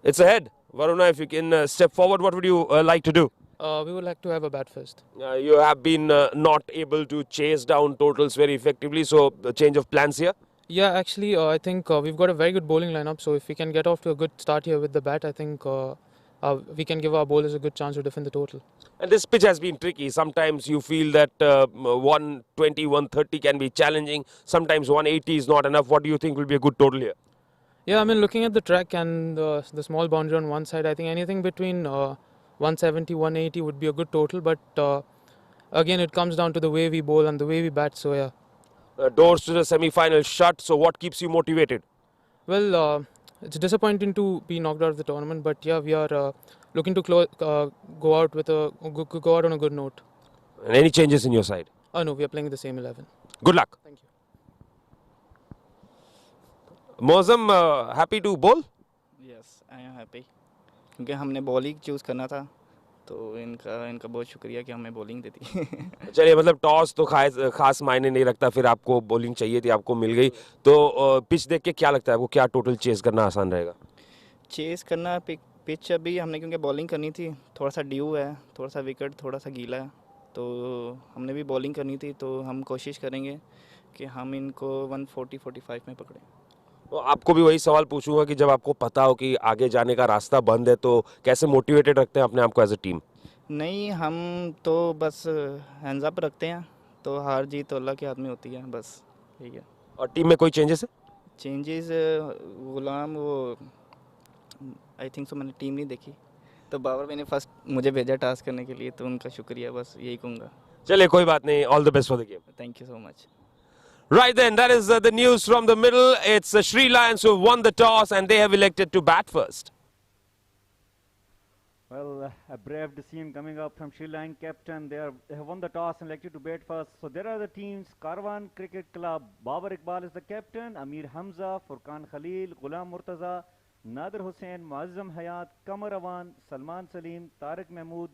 It's ahead. Varuna, if you can step forward, what would you like to do? We would like to have a bat first. You have been not able to chase down totals very effectively, so the change of plans here. Yeah, actually, I think we've got a very good bowling lineup. So if we can get off to a good start here with the bat, I think we can give our bowlers a good chance to defend the total. And this pitch has been tricky. Sometimes you feel that 120, 130 can be challenging. Sometimes 180 is not enough. What do you think will be a good total here? Yeah, I mean, looking at the track and the small boundary on one side, I think anything between 170, 180 would be a good total. But again, it comes down to the way we bowl and the way we bat. So yeah. Doors to the semi-final shut. So what keeps you motivated? Well, it's disappointing to be knocked out of the tournament, but yeah, we are looking to go out with go out on a good note. And any changes in your side? Oh no, we are playing with the same 11. Good luck. Thank you. Mozam, happy to bowl? Yes I am happy क्योंकि हमने bowling choose करना था तो इनका बहुत शुक्रिया कि हमें बॉलिंग देती चलिए, मतलब टॉस तो खास मायने नहीं रखता, फिर आपको बॉलिंग चाहिए थी, आपको मिल गई। तो पिच देख के क्या लगता है आपको, क्या टोटल चेस करना आसान रहेगा? चेस करना पिच अभी हमने क्योंकि बॉलिंग करनी थी, थोड़ा सा ड्यू है, थोड़ा सा विकेट थोड़ा सा गीला है, तो हमने भी बॉलिंग करनी थी, तो हम कोशिश करेंगे कि हम इनको 140-45 में पकड़ें। तो आपको भी वही सवाल पूछूंगा कि जब आपको पता हो कि आगे जाने का रास्ता बंद है, तो कैसे मोटिवेटेड रखते हैं अपने आप को एज अ टीम? नहीं, हम तो बस हैंड्स अप रखते हैं, तो हार जीत तो अल्लाह के हाथ में होती है, बस ठीक है। और टीम में कोई चेंजेस है? चेंजेस गुलाम वो आई थिंक सो मैंने टीम नहीं देखी, तो बाबर भाई ने फर्स्ट मुझे भेजा टास्क करने के लिए, तो उनका शुक्रिया, बस यही कहूँगा। चलिए, कोई बात नहीं, all the best for the game. Thank you so much. Right then, that is the news from the middle. It's the Sri Lions who won the toss and they have elected to bat first. Well, a brave decision coming up from Sri Lankan captain. They have won the toss and elected to bat first. So there are the teams. Karwan Cricket Club. Babar Iqbal is the captain. Amir Hamza, Furqan Khalil, Ghulam Murtaza, Nadir Hussain, Muazzam Hayat, Kamar Awan, Salman Salim, Tariq Mahmood,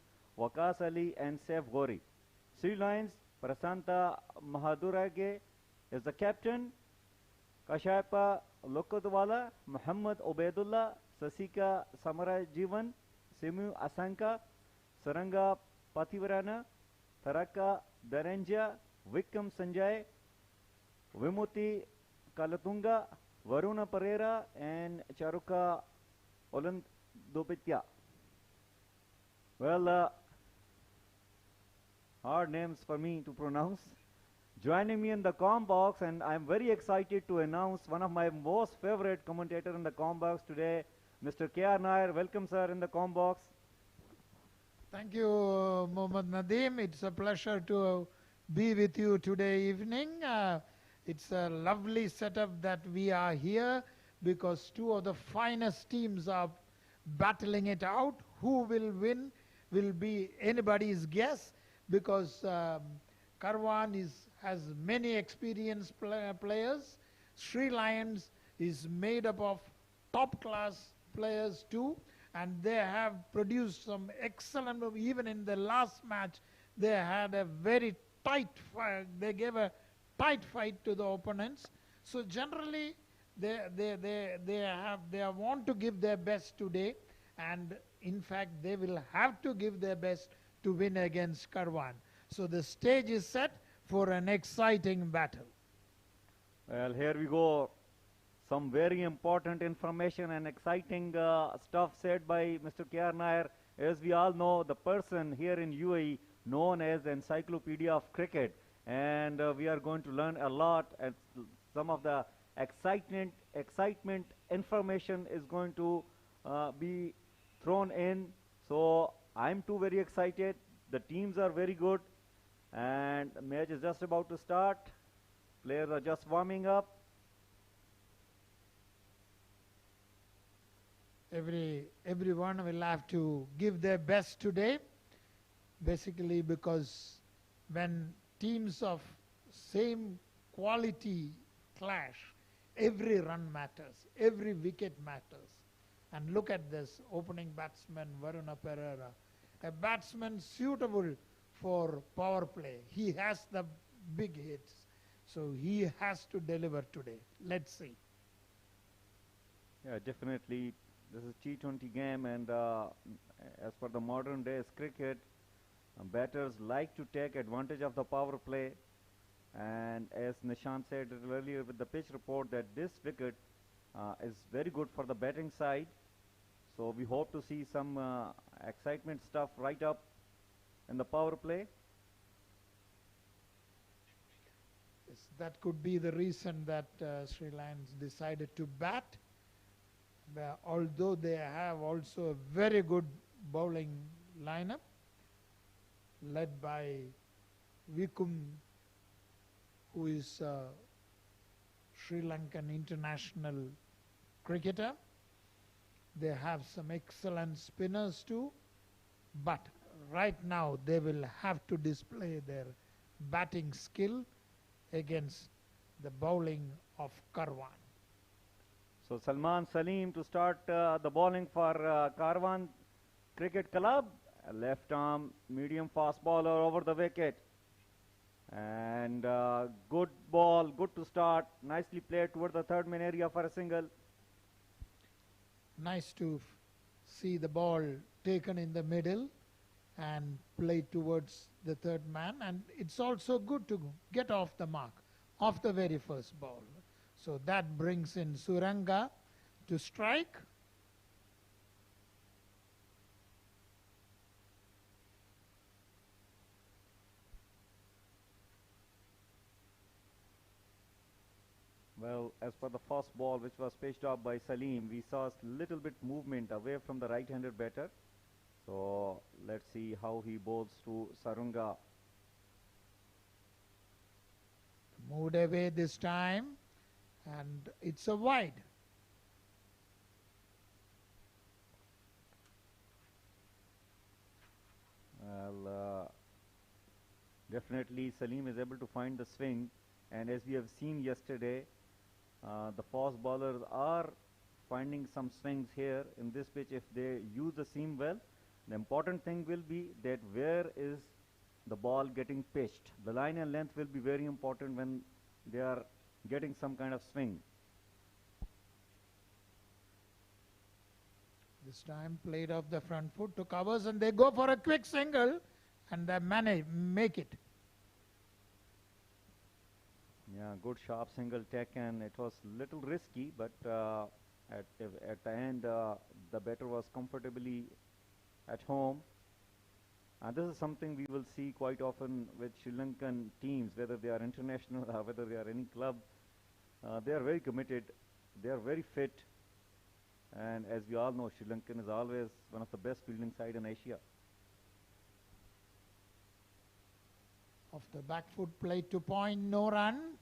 Waqas Ali and Saif Ghori. Sri Lions, Prasanta Mahadurage is the captain. Kashayapa Lokotwala, Muhammad Ubaidullah, Sasika Samara Jivan, Simu Asanka, Saranga Pativarana, Taraka Darenja, Vikram Sanjay, Vimuti Kalatunga, Varuna Pereira, and Charuka Olandopitya. Well, hard names for me to pronounce. Joining me in the comm box, and I'm very excited to announce one of my most favorite commentator in the comm box today, Mr. K.R. Nair. Welcome, sir, in the comm box. Thank you, Mohammad Nadeem. It's a pleasure to be with you today evening. It's a lovely setup that we are here because two of the finest teams are battling it out. Who will win will be anybody's guess because Karwan has many experienced players. Sri Lions is made up of top-class players too, and they have produced some excellent. Even in the last match, they had a very tight fight. They gave a tight fight to the opponents. So generally, they want to give their best today, and in fact, they will have to give their best to win against Karwan. So the stage is set for an exciting battle. Well, here we go. Some very important information and exciting stuff said by Mr. K.R. Nair. As we all know, the person here in UAE known as the Encyclopedia of Cricket. And we are going to learn a lot, and some of the excitement information is going to be thrown in. So I'm too very excited. The teams are very good. And the match is just about to start. Players are just warming up. Everyone will have to give their best today, basically because when teams of same quality clash, every run matters, every wicket matters. And look at this opening batsman Varuna Pereira, a batsman suitable for power play. He has the big hits, so he has to deliver today. Let's see. Yeah, definitely This is T20 game, and as per the modern days cricket, batters like to take advantage of the power play. And as Nishant said earlier with the pitch report, that this wicket is very good for the batting side. So we hope to see some excitement stuff right up in the power play. Yes, that could be the reason that Sri Lanka decided to bat. Although they have also a very good bowling lineup led by Vikum, who is a Sri Lankan international cricketer. They have some excellent spinners too, but right now they will have to display their batting skill against the bowling of Karwan. So Salman Salim to start the bowling for Karwan Cricket Club. A left arm medium fast bowler over the wicket. And good ball, good to start. Nicely played toward the third man area for a single. Nice to see the ball taken in the middle and played towards the third man. And it's also good to get off the mark, off the very first ball. So that brings in Suranga to strike. Well, as per the first ball which was pitched off by Salim, we saw a little bit movement away from the right-handed batter. So let's see how he bowls to Sarunga. Moved away this time, and it's a wide. Well, definitely Salim is able to find the swing, and as we have seen yesterday, the fast bowlers are finding some swings here in this pitch if they use the seam well. The important thing will be that where is the ball getting pitched. The line and length will be very important when they are getting some kind of swing. This time played off the front foot to covers, and they go for a quick single, and they make it. Yeah, good sharp single taken. It was little risky, but at the end, the batter was comfortably at home. And this is something we will see quite often with Sri Lankan teams, whether they are international or whether they are any club. They are very committed. They are very fit. And as we all know, Sri Lankan is always one of the best fielding side in Asia. Off the back foot, played to point, no run.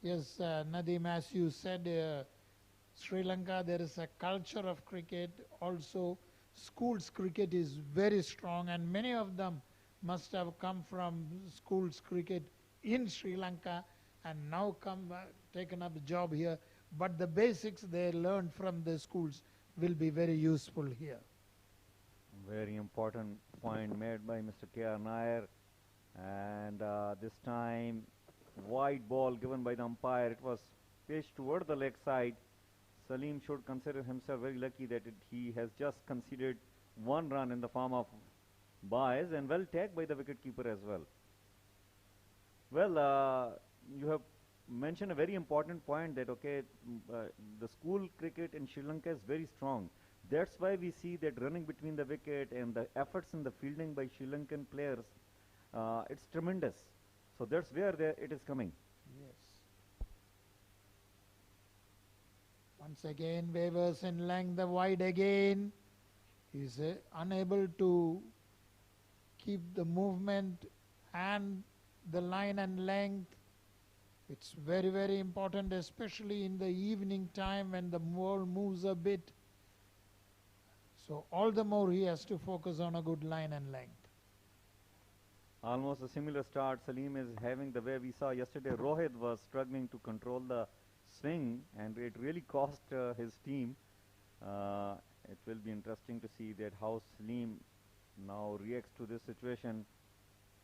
Yes, Nadeem, as you said, Sri Lanka, there is a culture of cricket. Also, schools cricket is very strong, and many of them must have come from schools cricket in Sri Lanka and now taken up a job here. But the basics they learned from the schools will be very useful here. Very important point made by Mr. K.R. Nair. And this time, wide ball given by the umpire. It was pitched toward the leg side. Salim should consider himself very lucky that he has just conceded one run in the form of buys, and well tagged by the wicketkeeper as well. Well, you have mentioned a very important point that, okay, the school cricket in Sri Lanka is very strong. That's why we see that running between the wicket and the efforts in the fielding by Sri Lankan players, it's tremendous. So that's where it is coming. Yes. Once again, wavers in length, the wide again. He's unable to keep the movement and the line and length. It's very, very important, especially in the evening time when the ball moves a bit. So all the more he has to focus on a good line and length. Almost a similar start Salim is having the way we saw yesterday. Rohit was struggling to control the swing, and it really cost his team. It will be interesting to see that how Salim now reacts to this situation.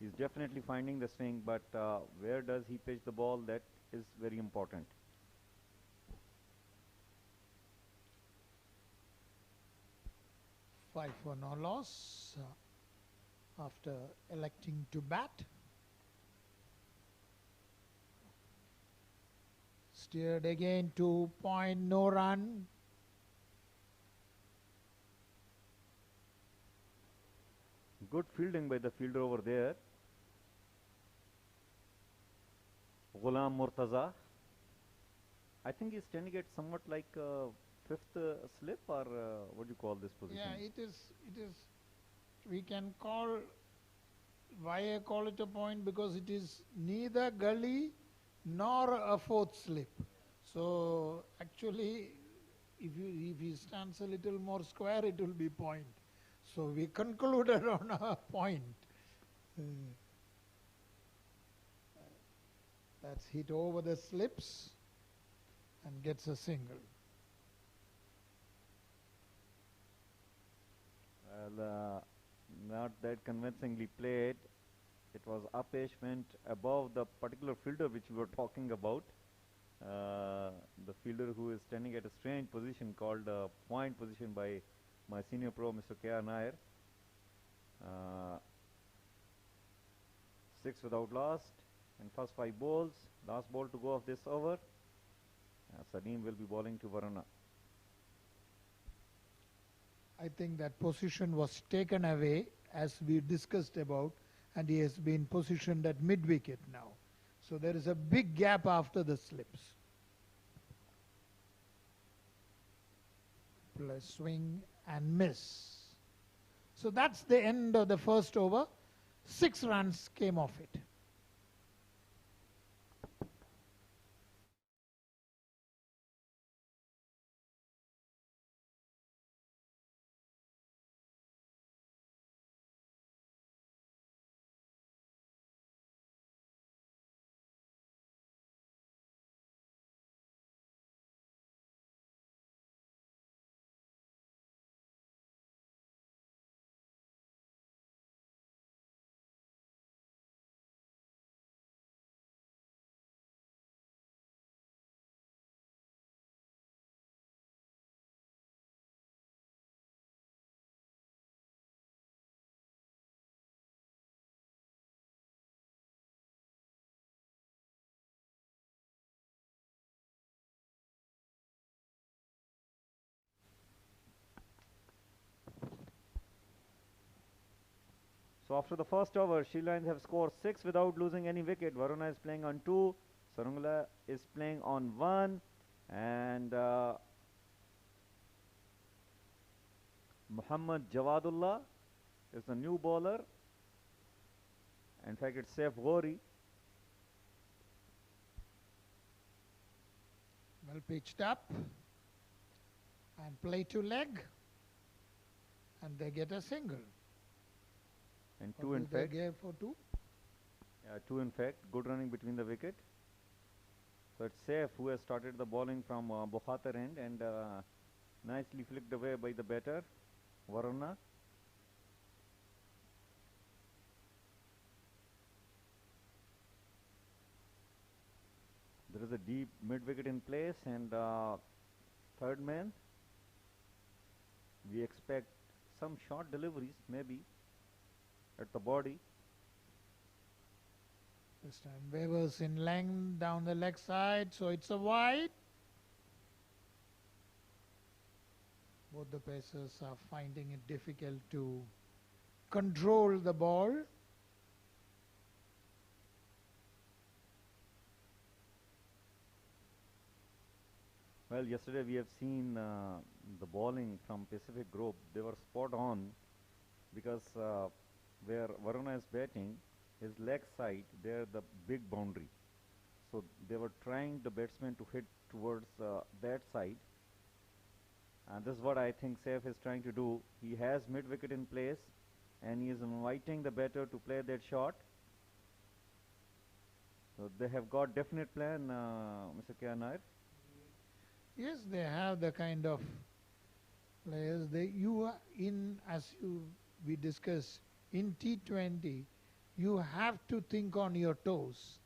He's definitely finding the swing, but where does he pitch the ball? That is very important. 5 for no loss after electing to bat. Steered again, 2 point, no run. Good fielding by the fielder over there. Ghulam Murtaza. I think he's standing at somewhat like fifth slip, or what do you call this position? Yeah, it is, we can call, why I call it a point, because it is neither gully nor a fourth slip. So actually, if he stands a little more square, it will be point. So we concluded on a point. That's hit over the slips and gets a single. Well, not that convincingly played. It was upish, went above the particular fielder which we were talking about. The fielder who is standing at a strange position called point position by my senior pro, Mr. K.R. Nair. 6 without lost and first 5 balls. Last ball to go of this over. Salim will be bowling to Varuna. I think that position was taken away as we discussed about, and he has been positioned at mid-wicket now. So there is a big gap after the slips. Plus swing and miss. So that's the end of the first over. 6 runs came off it. So after the first over, Sri Lions have scored 6 without losing any wicket. Varuna is playing on 2. Sarungla is playing on 1. And Muhammad Jawadullah is the new bowler. In fact, it's Saif Ghori. Well pitched up. And play to leg. And they get a single. And What 2 in do they fact. gave for 2? 2 in fact. Good running between the wicket. So it's Saif who has started the bowling from Bukhatar end and nicely flicked away by the batter, Varuna. There is a deep mid wicket in place and third man. We expect some short deliveries maybe at the body. This time Wavers in length down the leg side, so it's a wide. Both the pacers are finding it difficult to control the ball. Well, yesterday we have seen the bowling from Pacific Group. They were spot on because where Varuna is batting, his leg side, there the big boundary. So they were trying the batsman to hit towards that side. And this is what I think Saif is trying to do. He has mid-wicket in place and he is inviting the batter to play that shot. So they have got definite plan, Mr. K. Nair. Yes, they have the kind of players. We discussed, in T20, you have to think on your toes.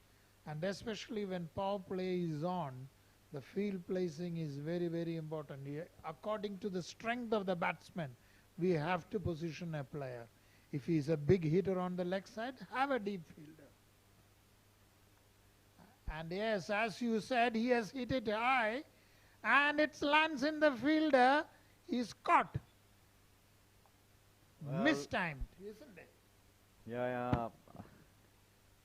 And especially when power play is on, the field placing is very, very important. According to the strength of the batsman, we have to position a player. If he's a big hitter on the leg side, have a deep fielder. And yes, as you said, he has hit it high, and it lands in the fielder. He's caught. Well, Mistimed, isn't it? Yeah.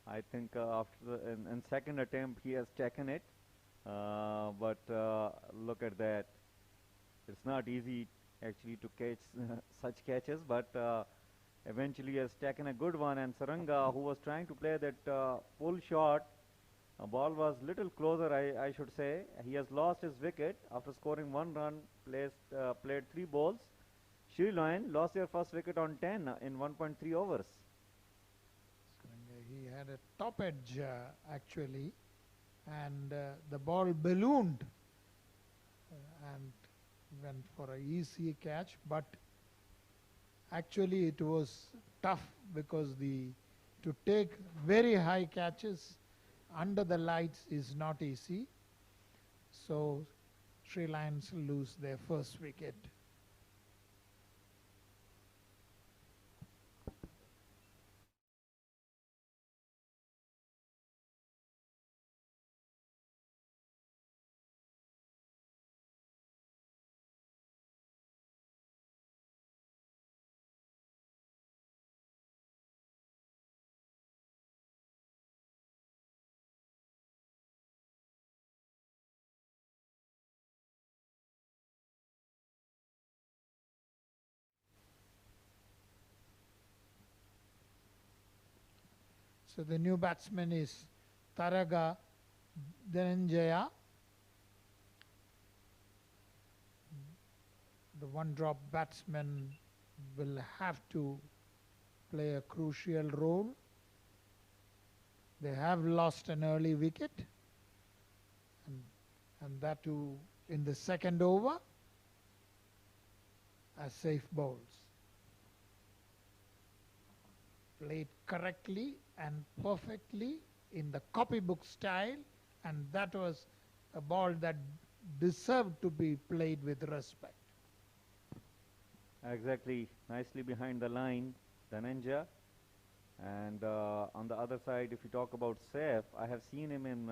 I think after in second attempt he has taken it, but look at that. It's not easy actually to catch such catches, but eventually he has taken a good one. And Saranga, who was trying to play that pull shot, ball was little closer, I should say. He has lost his wicket after scoring 1 run, played 3 balls. Sri Lanka lost their first wicket on 10 in 1.3 overs. He had a top edge actually, and the ball ballooned and went for an easy catch, but actually it was tough because to take very high catches under the lights is not easy. So Sri Lions lose their first wicket. So the new batsman is Taraga Dhananjaya. The one-drop batsman will have to play a crucial role. They have lost an early wicket, and that too in the second over as safe bowls. Played correctly and perfectly in the copybook style, and that was a ball that deserved to be played with respect. Exactly, nicely behind the line, Dhananjaya. And on the other side, if you talk about Saif, I have seen him in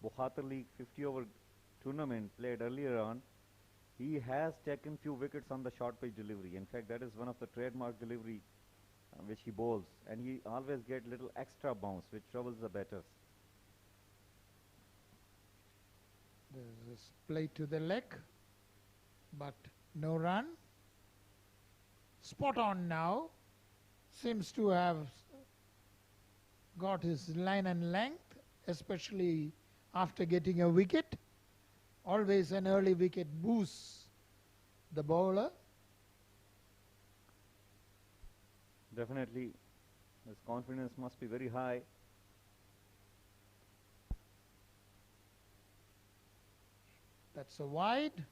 Bukhatar League 50 over tournament played earlier on. He has taken few wickets on the short pitch delivery. In fact, that is one of the trademark delivery which he bowls, and he always get little extra bounce which troubles the batters. There's a play to the leg, but no run. Spot on now. Seems to have got his line and length, especially after getting a wicket. Always an early wicket boosts the bowler. Definitely, his confidence must be very high. That's a wide.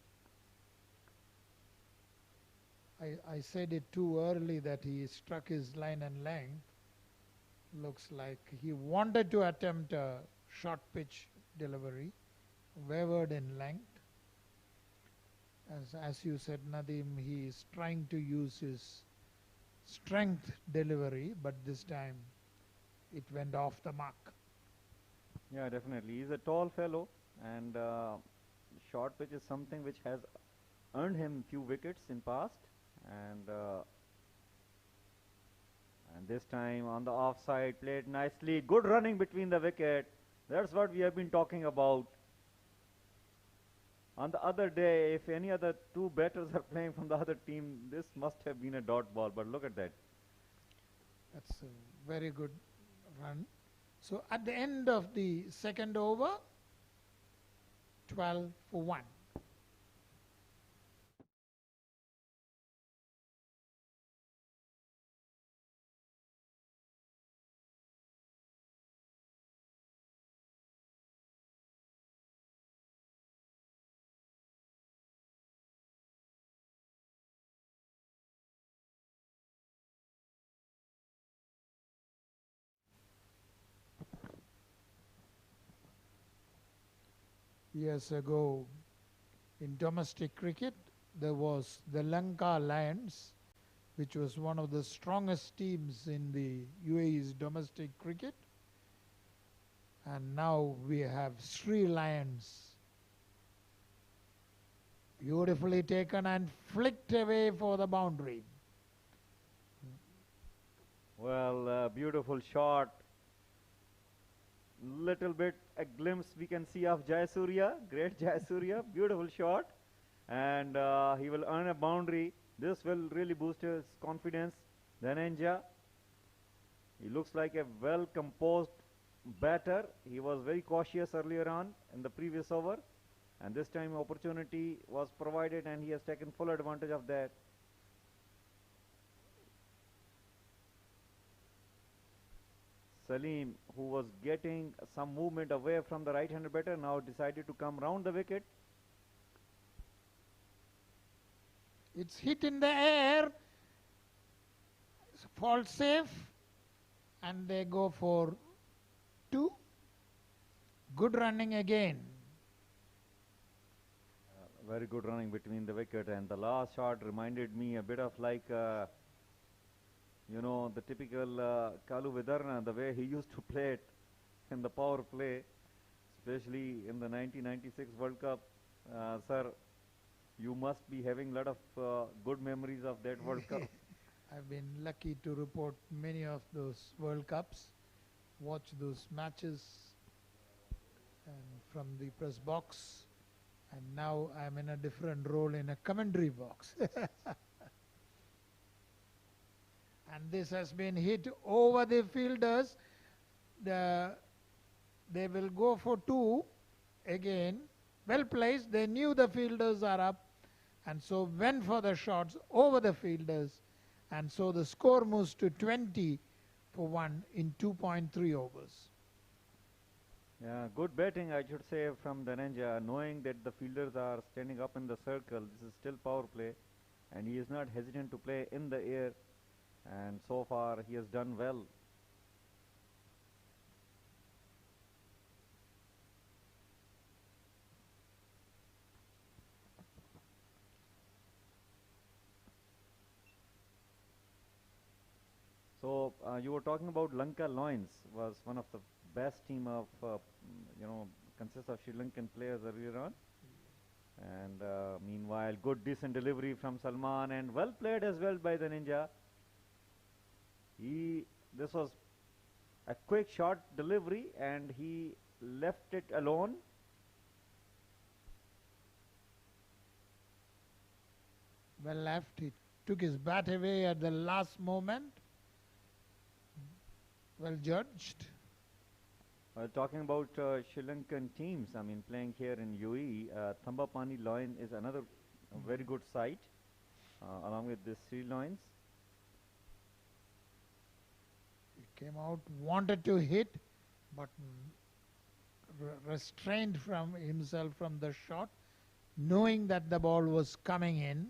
I said it too early that he struck his line and length. Looks like he wanted to attempt a short pitch delivery, wavered in length. As you said, Nadeem, he is trying to use his strength delivery, but this time it went off the mark. Yeah, definitely. He's a tall fellow, and short pitch is something which has earned him few wickets in past, and this time on the offside, played nicely. Good running between the wicket. That's what we have been talking about. On the other day, if any other 2 batters are playing from the other team, this must have been a dot ball, but look at that. That's a very good run. So at the end of the second over, 12 for 1. Years ago, in domestic cricket, there was the Lanka Lions which was one of the strongest teams in the UAE's domestic cricket. And now we have Sri Lions. Beautifully taken and flicked away for the boundary. Well, beautiful shot. Little bit a glimpse we can see of Jayasurya. Great Jayasurya. Beautiful shot. And he will earn a boundary. This will really boost his confidence. Dhananjaya. He looks like a well-composed batter. He was very cautious earlier on in the previous over. And this time opportunity was provided and he has taken full advantage of that. Salim, who was getting some movement away from the right-handed batter, now decided to come round the wicket. It's hit in the air, falls safe, and they go for 2. Good running again. Very good running between the wicket, and the last shot reminded me a bit of like, you know, the typical Kalu Vidarna, the way he used to play it in the power play, especially in the 1996 World Cup. Sir, you must be having a lot of good memories of that World Cup. I've been lucky to report many of those World Cups, watch those matches and from the press box, and now I'm in a different role in a commentary box. And this has been hit over the fielders. They will go for 2 again. Well placed. They knew the fielders are up, and so went for the shots over the fielders. And so the score moves to 20 for 1 in 2.3 overs. Yeah, good batting, I should say, from Dhananjaya, knowing that the fielders are standing up in the circle. This is still power play, and he is not hesitant to play in the air. And so far, he has done well. So you were talking about Lanka Lions was one of the best team of you know, consists of Sri Lankan players earlier on. And meanwhile, good decent delivery from Salman and well played as well by the Ninja. This was a quick short delivery and he left it alone. Well left. He took his bat away at the last moment. Well judged. Talking about Sri Lankan teams, I mean, playing here in UAE, Thambapani Lion is another very good side, along with the Sri Lions. He came out, wanted to hit, but restrained from himself from the shot, knowing that the ball was coming in.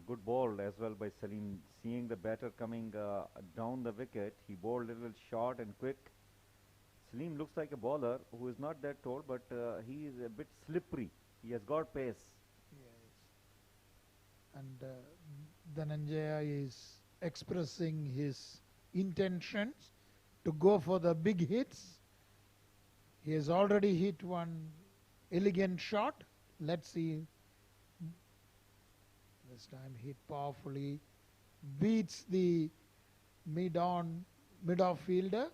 Good ball as well by Salim. Seeing the batter coming down the wicket, he bowled a little short and quick. Salim looks like a bowler who is not that tall, but he is a bit slippery. He has got pace. Yes. And Dhananjaya is expressing his intentions to go for the big hits. He has already hit one elegant shot. Let's see. This time hit powerfully, beats the mid-off fielder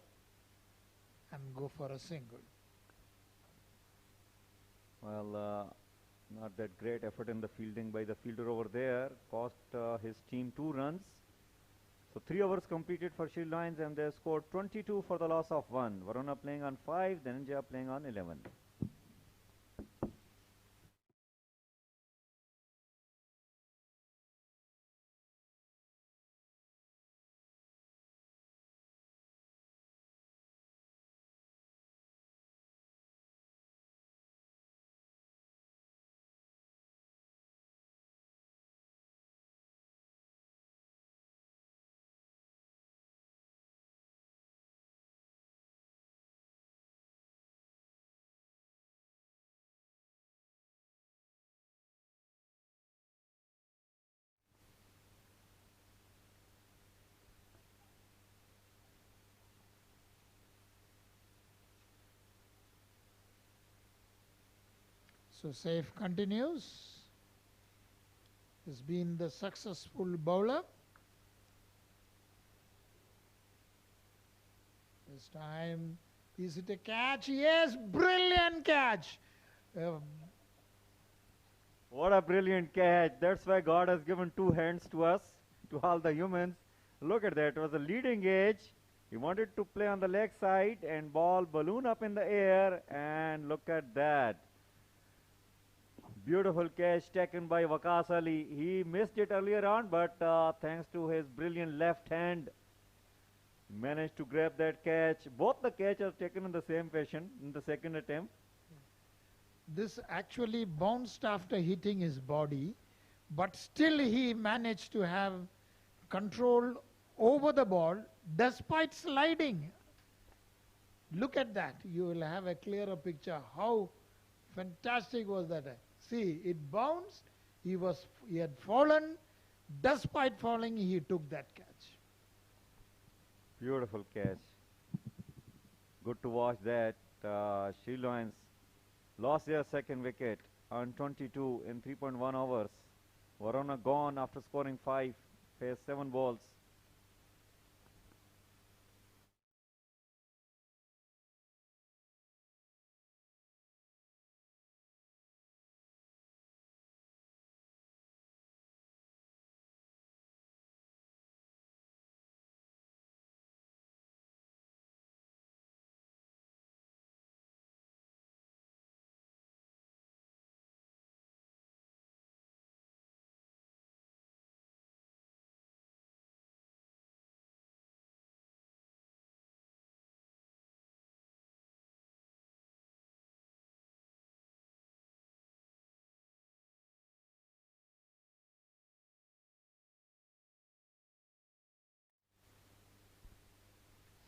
and go for a single. Well, not that great effort in the fielding by the fielder over there. Cost his team 2 runs. So 3 overs completed for Sri Lions and they scored 22 for the loss of 1. Varuna playing on 5, Dhananjaya playing on 11. So Saif continues. Has been the successful bowler. This time, is it a catch? Yes, brilliant catch. What a brilliant catch. That's why God has given two hands to us, to all the humans. Look at that. It was a leading edge. He wanted to play on the leg side and ball balloon up in the air. And look at that. Beautiful catch taken by Waqas Ali. He missed it earlier on, but thanks to his brilliant left hand, managed to grab that catch. Both the catches taken in the same fashion in the second attempt. This actually bounced after hitting his body, but still he managed to have control over the ball despite sliding. Look at that. You will have a clearer picture. How fantastic was that? See, it bounced. He had fallen. Despite falling, he took that catch. Beautiful catch. Good to watch that. Sri Lions lost their second wicket on 22 in 3.1 overs. Varuna gone after scoring 5, faced 7 balls.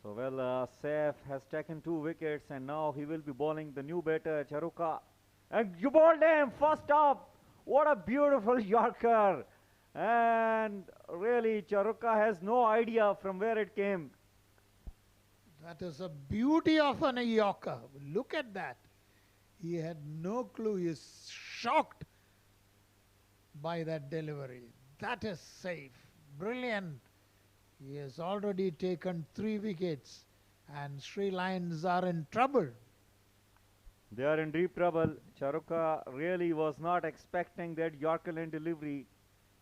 So well, Saif has taken 2 wickets and now he will be bowling the new batter, Charuka. And you bowled him first up. What a beautiful Yorker. And really, Charuka has no idea from where it came. That is a beauty of an Yorker. Look at that. He had no clue. He is shocked by that delivery. That is safe. Brilliant. He has already taken 3 wickets and Sri Lions are in trouble. They are in deep trouble. Charuka really was not expecting that Yorker lane delivery,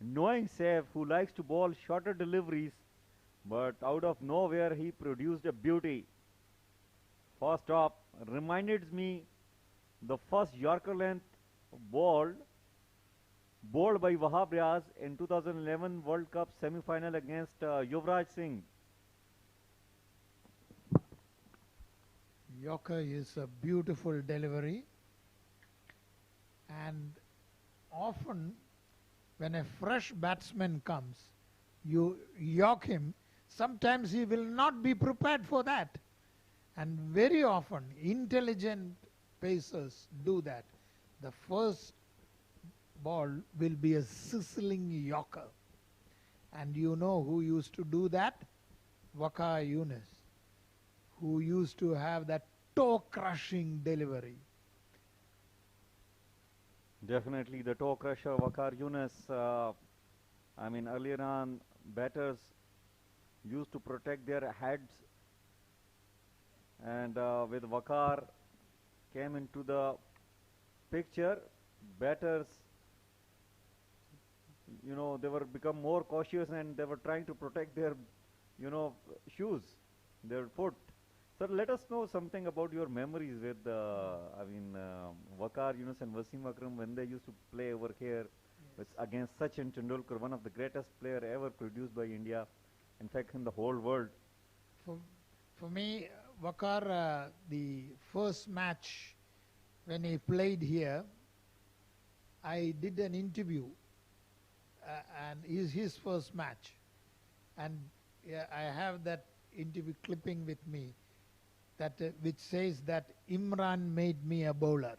knowing Saif, who likes to bowl shorter deliveries, but out of nowhere he produced a beauty. First up, reminded me the first Yorker length bowled by Wahab Riaz in 2011 World Cup semi-final against Yuvraj Singh. Yorker is a beautiful delivery, and often when a fresh batsman comes, you york him, sometimes he will not be prepared for that, and very often intelligent pacers do that. The first ball will be a sizzling Yorker, and you know who used to do that? Waqar Younis, who used to have that toe-crushing delivery. Definitely the toe crusher, Waqar Younis. I mean, earlier on, batters used to protect their heads, and with Waqar came into the picture, batters, you know, they were become more cautious and they were trying to protect their, you know, shoes, their foot. So let us know something about your memories with, Waqar Younis and Wasim Akram when they used to play over here against Sachin Tendulkar, one of the greatest player ever produced by India, in fact in the whole world. For me, Waqar, the first match when he played here, I did an interview, and it's his first match, and I have that interview clipping with me, that which says that Imran made me a bowler,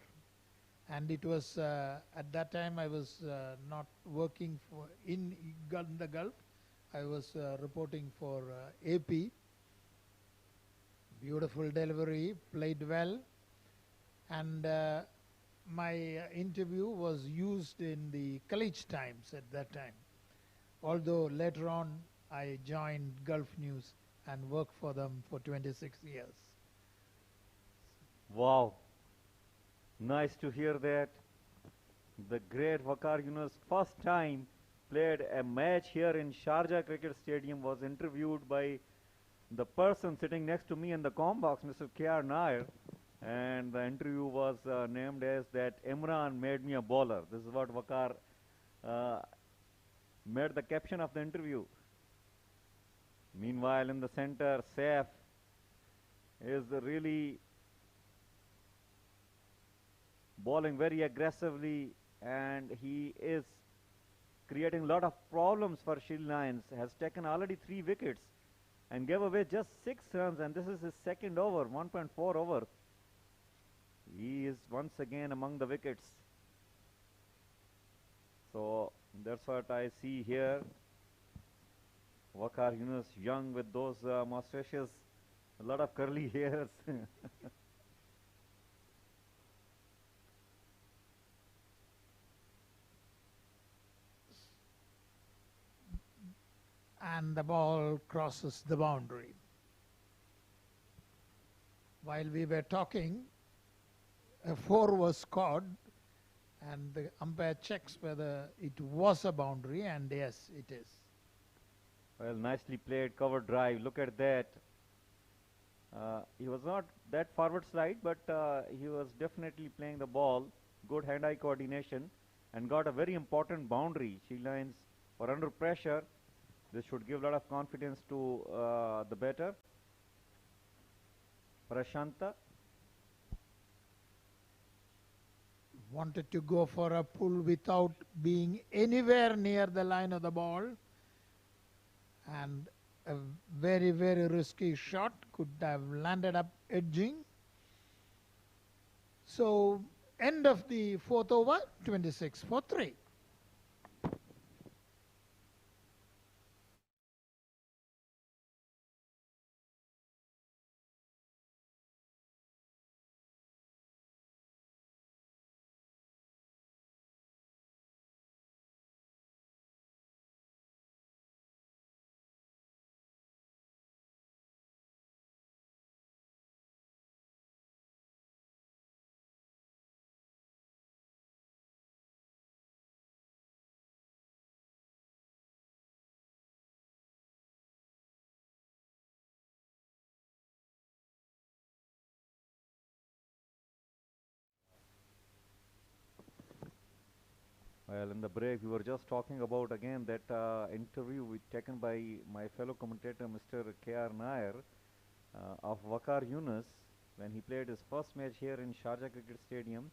and it was at that time I was not working in the Gulf. I was reporting for AP. Beautiful delivery, played well, and my interview was used in the College Times at that time. Although later on I joined Gulf News and worked for them for 26 years. Wow. Nice to hear that. The great Waqar Yunus first time played a match here in Sharjah Cricket Stadium, was interviewed by the person sitting next to me in the comm box, Mr. K.R. Nair, and the interview was named as that Imran made me a bowler. This is what Waqar made the caption of the interview. Meanwhile, in the center, Saif is really bowling very aggressively, and he is creating a lot of problems for Sri Lions. Has taken already 3 wickets and gave away just 6 runs, and this is his second over, 1.4 over. He is once again among the wickets. So that's what I see here. Waqar Yunus, young with those mustaches, a lot of curly hairs. And the ball crosses the boundary. While we were talking, a 4 was scored, and the umpire checks whether it was a boundary, and yes, it is. Well, nicely played, cover drive. Look at that. He was not that forward slide, but he was definitely playing the ball. Good hand-eye coordination, and got a very important boundary. Sri Lions were under pressure. This should give a lot of confidence to the batter. Prashanta. Wanted to go for a pull without being anywhere near the line of the ball. And a very, very risky shot, could have landed up edging. So, end of the 4th over, 26 for 3. Well, in the break, we were just talking about again that interview taken by my fellow commentator, Mr. K.R. Nair, of Waqar Yunus when he played his first match here in Sharjah Cricket Stadium,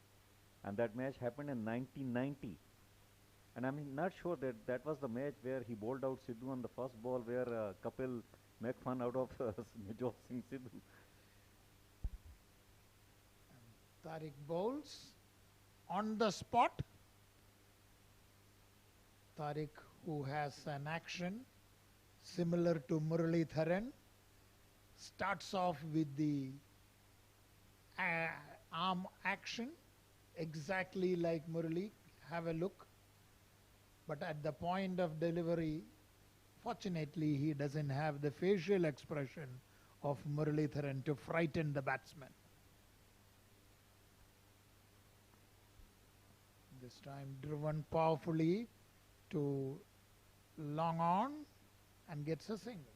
and that match happened in 1990. And I'm not sure that that was the match where he bowled out Sidhu on the first ball, where Kapil made fun out of Navjot Singh Sidhu. Tariq bowls on the spot. Tariq, who has an action similar to Muralitharan, starts off with the arm action exactly like Murali. Have a look. But at the point of delivery, fortunately, he doesn't have the facial expression of Muralitharan to frighten the batsman. This time driven powerfully to long on and gets a single.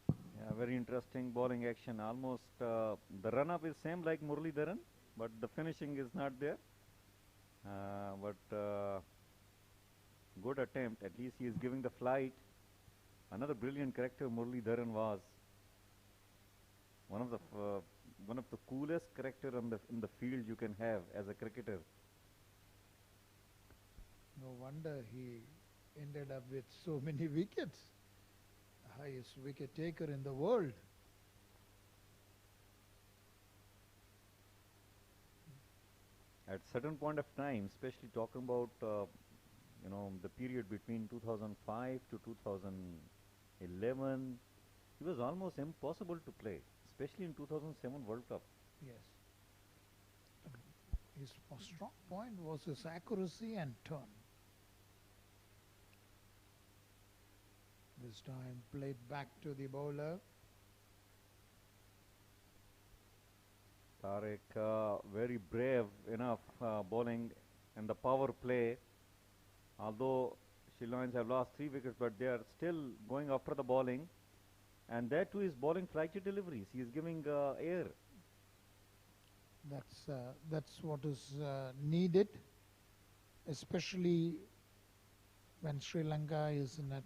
Yeah, very interesting bowling action. Almost the run-up is same like Muralidharan, but the finishing is not there. But good attempt. At least he is giving the flight. Another brilliant character Muralidharan was. One of the coolest character in the field you can have as a cricketer. No wonder he ended up with so many wickets. Highest wicket taker in the world. At certain point of time, especially talking about the period between 2005 to 2011, it was almost impossible to play, especially in 2007 World Cup. Yes. his strong point was his accuracy and turn. This time played back to the bowler. Tariq very brave enough bowling in the power play. Although Sri Lions have lost 3 wickets, but they are still going after the bowling. And that too is bowling flighty deliveries. He is giving air. That's what is needed, especially when Sri Lanka is in a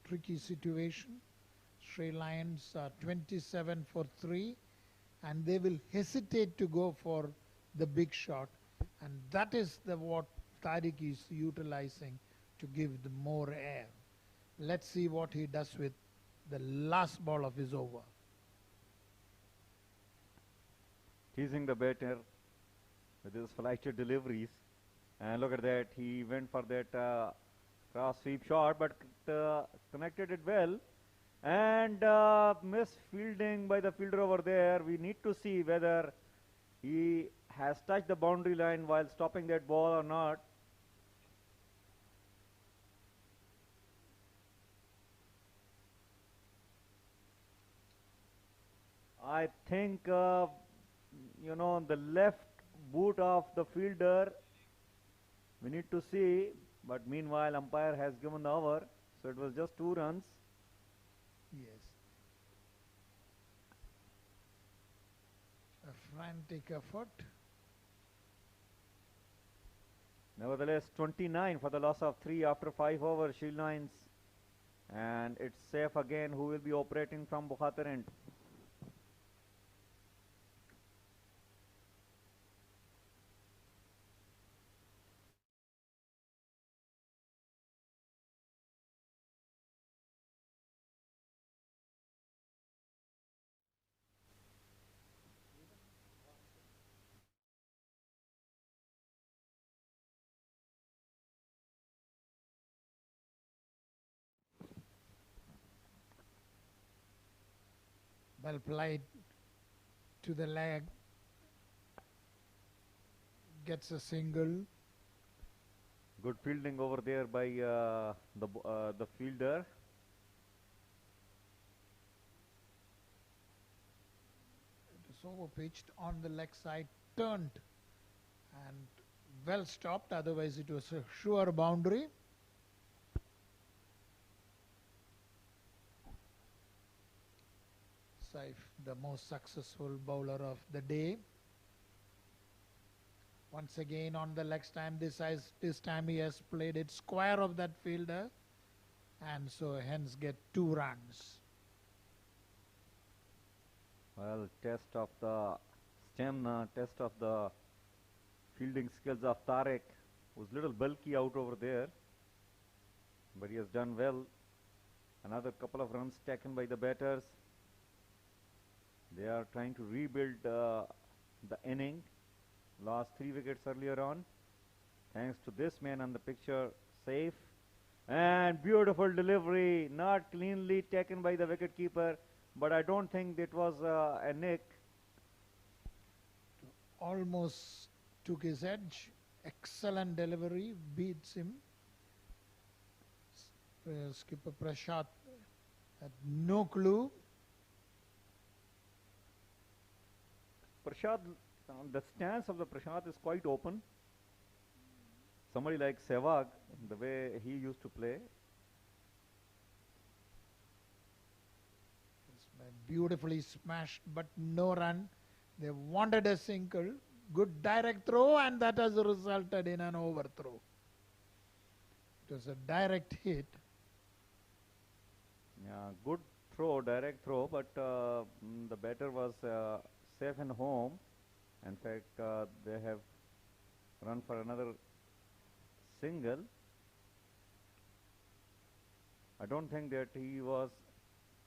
tricky situation. Sri Lions are 27 for 3, and they will hesitate to go for the big shot, and that is what Tariq is utilizing to give the more air. Let's see what he does with the last ball of his over. Teasing the batter with his flighty deliveries, and look at that, he went for that cross sweep shot, but connected it well, and missed fielding by the fielder over there. We need to see whether he has touched the boundary line while stopping that ball or not. I think the left boot of the fielder, we need to see, but meanwhile umpire has given the over, so it was just 2 runs. Yes. A frantic effort. Nevertheless, 29 for the loss of 3 after 5 overs, Sri Lions, and it's safe again, who will be operating from Bukhatir end. Well played to the leg, gets a single. Good fielding over there by the fielder. It is over pitched on the leg side, turned, and well stopped, otherwise it was a sure boundary. Saif, the most successful bowler of the day. Once again on the leg stand, this time he has played it square of that fielder, and so hence get 2 runs. Well, test of the stamina, test of the fielding skills of Tariq, who's little bulky out over there, but he has done well. Another couple of runs taken by the batters. They are trying to rebuild the inning. Lost 3 wickets earlier on. Thanks to this man on the picture, safe. And beautiful delivery, not cleanly taken by the wicketkeeper, but I don't think it was a nick. Almost took his edge. Excellent delivery, beats him. Skipper Prashad had no clue. Prashad, the stance of the Prashad is quite open. Somebody like Sehwag, the way he used to play. Beautifully smashed, but no run. They wanted a single. Good direct throw, and that has resulted in an overthrow. It was a direct hit. Yeah, good throw, direct throw, but the batter was safe and home. In fact, they have run for another single. I don't think that he was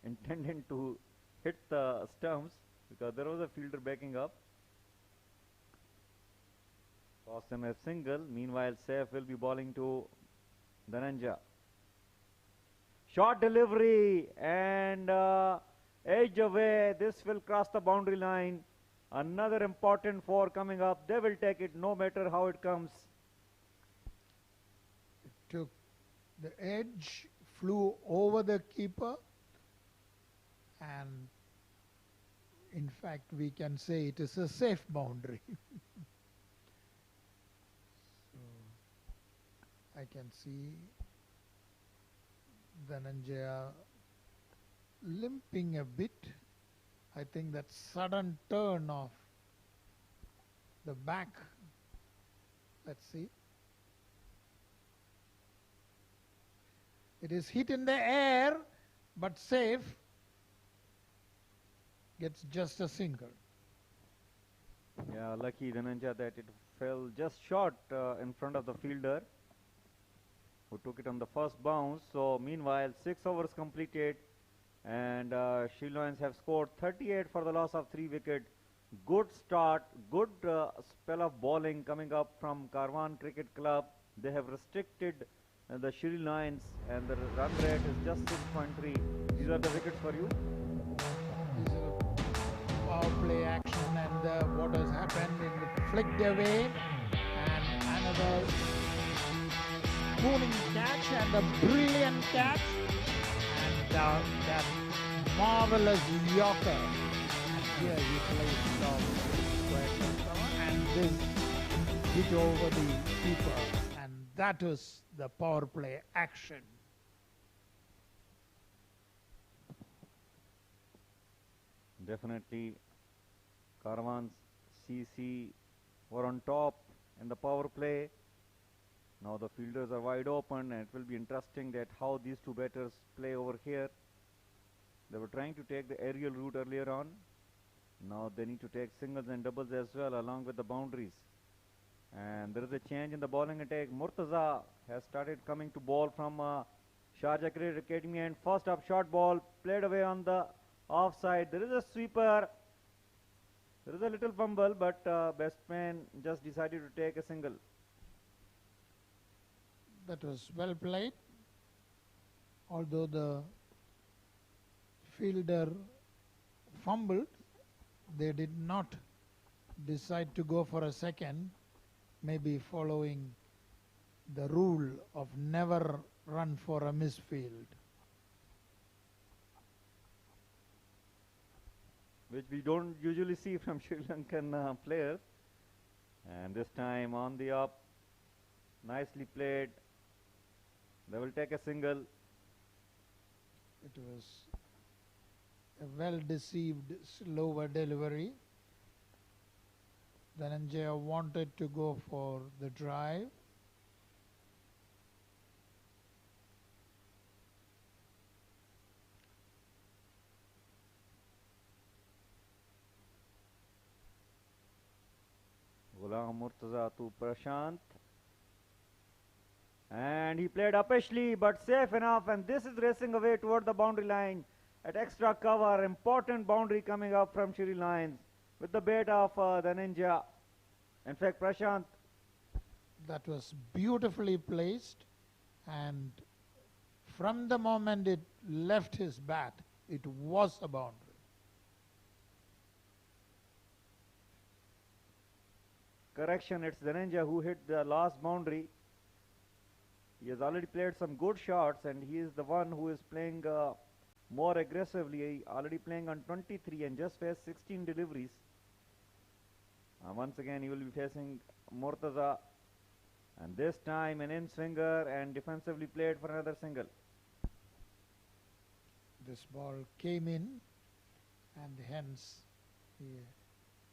intending to hit the stumps, because there was a fielder backing up. Cost him a single. Meanwhile, Saif will be bowling to Dhananjay. Short delivery and edge away. This will cross the boundary line. Another important four coming up. They will take it no matter how it comes. It took the edge, flew over the keeper, and in fact we can say it is a safe boundary. So I can see Dhananjaya limping a bit. I think that sudden turn of the back. Let's see. It is hit in the air, but safe. Gets just a single. Yeah, lucky Dhananjaya that it fell just short in front of the fielder, who took it on the first bounce. So meanwhile, 6 overs completed, and Sri Lions have scored 38 for the loss of 3 wickets. Good start, good spell of bowling coming up from Karwan Cricket Club. They have restricted the Sri Lions, and the run rate is just 6.3. These are the wickets for you. This is a power play action, and what has happened, it flicked away, and another spooning catch and a brilliant catch, and that marvelous Yorker. And here he plays off square, and this hit over the keeper, and that was the power play action. Definitely, Karwan's CC were on top in the power play. Now the fielders are wide open, and it will be interesting that how these two batters play over here. They were trying to take the aerial route earlier on. Now they need to take singles and doubles as well, along with the boundaries. And there is a change in the bowling attack. Murtaza has started coming to ball from Sharjah Cricket Academy, and first up short ball played away on the offside. There is a sweeper. There is a little fumble, but batsman just decided to take a single. That was well played, although the fielder fumbled. They did not decide to go for a second, maybe following the rule of never run for a misfield. Which we don't usually see from Sri Lankan players. And this time on the up, nicely played. They will take a single. It was a well-deceived slower delivery. Dhananjaya wanted to go for the drive. Ghulam Murtaza to Prashant. And he played uppishly but safe enough, and this is racing away toward the boundary line at extra cover. Important boundary coming up from Sri Lions with the bat of Dhananjaya. In fact, Prashant. That was beautifully placed, and from the moment it left his bat, it was a boundary. Correction, it's Dhananjaya who hit the last boundary. He has already played some good shots, and he is the one who is playing more aggressively, already playing on 23 and just faced 16 deliveries. Once again, he will be facing Murtaza, and this time an in-swinger and defensively played for another single. This ball came in, and hence he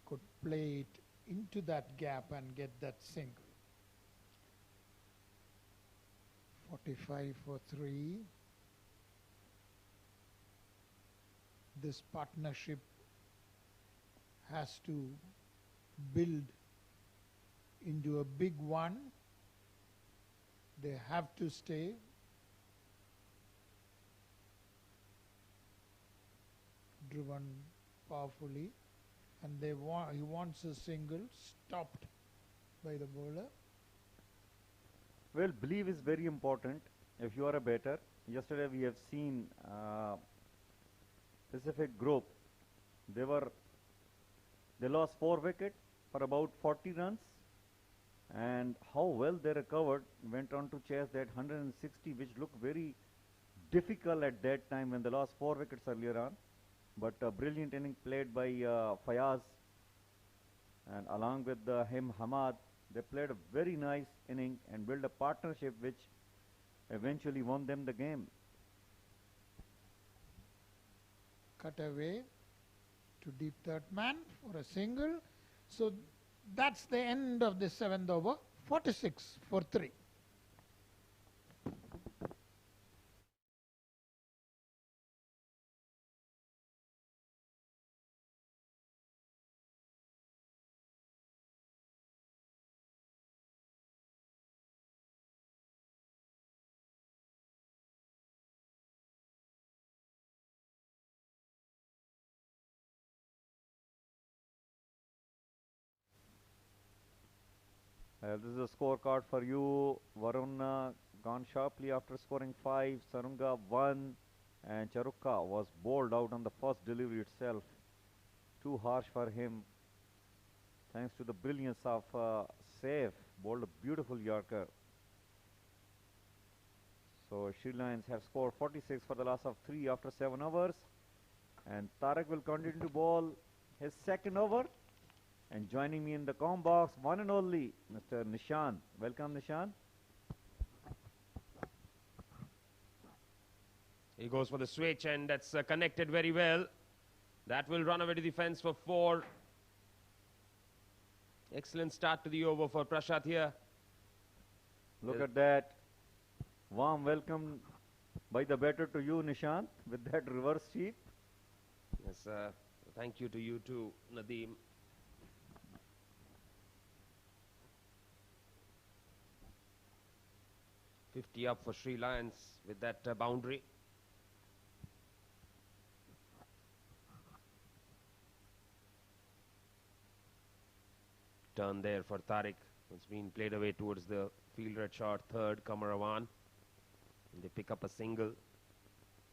could play it into that gap and get that single. 45 for 3. This partnership has to build into a big one. They have to stay. Driven powerfully, and he wants a single, stopped by the bowler. Well, belief is very important if you are a batter. Yesterday we have seen Pacific Group. They were They lost 4 wickets for about 40 runs, and how well they recovered, went on to chase that 160, which looked very difficult at that time when they lost 4 wickets earlier on. But a brilliant inning played by Fayaz, and along with him Hamad, they played a very nice inning and built a partnership which eventually won them the game. Cut away to deep third man for a single. So that's the end of the 7th over. 46 for 3. This is a scorecard for you. Varun gone sharply after scoring 5. Sarunga 1. And Charukka was bowled out on the first delivery itself. Too harsh for him. Thanks to the brilliance of Saif, bowled a beautiful Yorker. So Sri Lions have scored 46 for the loss of 3 after 7 overs. And Tariq will continue to bowl his second over. And joining me in the comm box, one and only, Mr. Nishan. Welcome, Nishan. He goes for the switch, and that's connected very well. That will run away to the fence for 4. Excellent start to the over for Prashad here. Look at that. Warm welcome by the batter to you, Nishant, with that reverse sweep. Yes, thank you to you too, Nadeem. $50 up for Sri Lions with that boundary. Turn there for Tariq. It's been played away towards the fielder at short third, Kamarawan. They pick up a single.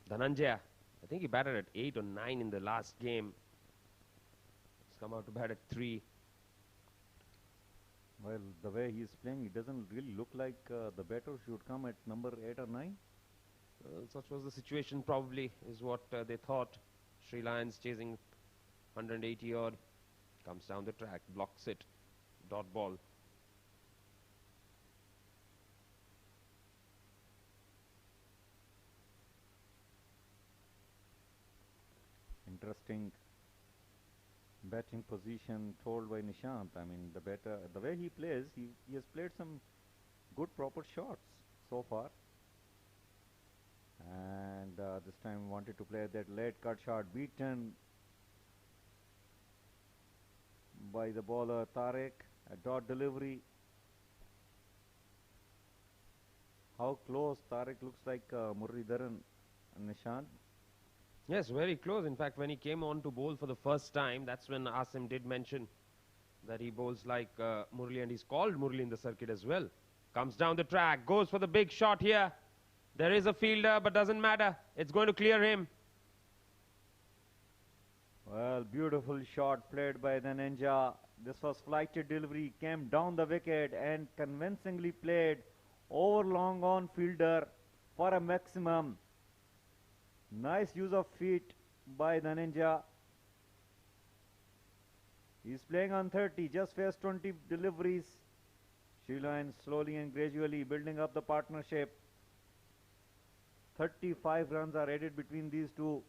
Dhananjaya, I think he batted at 8 or 9 in the last game. He's come out to bat at 3. Well, the way he is playing, it doesn't really look like the batter should come at number 8 or 9. Well, such was the situation probably, is what they thought. Sri Lions chasing 180 odd. Comes down the track, blocks it. Dot ball. Interesting batting position told by Nishant. I mean, the batter, the way he plays, he has played some good proper shots so far. And this time wanted to play that late cut shot, beaten by the bowler Tariq. A dot delivery. How close Tariq looks like Muralidharan, Nishant. Yes, very close. In fact, when he came on to bowl for the first time, that's when Asim did mention that he bowls like Murali, and he's called Murali in the circuit as well. Comes down the track, goes for the big shot here. There is a fielder, but doesn't matter. It's going to clear him. Well, beautiful shot played by the Ninja. This was flighted delivery, came down the wicket and convincingly played over long on fielder for a maximum. Nice use of feet by the Ninja. He's playing on 30, just faced 20 deliveries. Sri Lions slowly and gradually building up the partnership. 35 runs are added between these two.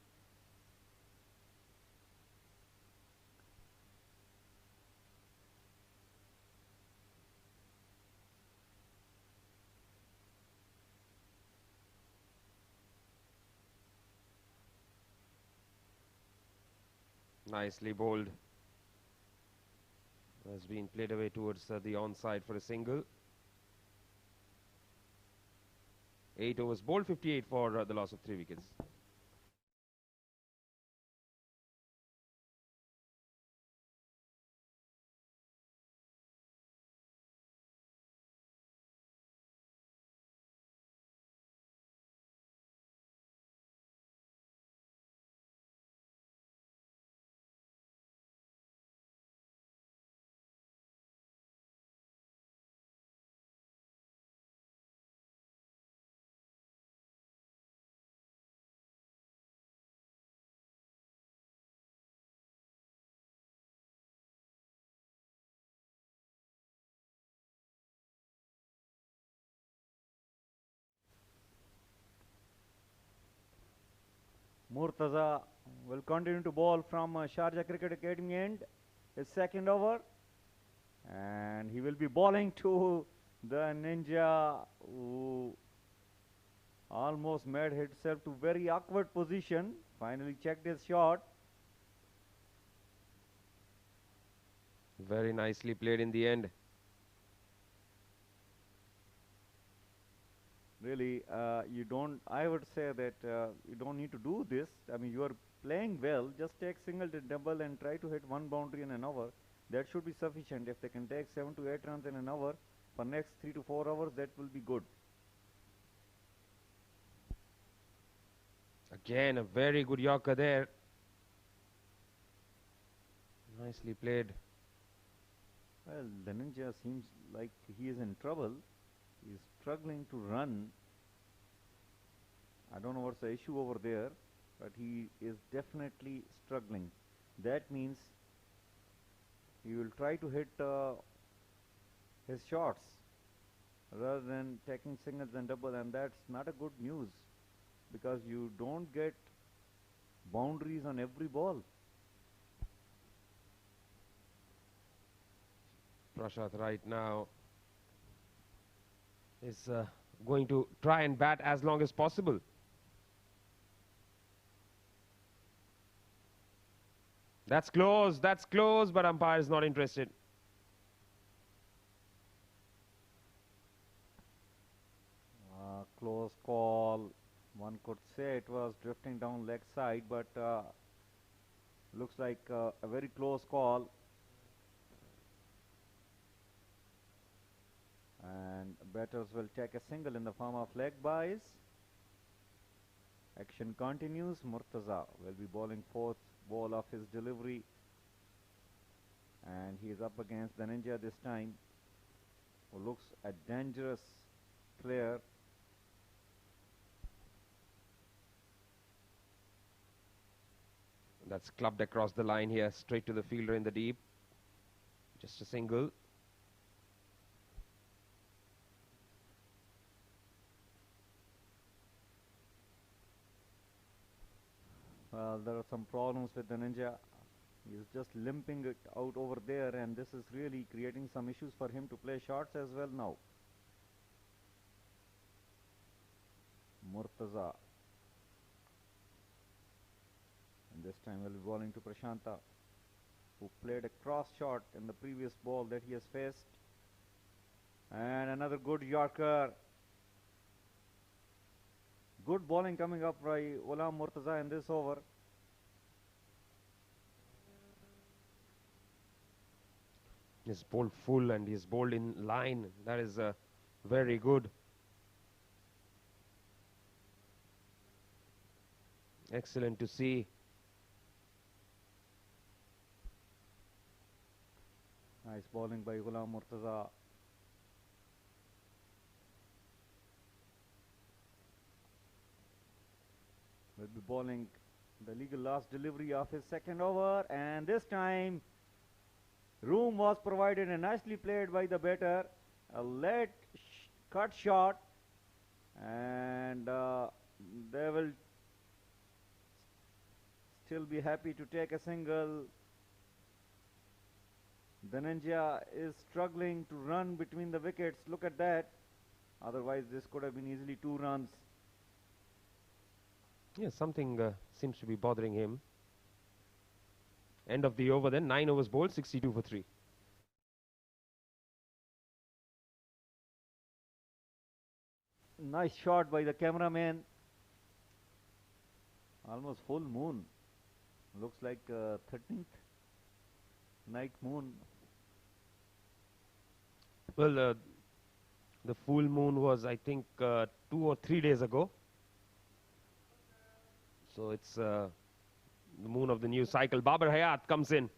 Nicely bowled. Has been played away towards the onside for a single. 8 overs bowled, 58 for the loss of 3 wickets. Murtaza will continue to bowl from Sharjah Cricket Academy end. His second over. And he will be bowling to the Ninja, who almost made himself to very awkward position. Finally checked his shot. Very nicely played in the end. Really, I would say that you don't need to do this. I mean, you are playing well. Just take single to double and try to hit one boundary in an over. That should be sufficient. If they can take 7 to 8 runs in an hour for next 3 to 4 hours, that will be good. Again, a very good Yorker there. Nicely played. Well, the Ninja seems like he is in trouble. He is struggling to run. I don't know what's the issue over there, but he is definitely struggling. That means he will try to hit his shots rather than taking singles and double, and that's not a good news because you don't get boundaries on every ball. Prashant right now is going to try and bat as long as possible. That's close, but umpire is not interested. Close call. One could say it was drifting down leg side, but looks like a very close call. And batters will take a single in the form of leg byes. Action continues. Murtaza will be bowling fourth ball of his delivery, and he is up against the Ninja this time, who looks a dangerous player. That's clubbed across the line here, straight to the fielder in the deep. Just a single. Well, there are some problems with the Ninja. He's just limping it out over there, and this is really creating some issues for him to play shots as well now. Murtaza. And this time will be bowling to Prashanta, who played a cross shot in the previous ball that he has faced. And another good Yorker. Good bowling coming up by Ghulam Murtaza in this over. He's bowled full and he's bowled in line. That is very good. Excellent to see. Nice bowling by Ghulam Murtaza. Will be bowling the legal last delivery of his second over, and this time room was provided and nicely played by the batter. A late cut shot, and they will still be happy to take a single. The Ninja is struggling to run between the wickets. Look at that. Otherwise this could have been easily 2 runs. Yeah, something seems to be bothering him. End of the over then, 9 overs bowled, 62 for 3. Nice shot by the cameraman. Almost full moon. Looks like 13th night moon. Well, the full moon was, I think, 2 or 3 days ago. So it's the moon of the new cycle. Babar Hayat comes in.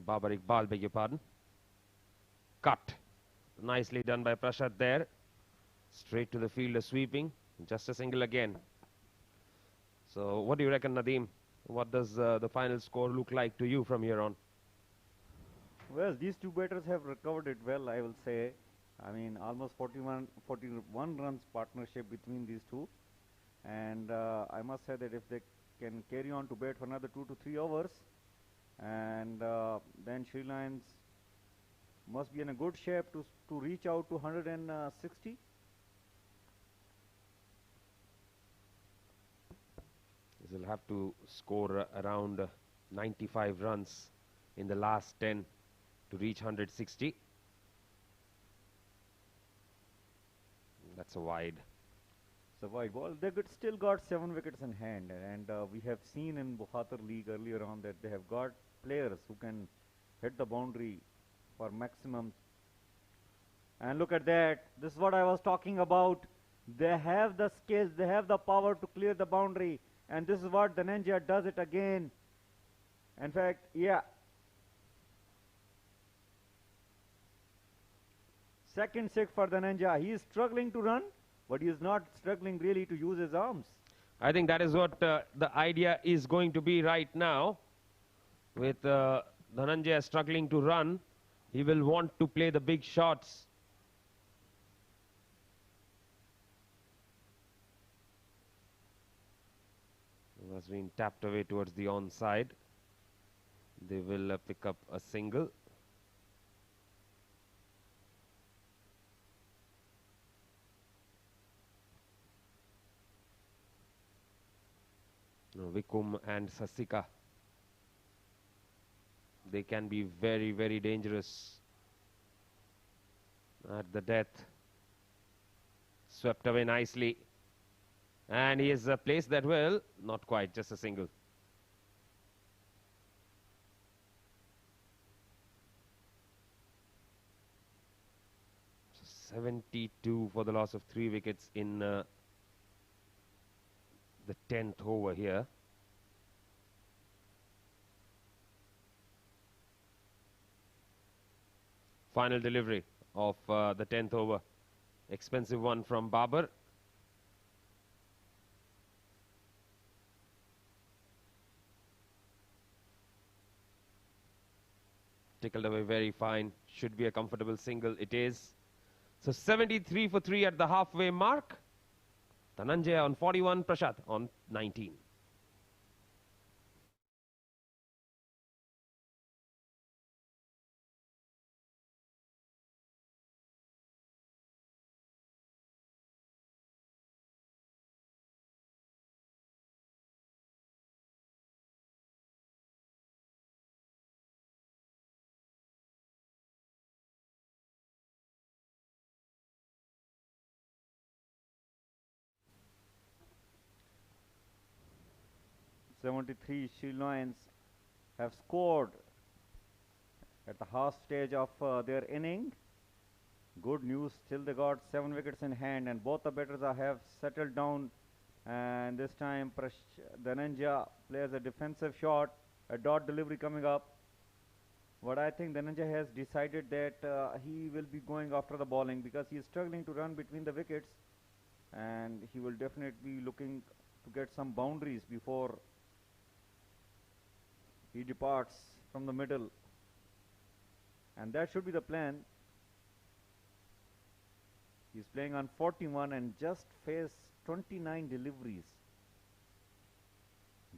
Babar Iqbal, beg your pardon. Cut. Nicely done by Prashad there. Straight to the fielder sweeping. Just a single again. So what do you reckon, Nadeem? What does the final score look like to you from here on? Well, these two batters have recovered it well, I will say. I mean, almost 41 runs partnership between these two. And I must say that if they can carry on to bat for another 2 to 3 overs, and then Sri Lions must be in a good shape to reach out to 160. They'll have to score around 95 runs in the last 10 to reach 160. That's a wide. So wide ball. They still got 7 wickets in hand, and we have seen in Bukhatar League earlier on that they have got players who can hit the boundary for maximum. And look at that. This is what I was talking about. They have the skills, they have the power to clear the boundary. And this is what Dhananjaya does it again. In fact, yeah. Second six for Dhananjaya. He is struggling to run, but he is not struggling really to use his arms. I think that is what the idea is going to be right now. With Dhananjaya struggling to run, he will want to play the big shots. Was being tapped away towards the onside. They will pick up a single. Vikum and Sasika, they can be very, very dangerous at the death. Swept away nicely. And he has placed that well. Not quite, just a single. So 72 for the loss of 3 wickets in the 10th over here. Final delivery of the 10th over. Expensive one from Babar. Tickled away very fine. Should be a comfortable single. It is. So 73 for 3 at the halfway mark. Dhananjaya on 41, Prashad on 19. Sri Lions have scored at the half stage of their inning. Good news, still they got 7 wickets in hand, and both the batters have settled down. And this time Dhananjaya plays a defensive shot, a dot delivery coming up. But I think Dhananjaya has decided that he will be going after the bowling because he is struggling to run between the wickets, and he will definitely be looking to get some boundaries before he departs from the middle, and that should be the plan. He's playing on 41 and just faced 29 deliveries.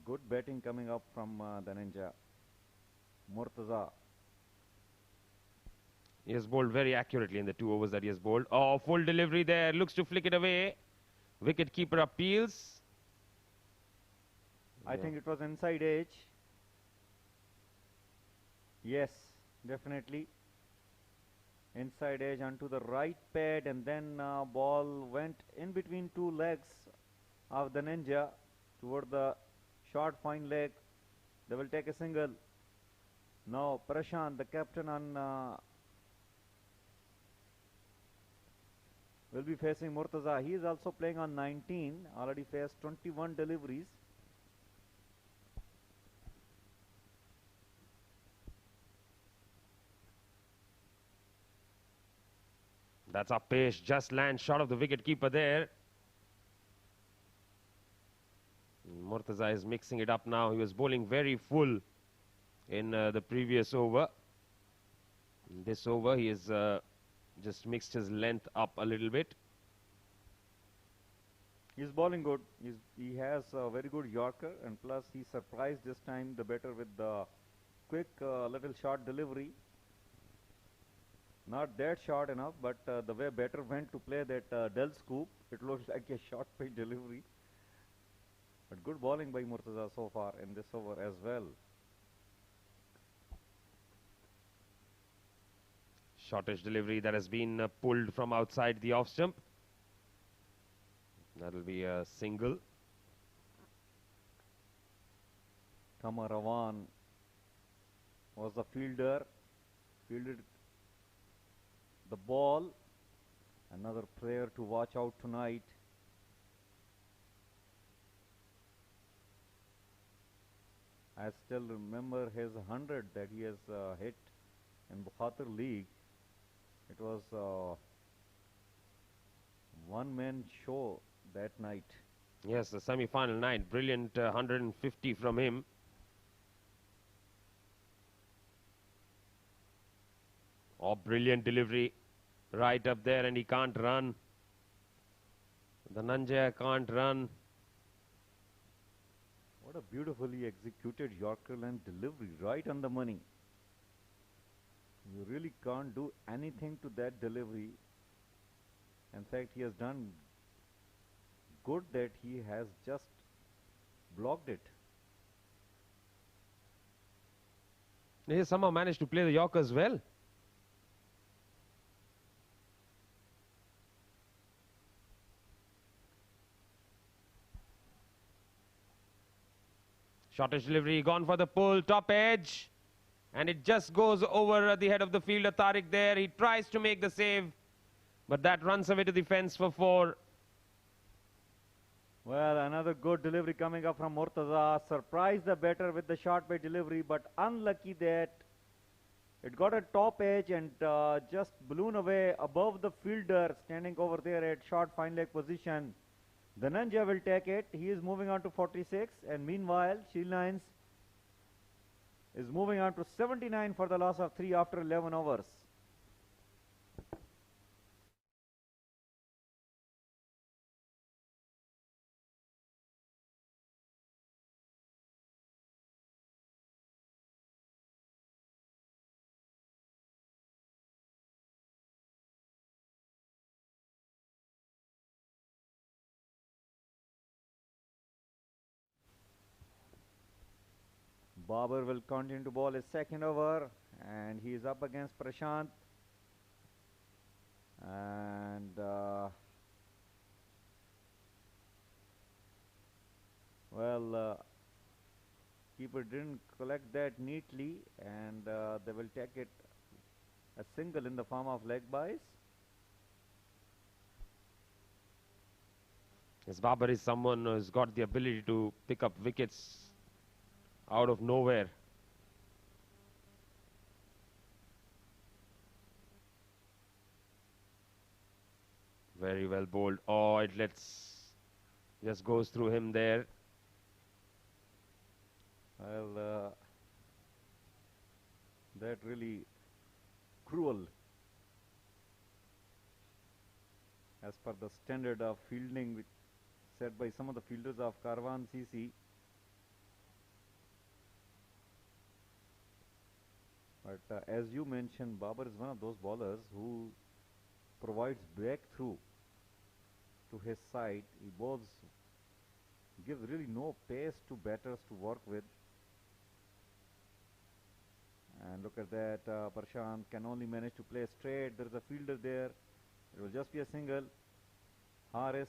Good batting coming up from Dhananjaya. Murtaza. He has bowled very accurately in the 2 overs that he has bowled. Oh, full delivery there. Looks to flick it away. Wicket keeper appeals. I think it was inside edge. Yes, definitely. Inside edge onto the right pad, and then ball went in between 2 legs of Dhananjaya toward the short fine leg. They will take a single. Now Prashant, the captain, will be facing Murtaza. He is also playing on 19, already faced 21 deliveries. That's up pace, just lands short of the wicket keeper there. Murtaza is mixing it up now. He was bowling very full in the previous over. In this over, he has just mixed his length up a little bit. He's bowling good. He has a very good Yorker, and plus he surprised this time the batter with the quick little short delivery. Not that short enough, but the way batter went to play that del scoop, it looks like a short pitch delivery. But good bowling by Murtaza so far in this over as well. Shortish delivery that has been pulled from outside the off stump. That'll be a single. Karwan was the fielder, fielded the ball. Another player to watch out tonight. I still remember his 100 that he has hit in Bukhatir League. It was one-man show that night. Yes, the semi-final night. Brilliant 150 from him. Oh, brilliant delivery. Right up there, and he can't run. Dhananjaya can't run. What a beautifully executed Yorker length delivery, right on the money. You really can't do anything to that delivery. In fact, he has done good that he has just blocked it. He somehow managed to play the Yorkers well. Shortish delivery, gone for the pull, top edge. And it just goes over the head of the fielder, Tariq there. He tries to make the save, but that runs away to the fence for 4. Well, another good delivery coming up from Murtaza. Surprised the batter with the short pitch delivery, but unlucky that it got a top edge and just balloon away above the fielder standing over there at short fine leg position. Dhananjaya will take it. He is moving on to 46, and meanwhile, Shield Lines is moving on to 79 for the loss of 3 after 11 overs. Babar will continue to bowl his second over, and he is up against Prashant. And keeper didn't collect that neatly, and they will take it a single in the form of leg byes. Yes, Babar is someone who has got the ability to pick up wickets out of nowhere. Very well bowled. Oh, it just goes through him there. Well, that really cruel as per the standard of fielding which set by some of the fielders of Karwan CC. But as you mentioned, Babar is one of those bowlers who provides breakthrough to his side. He bowls, gives really no pace to batters to work with. And look at that, Prashant can only manage to play straight. There is a fielder there. It will just be a single. Haris.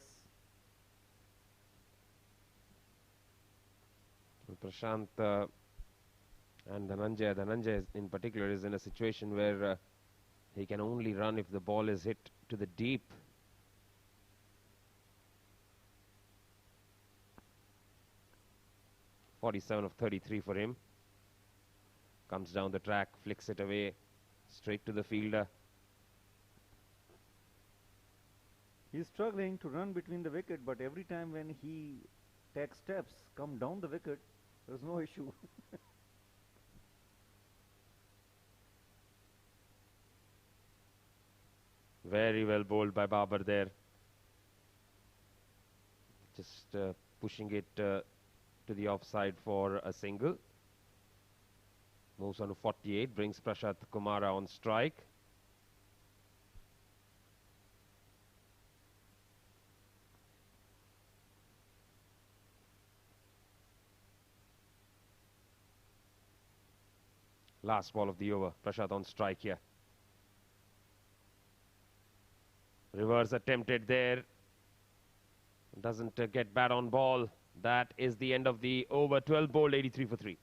Prashant and Dhananjaya in particular is in a situation where he can only run if the ball is hit to the deep. .47 of 33 for him. Comes down the track, flicks it away, straight to the fielder. He's struggling to run between the wicket, but every time when he takes steps, come down the wicket, there's no issue. Very well bowled by Babar there. Just pushing it to the offside for a single. Moves on to 48, brings Prashant Kumara on strike. Last ball of the over, Prashant on strike here. Reverse attempted there. Doesn't get bat on ball. That is the end of the over. 12 bowled, 83 for 3.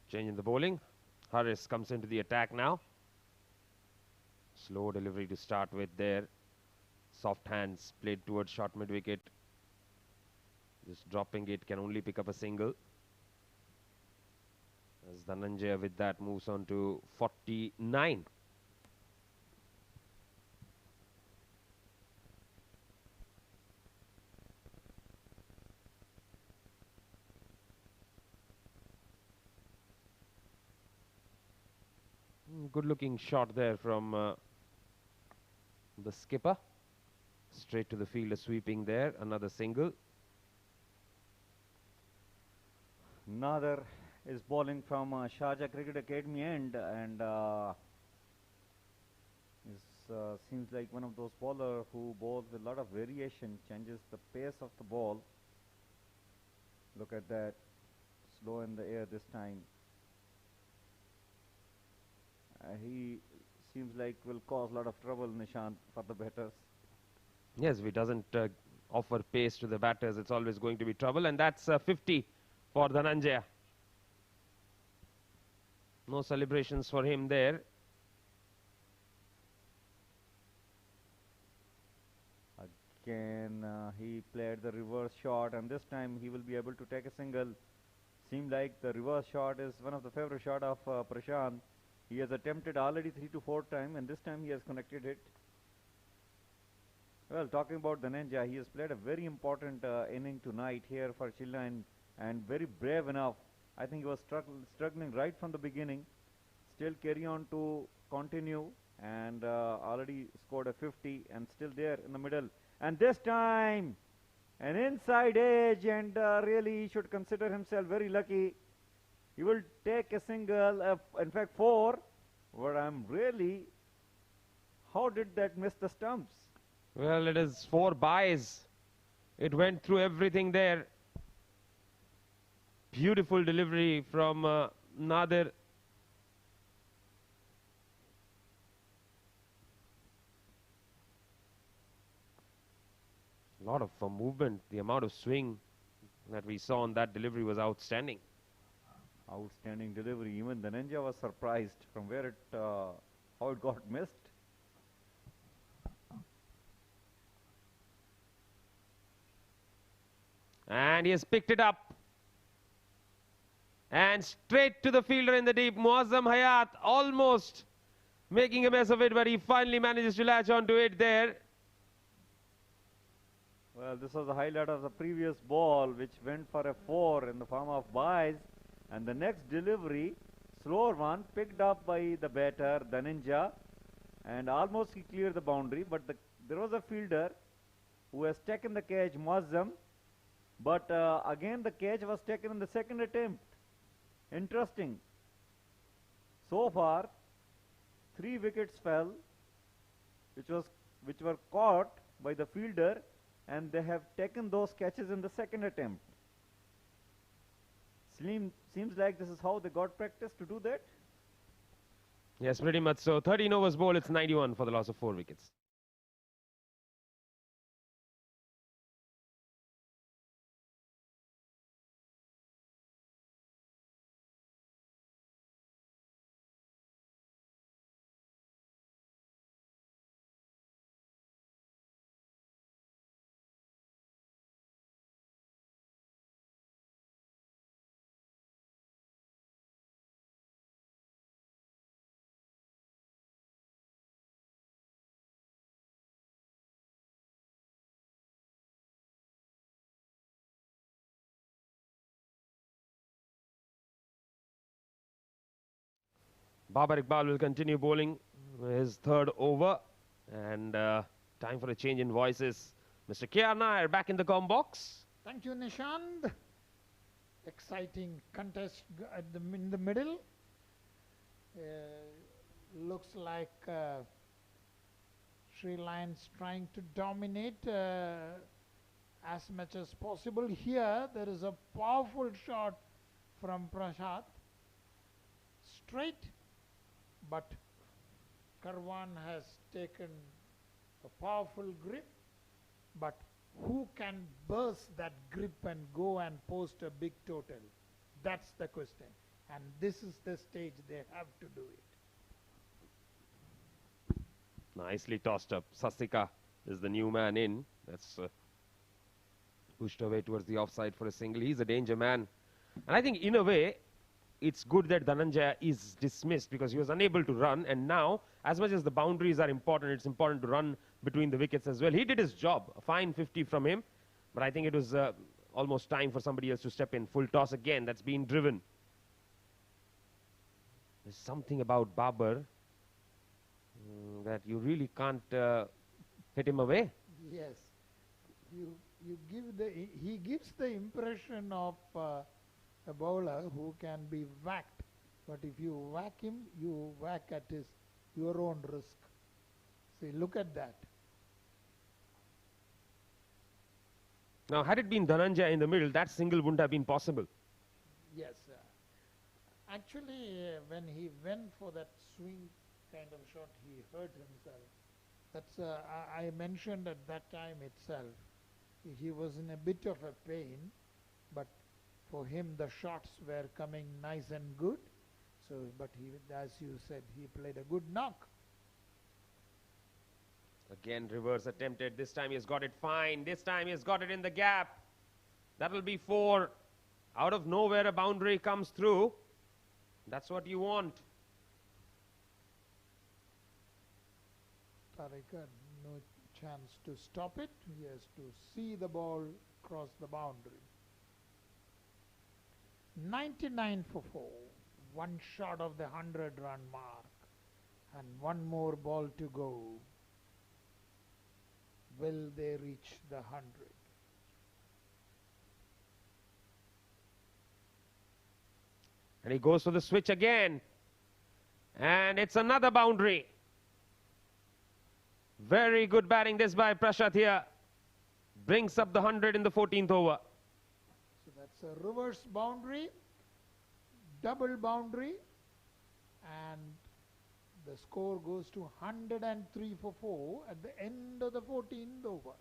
Change in the bowling. Harris comes into the attack now. Slow delivery to start with there. Soft hands played towards short mid wicket. Just dropping it, can only pick up a single. As Dhananjaya with that moves on to 49. Good looking shot there from the skipper. Straight to the fielder, sweeping there. Another single. Nader is bowling from Sharjah Cricket Academy end, and seems like one of those bowlers who bowls with a lot of variation, changes the pace of the ball. Look at that, slow in the air this time. He seems like will cause a lot of trouble, Nishant, for the batters. Yes, if he doesn't offer pace to the batters, it's always going to be trouble. And that's 50 for Dhananjaya. No celebrations for him there. Again, he played the reverse shot, and this time he will be able to take a single. Seemed like the reverse shot is one of the favorite shot of Prashant. He has attempted already 3 to 4 times, and this time he has connected it. Well, talking about Dhananjaya, he has played a very important inning tonight here for Chennai, and very brave enough. I think he was struggling right from the beginning. Still carry on to continue, and already scored a 50 and still there in the middle. And this time, an inside edge, and really he should consider himself very lucky. He will take a single, in fact 4, but I'm really, how did that miss the stumps? Well, it is 4 byes. It went through everything there. Beautiful delivery from Nader. A lot of movement. The amount of swing that we saw on that delivery was outstanding. Outstanding delivery. Even Dhananjaya was surprised from where it, how it got missed. And he has picked it up. And straight to the fielder in the deep. Muazzam Hayat almost making a mess of it, but he finally manages to latch onto it there. Well, this was the highlight of the previous ball, which went for a 4 in the form of byes. And the next delivery, slower one, picked up by the batter, Dhananjaya, and almost he cleared the boundary, but there was a fielder who has taken the catch, Muazzam. But again, the catch was taken in the second attempt. Interesting. So far, 3 wickets fell, which were caught by the fielder, and they have taken those catches in the second attempt. Seems like this is how they got practice to do that. Yes, pretty much so. 13 overs bowled, it's 91 for the loss of 4 wickets. Babar Iqbal will continue bowling his third over, and time for a change in voices. Mr. K.R. Nair back in the com box. Thank you, Nishant. Exciting contest in the middle. Looks like Sri Lanka's trying to dominate as much as possible. Here, there is a powerful shot from Prashad. Straight, but Karwan has taken a powerful grip, but who can burst that grip and go and post a big total? That's the question. And this is the stage they have to do it. Nicely tossed up. Sasika is the new man in. That's pushed away towards the offside for a single. He's a danger man. And I think in a way, it's good that Dhananjaya is dismissed because he was unable to run, and now, as much as the boundaries are important, it's important to run between the wickets as well. He did his job. A fine 50 from him, but I think it was almost time for somebody else to step in. Full toss again, that's been driven. There's something about Babar that you really can't hit him away. Yes. He gives the impression of a bowler who can be whacked, but if you whack him, you whack at your own risk. See, look at that. Now, had it been Dhananjaya in the middle, that single wouldn't have been possible. Yes. Actually, when he went for that swing kind of shot, he hurt himself. That's I mentioned at that time itself. He was in a bit of a pain, but for him the shots were coming nice and good. So, but he, as you said, he played a good knock. Again, reverse attempted. This time he has got it fine. This time he has got it in the gap. That will be 4. Out of nowhere, a boundary comes through. That's what you want. Tariq had no chance to stop it. He has to see the ball cross the boundary. 99 for 4. One shot of the 100-run mark. And one more ball to go. Will they reach the 100? And he goes for the switch again. And it's another boundary. Very good batting this by Prashad here. Brings up the 100 in the 14th over. So that's a reverse boundary, double boundary, and the score goes to 103 for 4 at the end of the 14th over.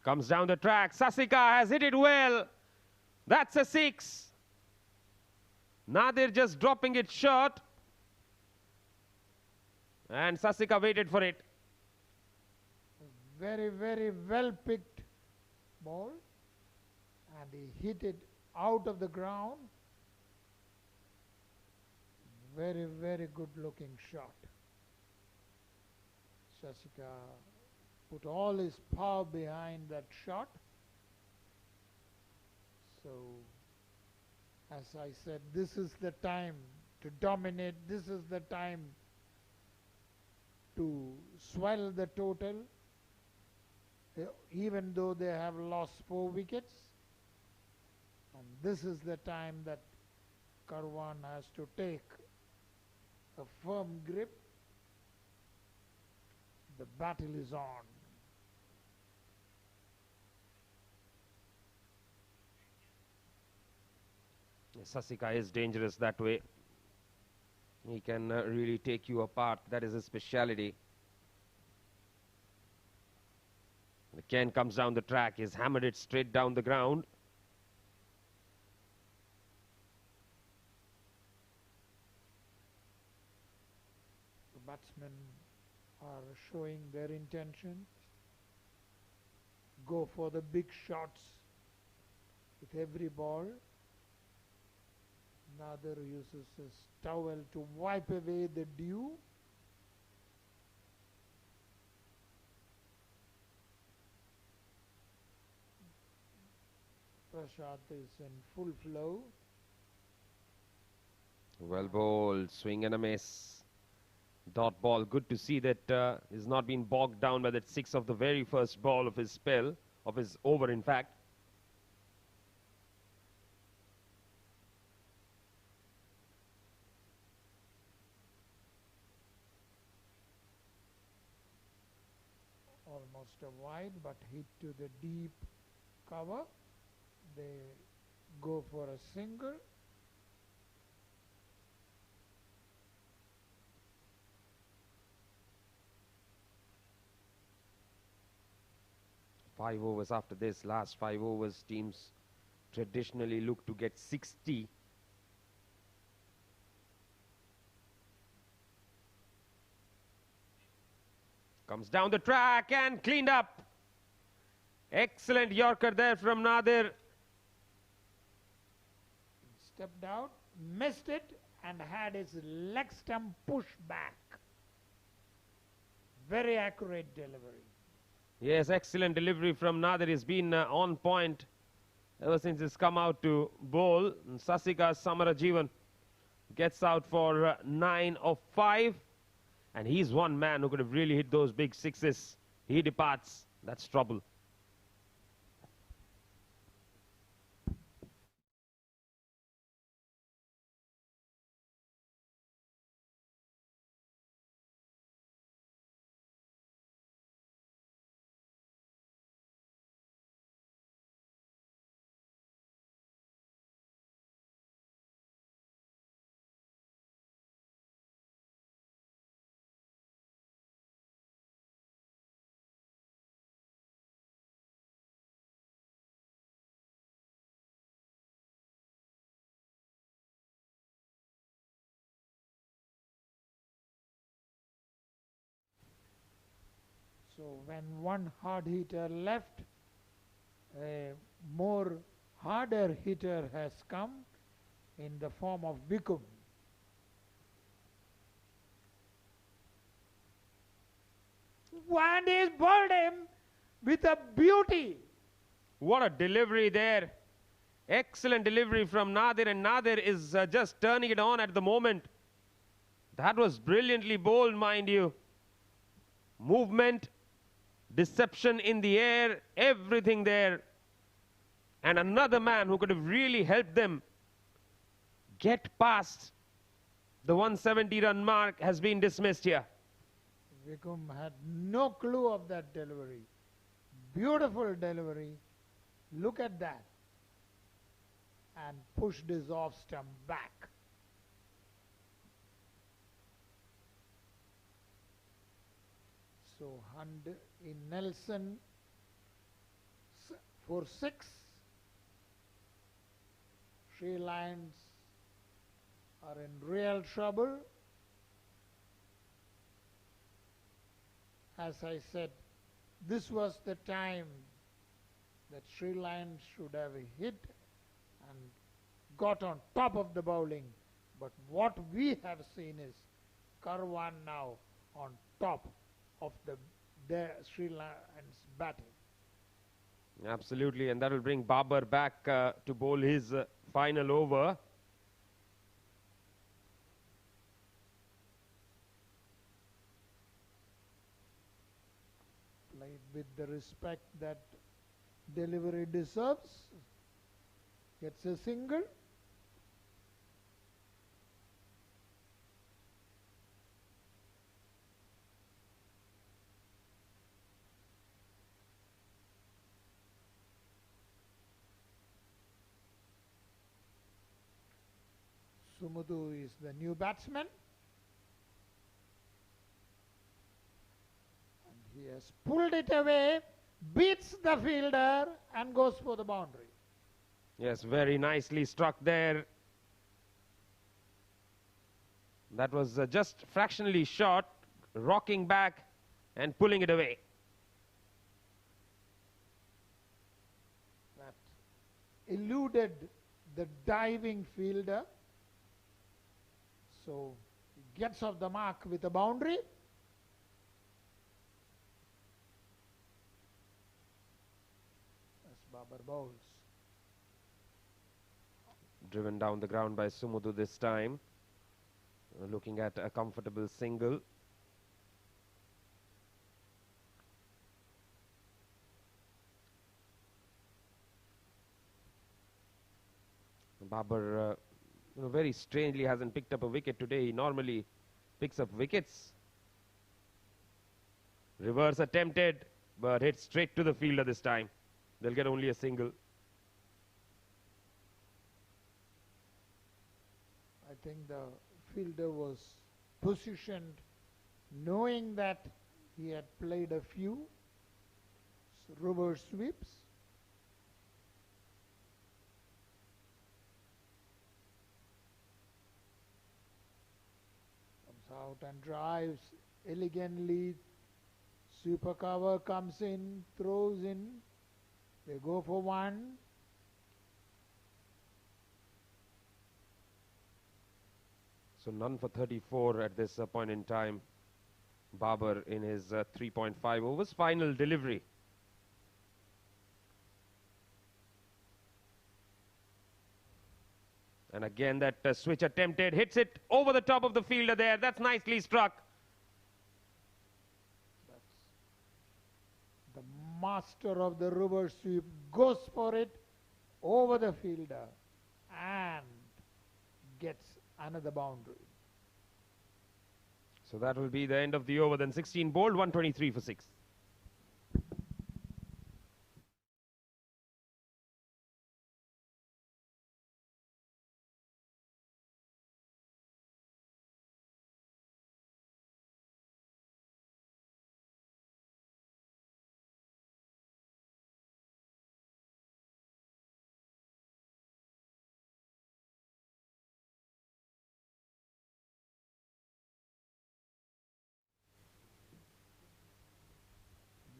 Comes down the track. Sasika has hit it well. That's a 6. Nadir just dropping it short. And Sasika waited for it. Very, very well picked ball. And he hit it out of the ground. Very, very good looking shot. Sasika put all his power behind that shot. So, as I said, this is the time to dominate. This is the time to swell the total, even though they have lost 4 wickets. And this is the time that Karwan has to take a firm grip. The battle is on. Sasika is dangerous that way. He can really take you apart. That is his speciality. The Ken comes down the track. He's hammered it straight down the ground. The batsmen are showing their intention. Go for the big shots with every ball. Nadir uses his towel to wipe away the dew. Prashad is in full flow. Well bowled, swing and a miss. Dot ball, good to see that he's not been bogged down by that 6 of the very first ball of his spell, of his over in fact. Almost a wide, but hit to the deep cover. They go for a single. Five overs after this, last 5 overs, teams traditionally look to get 60. Comes down the track and cleaned up. Excellent Yorker there from Nadir. Stepped out, missed it, and had his leg stump pushed back. Very accurate delivery. Yes, excellent delivery from Nadir. He's been on point ever since he's come out to bowl. And Sasika Samarajivan gets out for 9 of 5. And he's one man who could have really hit those big sixes. He departs. That's trouble. So when one hard hitter left, a more harder hitter has come in the form of Vikum. And he's bowled him with a beauty. What a delivery there. Excellent delivery from Nadir, and Nadir is just turning it on at the moment. That was brilliantly bowled, mind you. Movement, deception in the air, everything there. And another man who could have really helped them get past the 170-run mark has been dismissed here. Vikum had no clue of that delivery. Beautiful delivery. Look at that. And pushed his off stump back. So in Nelson for 6. Sri Lions are in real trouble. as I said, this was the time that Sri Lanka should have hit and got on top of the bowling. But what we have seen is Karwan now on top of the Sri Lanka's batting. Absolutely, and that will bring Babar back to bowl his final over. Played with the respect that delivery deserves. Gets a single. Sumudu is the new batsman. And he has pulled it away, beats the fielder and goes for the boundary. Yes, very nicely struck there. That was just fractionally short, rocking back and pulling it away. That eluded the diving fielder. So he gets off the mark with a boundary. As Babar bowls. Driven down the ground by Sumudu this time. Looking at a comfortable single. Babar very strangely hasn't picked up a wicket today. He normally picks up wickets. Reverse attempted, but hit straight to the fielder this time. They'll get only a single. I think the fielder was positioned knowing that he had played a few reverse sweeps. Comes out and drives elegantly. Super cover comes in, throws in. They go for one. So none for 34 at this point in time. Babar in his 3.5 overs. Final delivery. And again that switch attempted. Hits it over the top of the fielder there. That's nicely struck. The master of the reverse sweep goes for it over the fielder and gets another boundary. So that will be the end of the over. Then 16 bowled, 123 for 6.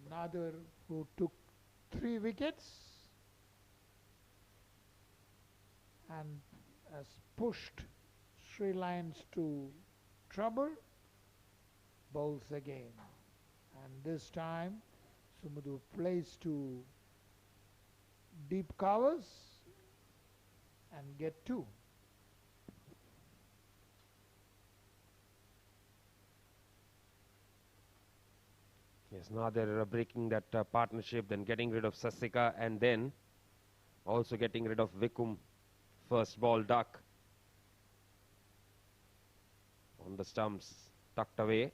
Another who took 3 wickets and has pushed Sri Lanka to trouble, bowls again. And this time Sumudu plays to deep covers and get 2. Yes, now they're breaking that partnership, then getting rid of Sasika, and then also getting rid of Vikum. First ball duck on the stumps, tucked away.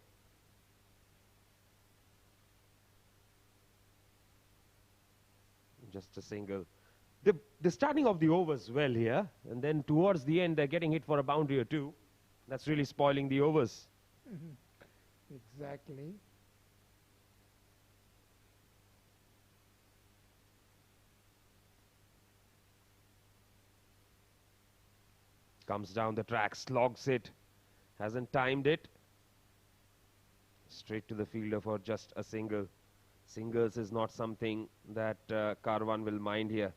Just a single. The starting of the overs well here, and then towards the end they're getting hit for a boundary or 2. That's really spoiling the overs. Exactly. Comes down the track, slogs it, hasn't timed it. Straight to the fielder for just a single. Singles is not something that Karwan will mind here.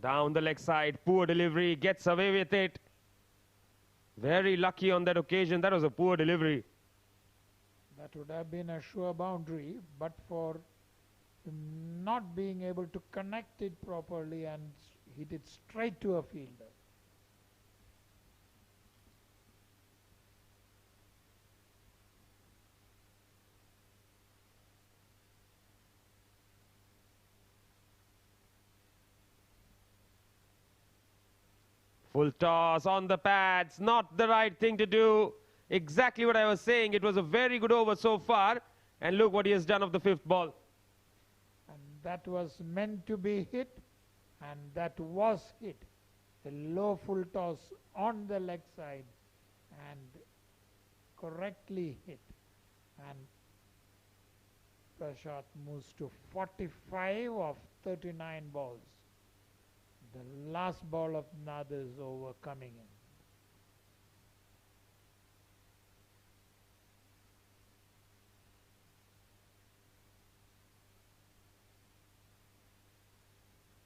Down the leg side, poor delivery, gets away with it. Very lucky on that occasion. That was a poor delivery. That would have been a sure boundary, but for not being able to connect it properly and hit it straight to a fielder. Full toss on the pads, not the right thing to do. Exactly what I was saying. It was a very good over so far. And look what he has done of the fifth ball. And that was meant to be hit, and that was hit. A low full toss on the leg side and correctly hit. And the shot moves to 45 of 39 balls. The last ball of Nader's over coming in.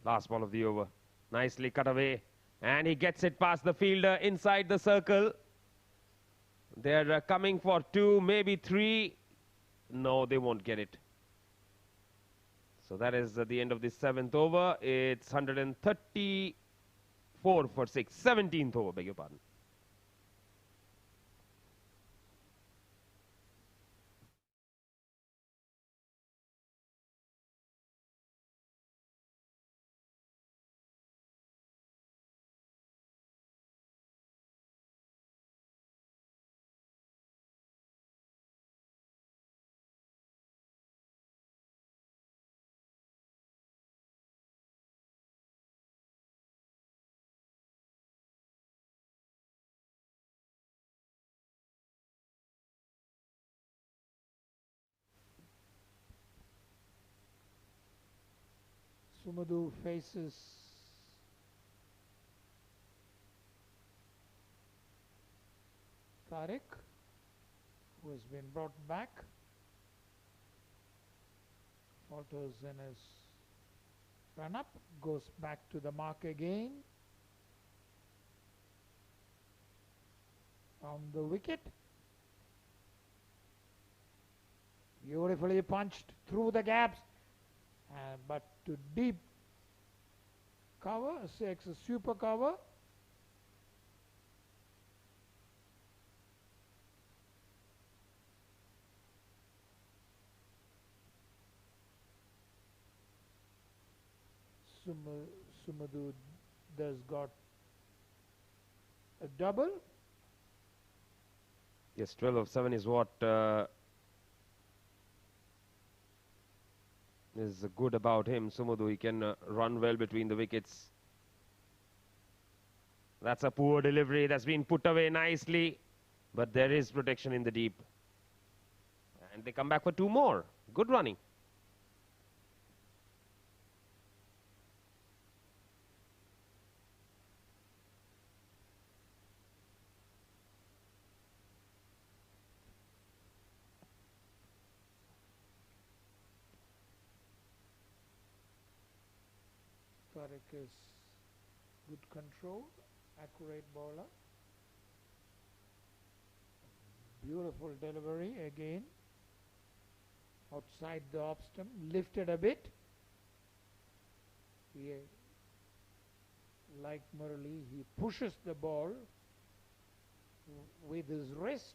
Last ball of the over. Nicely cut away. And he gets it past the fielder inside the circle. They're coming for 2, maybe 3. No, they won't get it. So that is the end of the 7th over. It's 134 for 6. 17th over, beg your pardon. Sumadhu faces Tariq, who has been brought back. Falters in his run up, goes back to the mark again. Found the wicket. Beautifully punched through the gaps, but to deep cover, it's a super cover. Sumadhu does got a double. Yes, 12 of 7 is what is good about him. Sumadhu, he can run well between the wickets. That's a poor delivery. That's been put away nicely. But there is protection in the deep. And they come back for 2 more. Good running. Tariq is good control, accurate bowler. Beautiful delivery again. Outside the off stump, lifted a bit. He, like Murali, he pushes the ball with his wrist.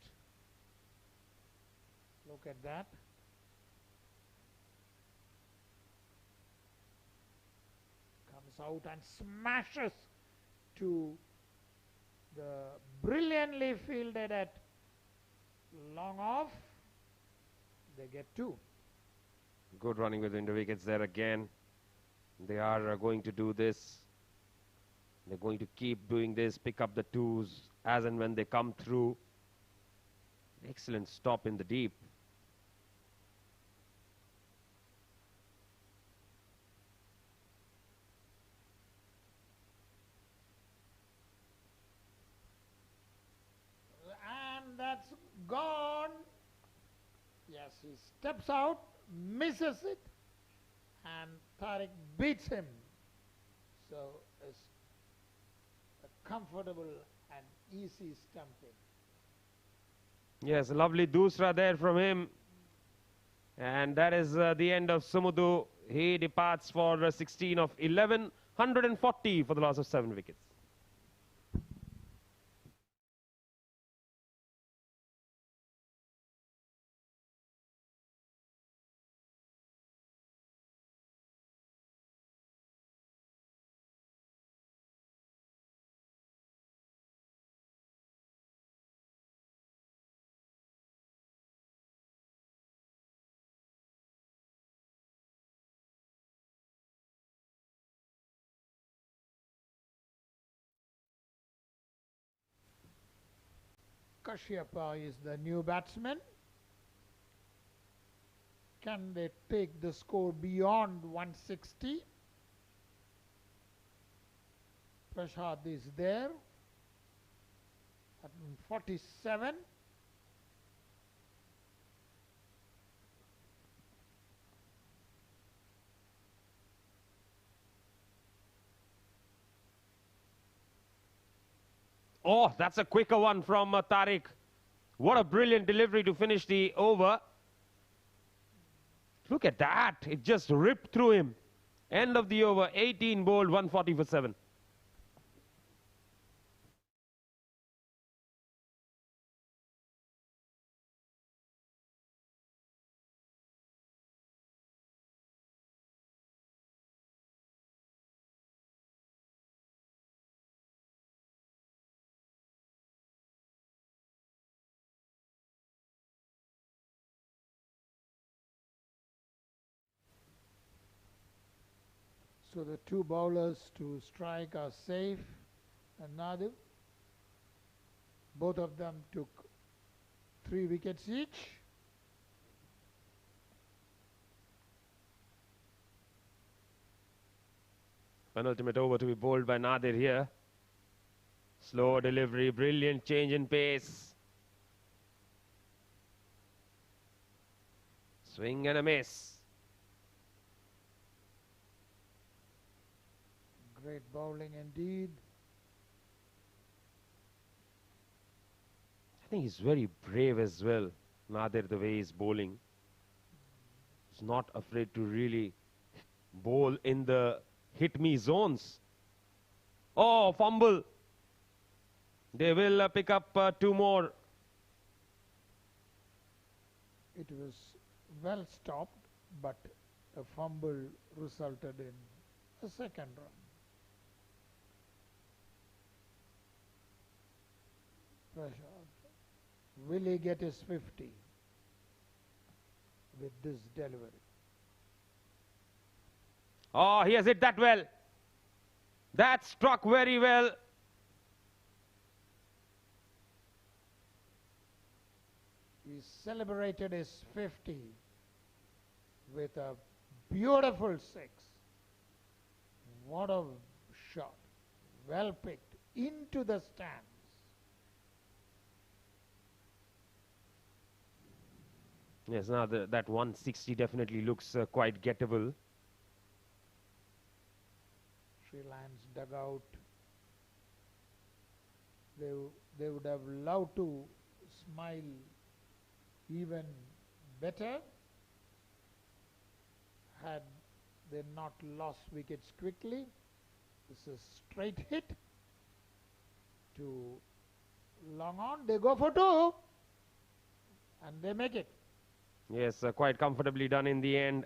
Look at that. Out and smashes to the brilliantly fielded at long off. They get 2. Good running between the wickets there again. They are going to do this. They're going to keep doing this, pick up the 2s as and when they come through. Excellent stop in the deep. As he steps out, misses it, and Tariq beats him. So it's a comfortable and easy stumping. Yes, a lovely dusra there from him. And that is the end of Sumudu. He departs for 16 of 11, 140 for the loss of 7 wickets. Kashyapa is the new batsman. Can they take the score beyond 160? Prashad is there at 47. Oh, that's a quicker one from Tariq. What a brilliant delivery to finish the over. Look at that. It just ripped through him. End of the over. 18 bowled, 140 for 7. So the two bowlers to strike are safe and Nadir. Both of them took 3 wickets each. Penultimate over to be bowled by Nadir here. Slow delivery, brilliant change in pace. Swing and a miss. Great bowling indeed. I think he's very brave as well, Nadir, the way he's bowling. He's not afraid to really bowl in the hit-me zones. Oh, fumble. They will pick up 2 more. It was well stopped, but a fumble resulted in a second run. Prashad. Will he get his 50 with this delivery? Oh, he has hit that well. That struck very well. He celebrated his 50 with a beautiful 6. What a shot. Well picked into the stands. Yes, now that 160 definitely looks quite gettable. Sri Lanka's dugout. They would have loved to smile even better had they not lost wickets quickly. This is straight hit to long on. They go for 2 and they make it. Yes, quite comfortably done in the end.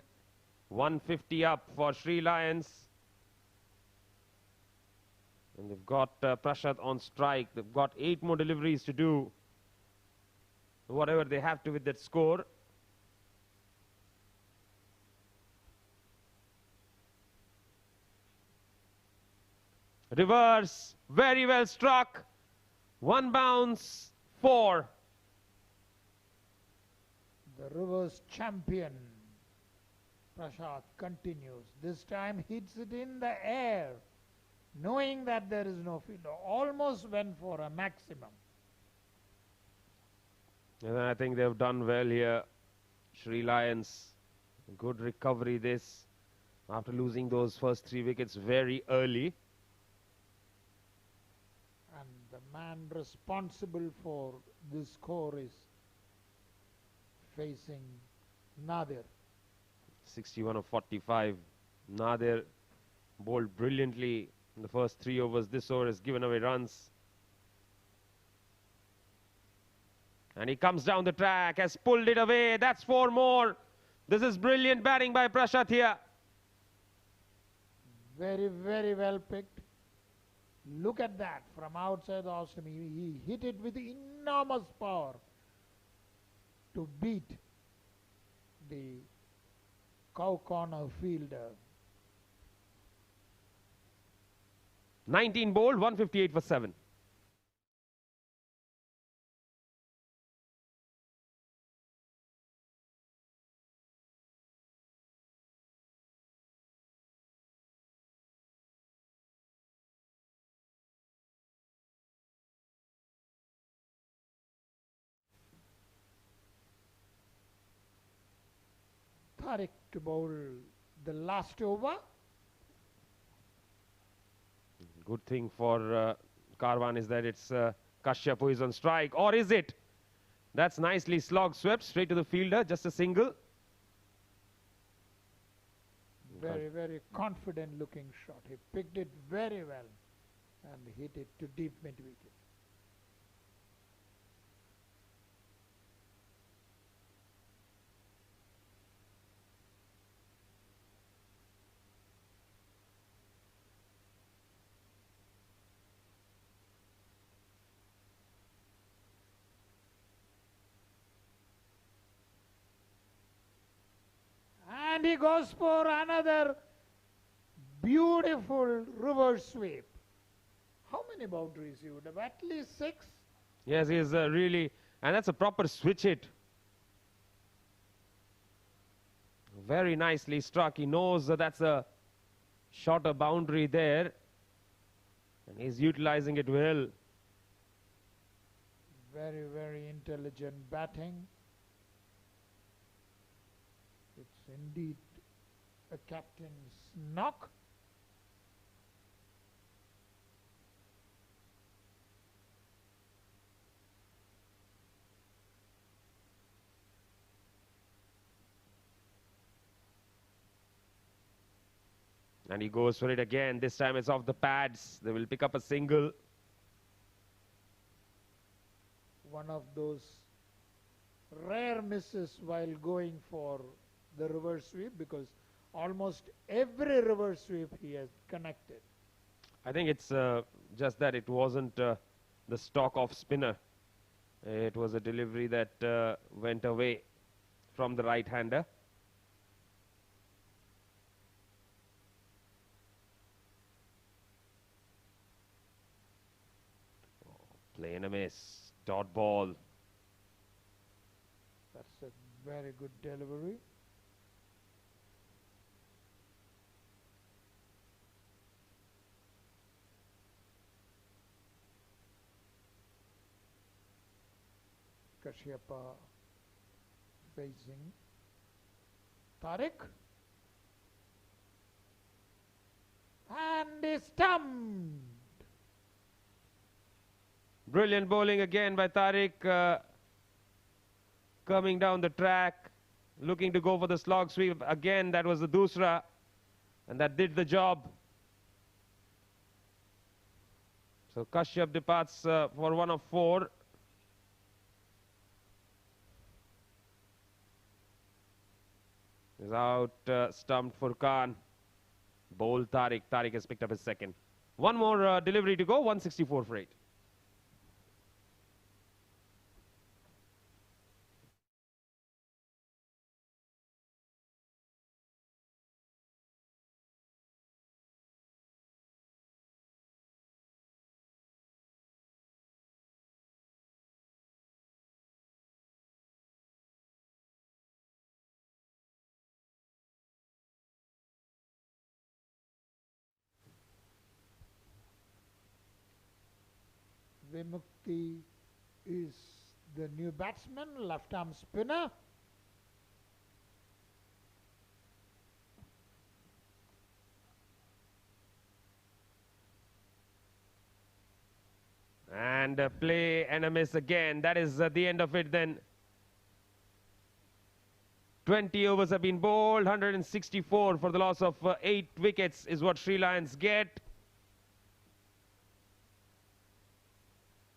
150 up for Sri Lions. And they've got Prashad on strike. They've got 8 more deliveries to do. Whatever they have to with that score. Reverse, very well struck. 1 bounce, 4. The reverse champion, Prashad, continues. This time hits it in the air, knowing that there is no field. Almost went for a maximum. And I think they've done well here. Sri Lions, good recovery this after losing those first 3 wickets very early. And the man responsible for this score is facing Nadir. 61 of 45. Nadir bowled brilliantly in the first 3 overs. This over has given away runs. And he comes down the track, has pulled it away. That's 4 more. This is brilliant batting by Prashant here. Very, very well picked. Look at that from outside the off stump. He hit it with enormous power to beat the cow corner fielder. 19 bowled, 158 for 7. Tariq to bowl the last over. Good thing for Karwan is that it's Kashyap who is on strike. Or is it? That's nicely slogged, swept straight to the fielder. Just a single. Very, very confident looking shot. He picked it very well and hit it to deep mid wicket. And he goes for another beautiful reverse sweep. How many boundaries you would have? At least 6. Yes, he is really, and that's a proper switch hit. Very nicely struck. He knows that that's a shorter boundary there, and he's utilizing it well. Very, very intelligent batting. It's indeed a captain's knock. And he goes for it again. This time it's off the pads. They will pick up a single. One of those rare misses while going for the reverse sweep, because almost every reverse sweep he has connected. I think it's just that it wasn't the stock off spinner. It was a delivery that went away from the right-hander. Playing a miss. Dot ball. That's a very good delivery. Kashyapa facing Tariq. And is stumped. Brilliant bowling again by Tariq. Coming down the track, looking to go for the slog sweep. Again, that was the dusra, and that did the job. So Kashyap departs for 1 of 4. Is out, stumped for Khan. Bowl Tariq. Tariq has picked up his second. One more delivery to go, 164 for 8. Vimukti is the new batsman, left arm spinner. And play and a miss again. That is the end of it then. 20 overs have been bowled. 164 for the loss of 8 wickets is what Sri Lions get.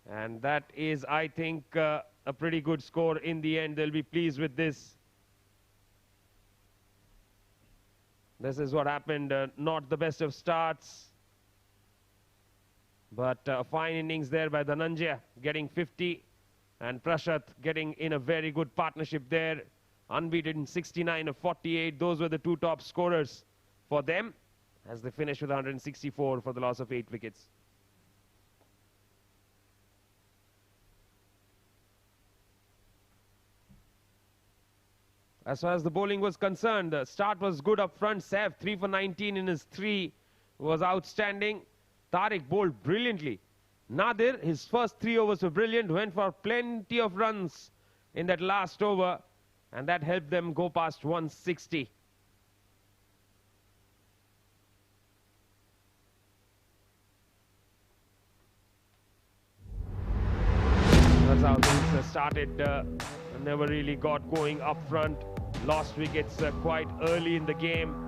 And that is, I think, a pretty good score in the end. They'll be pleased with this. This is what happened. Not the best of starts. But a fine innings there by Dhananjaya, getting 50. And Prashat getting in a very good partnership there. Unbeaten 69 of 48. Those were the 2 top scorers for them as they finished with 164 for the loss of 8 wickets. As far as the bowling was concerned, the start was good up front. Saif, 3 for 19 in his 3, was outstanding. Tariq bowled brilliantly. Nadir, his first 3 overs were brilliant, went for plenty of runs in that last over, and that helped them go past 160. That's how things started. Never really got going up front. Lost wickets quite early in the game.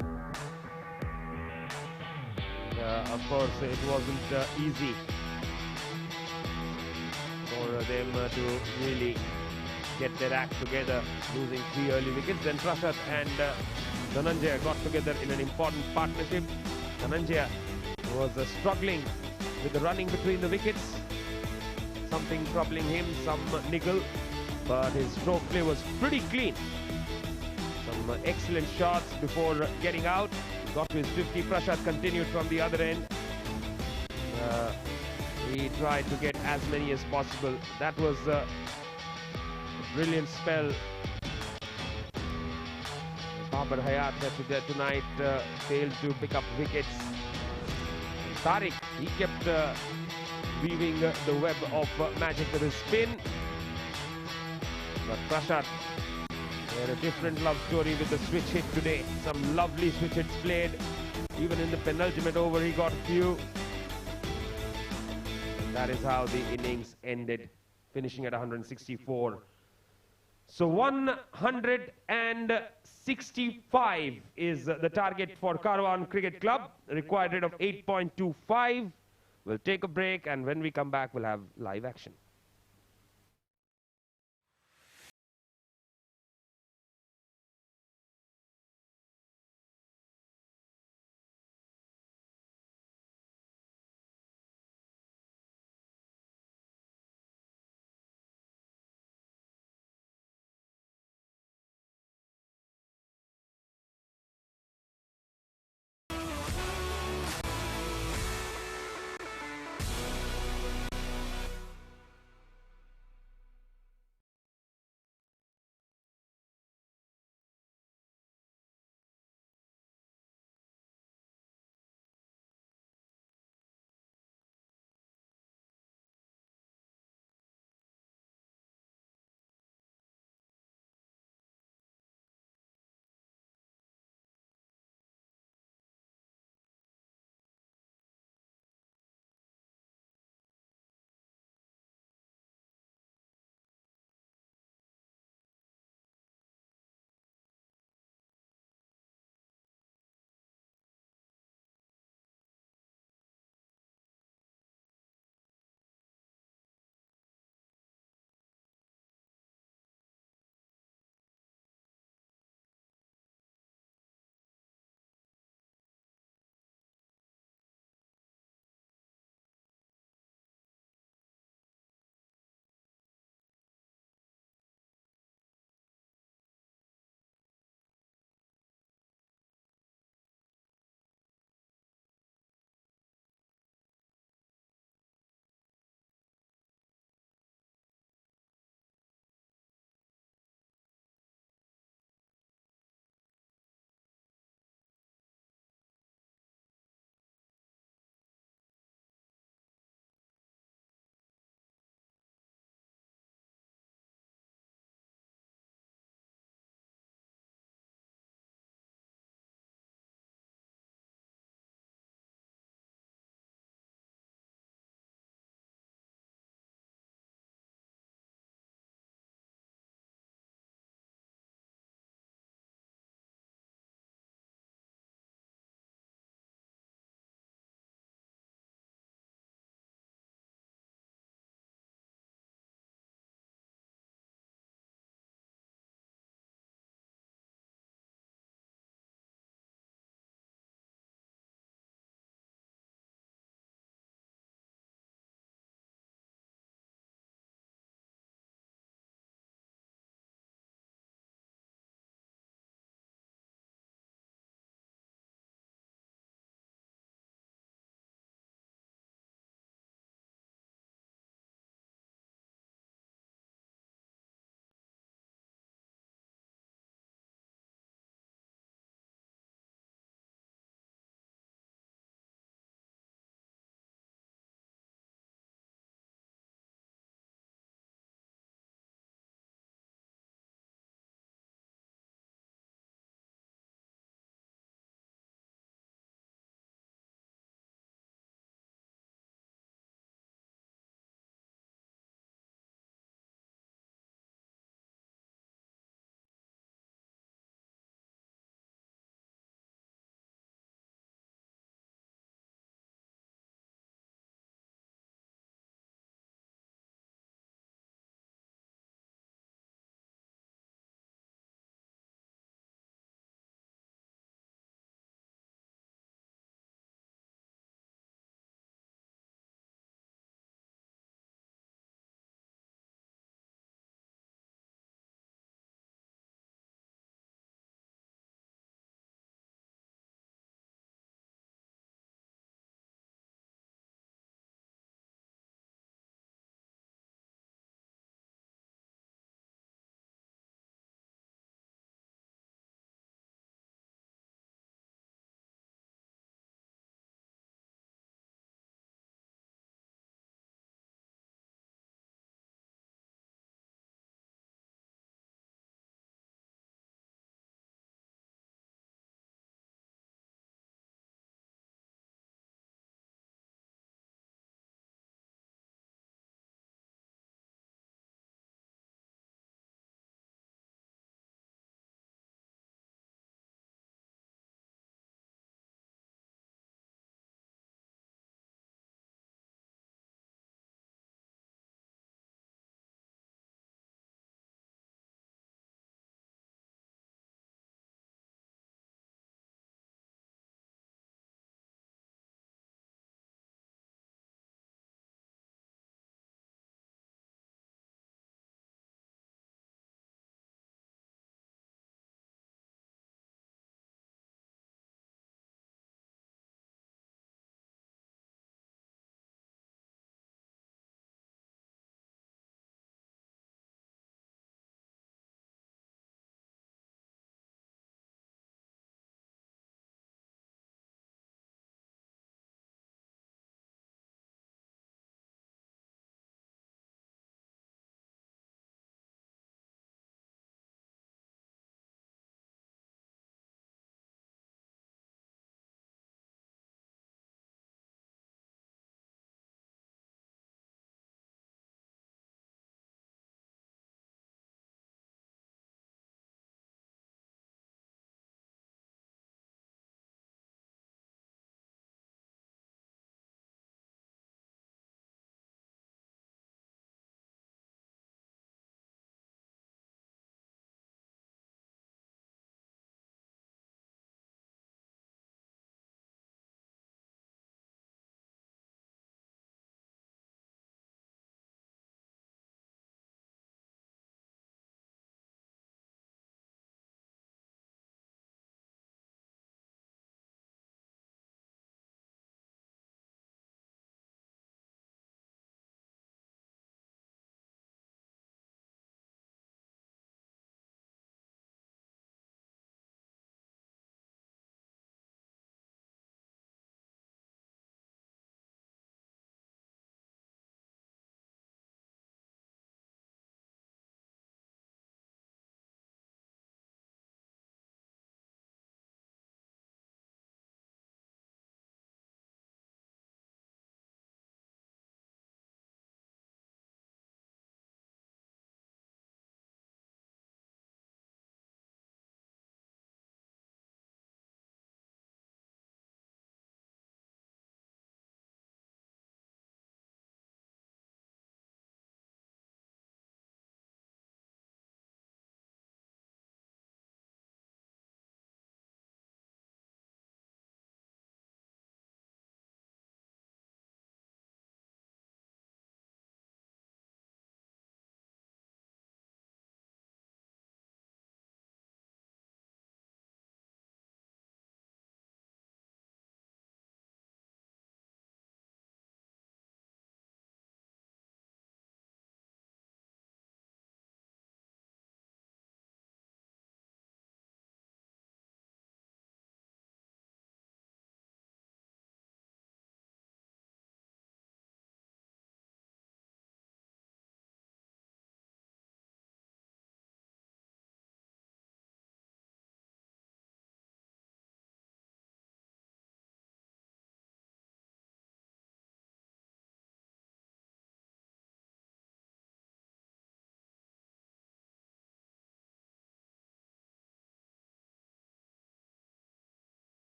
Of course, it wasn't easy for them to really get their act together, losing 3 early wickets. Then Prashat and Dhananjaya got together in an important partnership. Dhananjaya was struggling with the running between the wickets. Something troubling him, some niggle, but his stroke play was pretty clean. Some excellent shots before getting out. Got to his 50. Prashat continued from the other end. He tried to get as many as possible. That was a brilliant spell. Babar Hayat tonight failed to pick up wickets. Tariq, he kept weaving the web of magic with his spin. But Prashat, they had a different love story with the switch hit today. Some lovely switch hits played. Even in the penultimate over, he got a few. And that is how the innings ended, finishing at 164. So 165 is the target for Karwan Cricket Club. Required rate of 8.25. We'll take a break, and when we come back, we'll have live action.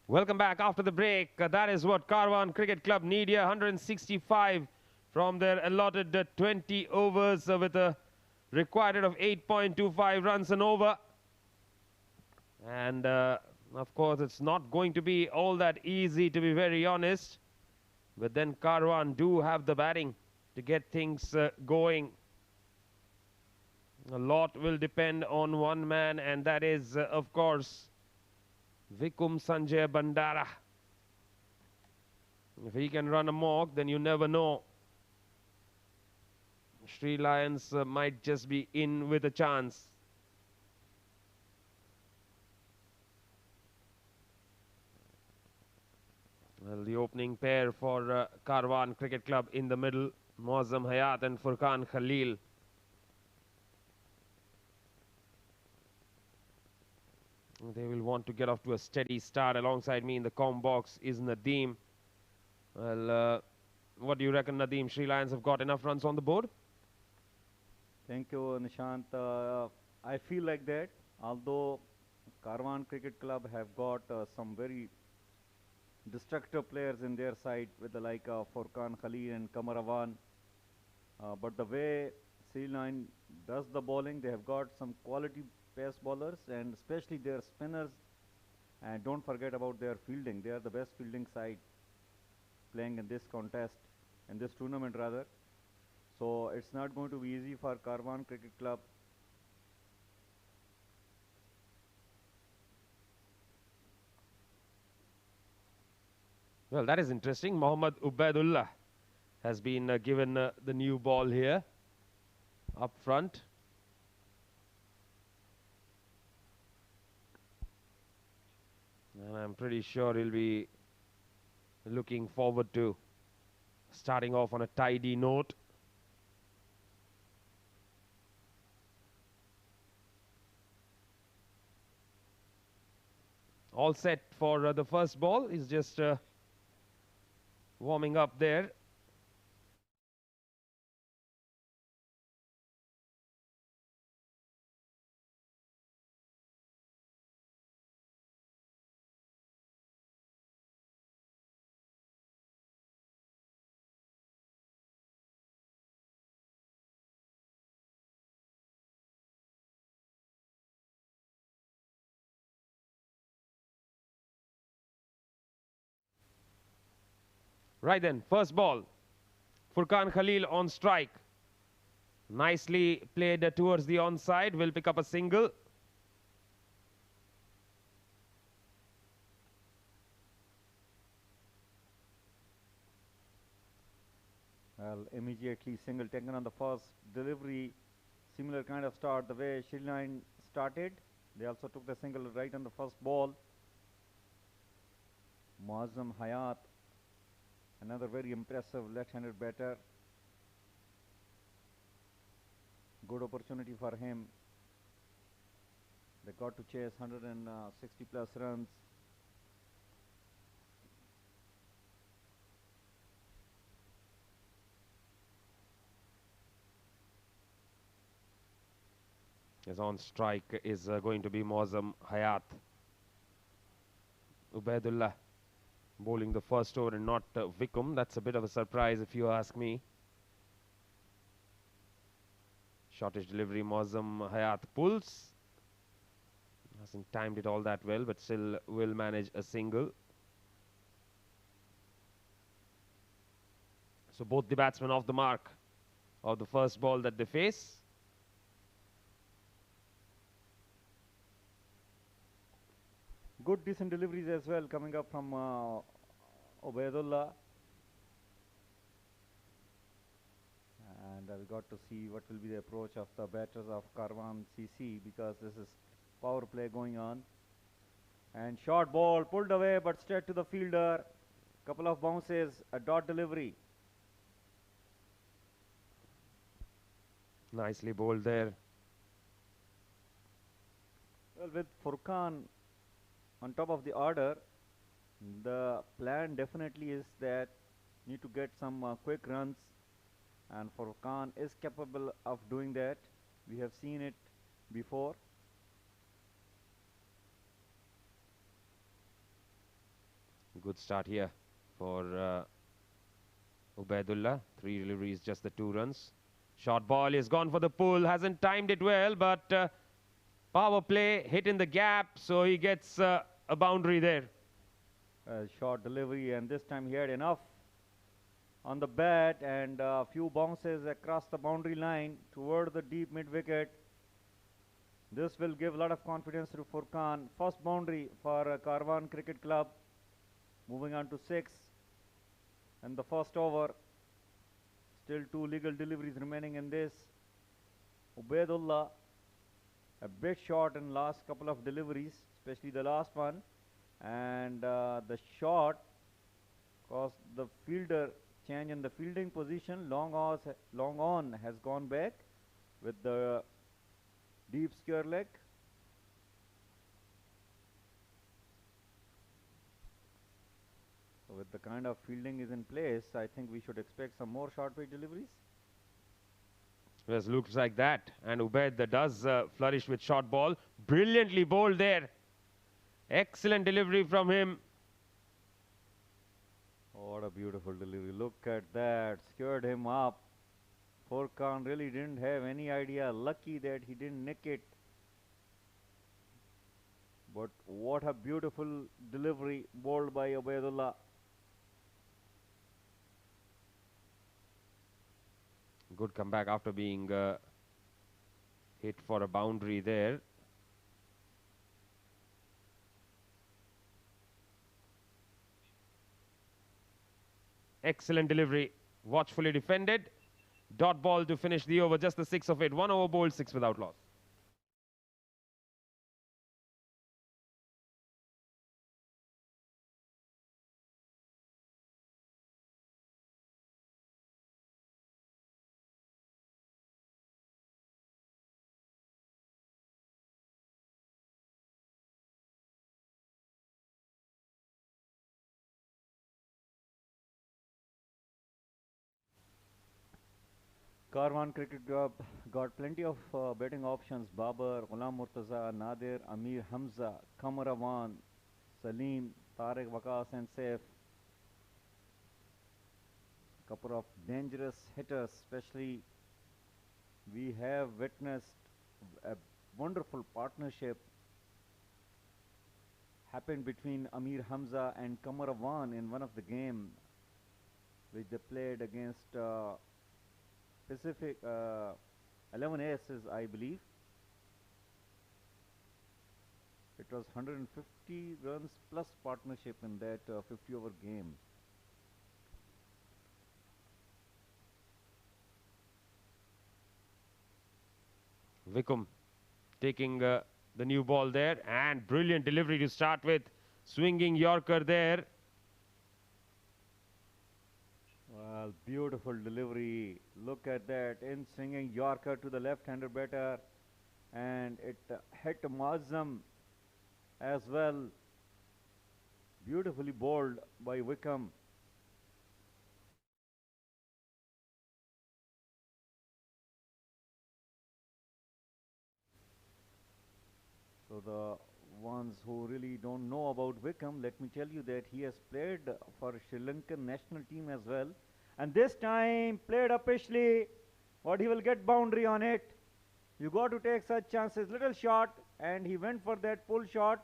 Welcome back after the break. That is what Karwan Cricket Club need here. 165 from their allotted 20 overs with a required of 8.25 runs an over. And of course, it's not going to be all that easy, to be very honest. But then Karwan do have the batting to get things going. A lot will depend on one man, and that is, of course, Vikum Sanjay Bandara. If he can run amok, then you never know. Sri Lions might just be in with a chance. Well, the opening pair for Karwan Cricket Club in the middle, Muazzam Hayat and Furqan Khalil. They will want to get off to a steady start. Alongside me in the comm box is Nadeem. Well, what do you reckon, Nadeem? Sri Lions have got enough runs on the board? Thank you, Nishant. I feel like that, although Karwan Cricket Club have got some very destructive players in their side with the like of Furqan Khalil and Kamarawan. But the way Sri Lanka does the bowling, they have got some quality pace bowlers and especially their spinners. And don't forget about their fielding. They are the best fielding side playing in this contest, in this tournament rather. So it's not going to be easy for Karwan Cricket Club. Well, that is interesting. Mohammad Ubaidullah has been given the new ball here up front. And I'm pretty sure he'll be looking forward to starting off on a tidy note. All set for the first ball. He's just warming up there. Right then, first ball. Furqan Khalil on strike. Nicely played towards the onside. Will pick up a single. Well, immediately single taken on the first delivery. Similar kind of start the way Sri Lanka started. They also took the single right on the first ball. Muazzam Hayat, another very impressive left-handed batter. Good opportunity for him. They got to chase 160 plus runs. His on strike is going to be Muazzam Hayat. Ubaidullah bowling the first over and not Vikum. That's a bit of a surprise if you ask me. Shortish delivery, Muazzam Hayat pulls. Hasn't timed it all that well, but still will manage a single. So both the batsmen off the mark of the first ball that they face. Good decent deliveries as well coming up from Ubaidullah. And we got to see what will be the approach of the batters of Karwan CC, because this is power play going on. And short ball pulled away but straight to the fielder. Couple of bounces, a dot delivery. Nicely bowled there. Well, with Furqan on top of the order, the plan definitely is that need to get some quick runs, and Furqan is capable of doing that. We have seen it before. Good start here for Ubaidullah. 3 deliveries, just the 2 runs. Short ball is gone for the pull. Hasn't timed it well, but power play hit in the gap, so he gets a boundary there. Short delivery, and this time he had enough on the bat and a few bounces across the boundary line toward the deep mid wicket. This will give a lot of confidence to Furkan. First boundary for Karwan Cricket Club. Moving on to 6. And the first over. Still 2 legal deliveries remaining in this. Ubaidullah, a bit short in last couple of deliveries, especially the last one. And the shot caused the fielder change in the fielding position. Long on has gone back with the deep square leg. So with the kind of fielding is in place, I think we should expect some more short pitch deliveries. Yes, looks like that. And Ubaid does flourish with short ball. Brilliantly bowled there. Excellent delivery from him. Oh, what a beautiful delivery. Look at that. Scared him up. Furkan really didn't have any idea. Lucky that he didn't nick it. But what a beautiful delivery bowled by Ubaidullah. Good comeback after being hit for a boundary there. Excellent delivery. Watchfully defended. Dot ball to finish the over. Just the 6 of it. 1 over bowled, 6 without loss. Karwan Cricket Club got plenty of batting options. Babar, Ghulam Murtaza, Nadir, Amir Hamza, Kamarawan, Salim, Tariq Waqas and Saif. Couple of dangerous hitters, especially we have witnessed a wonderful partnership happened between Amir Hamza and Kamarawan in one of the game which they played against Pacific 11 Aces, I believe. It was 150 runs plus partnership in that 50 over game. Wickham taking the new ball there, and brilliant delivery to start with. Swinging Yorker there. Well, beautiful delivery. Look at that. In swinging Yorker to the left-hander batter, and it hit Muazzam as well. Beautifully bowled by Wickham. So the ones who really don't know about Wickham, let me tell you that he has played for Sri Lankan national team as well. And this time played upishly, but he will get boundary on it. You got to take such chances. Little shot, and he went for that pull shot.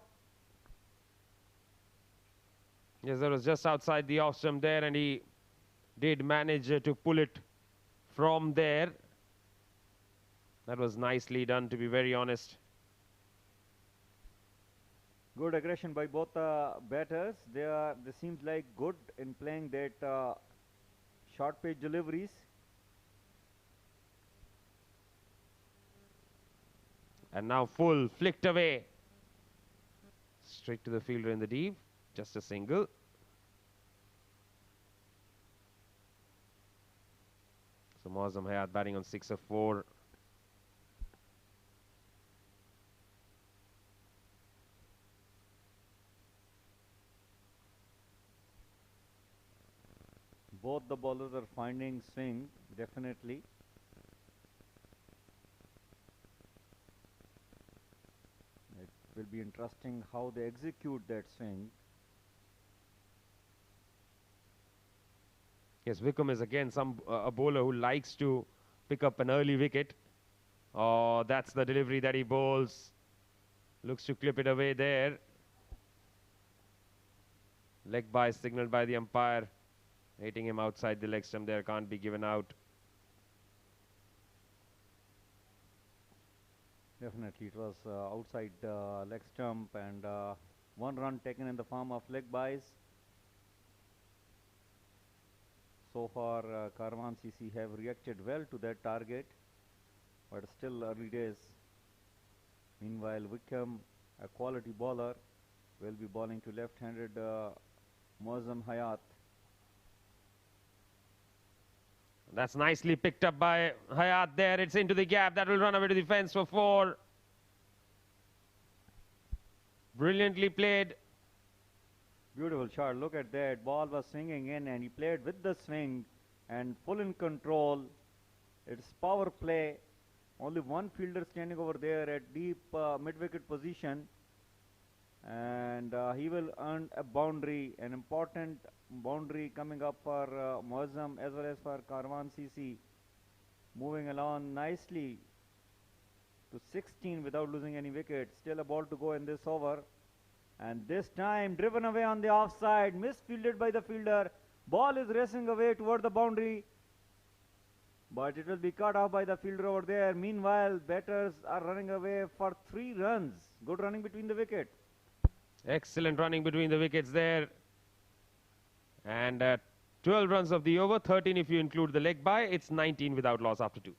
Yes, that was just outside the off stump there, and he did manage to pull it from there. That was nicely done, to be very honest. Good aggression by both batters. They seems like good in playing that short pitch deliveries. And now full, flicked away. Straight to the fielder in the deep. Just a single. So Muazzam Hayat batting on 6 of 4. Both the bowlers are finding swing, definitely. It will be interesting how they execute that swing. Yes, Wickham is again a bowler who likes to pick up an early wicket. Oh, that's the delivery that he bowls. Looks to clip it away there. Leg by signaled by the umpire. Hitting him outside the leg stump there, can't be given out. Definitely, it was outside leg stump, and 1 run taken in the form of leg buys. So far, Karwan CC have reacted well to that target, but still early days. Meanwhile, Wickham, a quality bowler, will be bowling to left-handed Muazzam Hayat. That's nicely picked up by Hayat there. It's into the gap. That will run away to the fence for 4. Brilliantly played. Beautiful shot. Look at that. Ball was swinging in, and he played with the swing and full in control. It's power play. Only one fielder standing over there at deep mid-wicket position. And he will earn a boundary, an important boundary coming up for Muazzam as well as for Karwan CC. Moving along nicely to 16 without losing any wicket. Still a ball to go in this over. And this time driven away on the offside, misfielded by the fielder. Ball is racing away toward the boundary, but it will be cut off by the fielder over there. Meanwhile, batters are running away for 3 runs. Good running between the wicket. Excellent running between the wickets there. And 12 runs of the over, 13 if you include the leg by. It's 19 without loss after 2.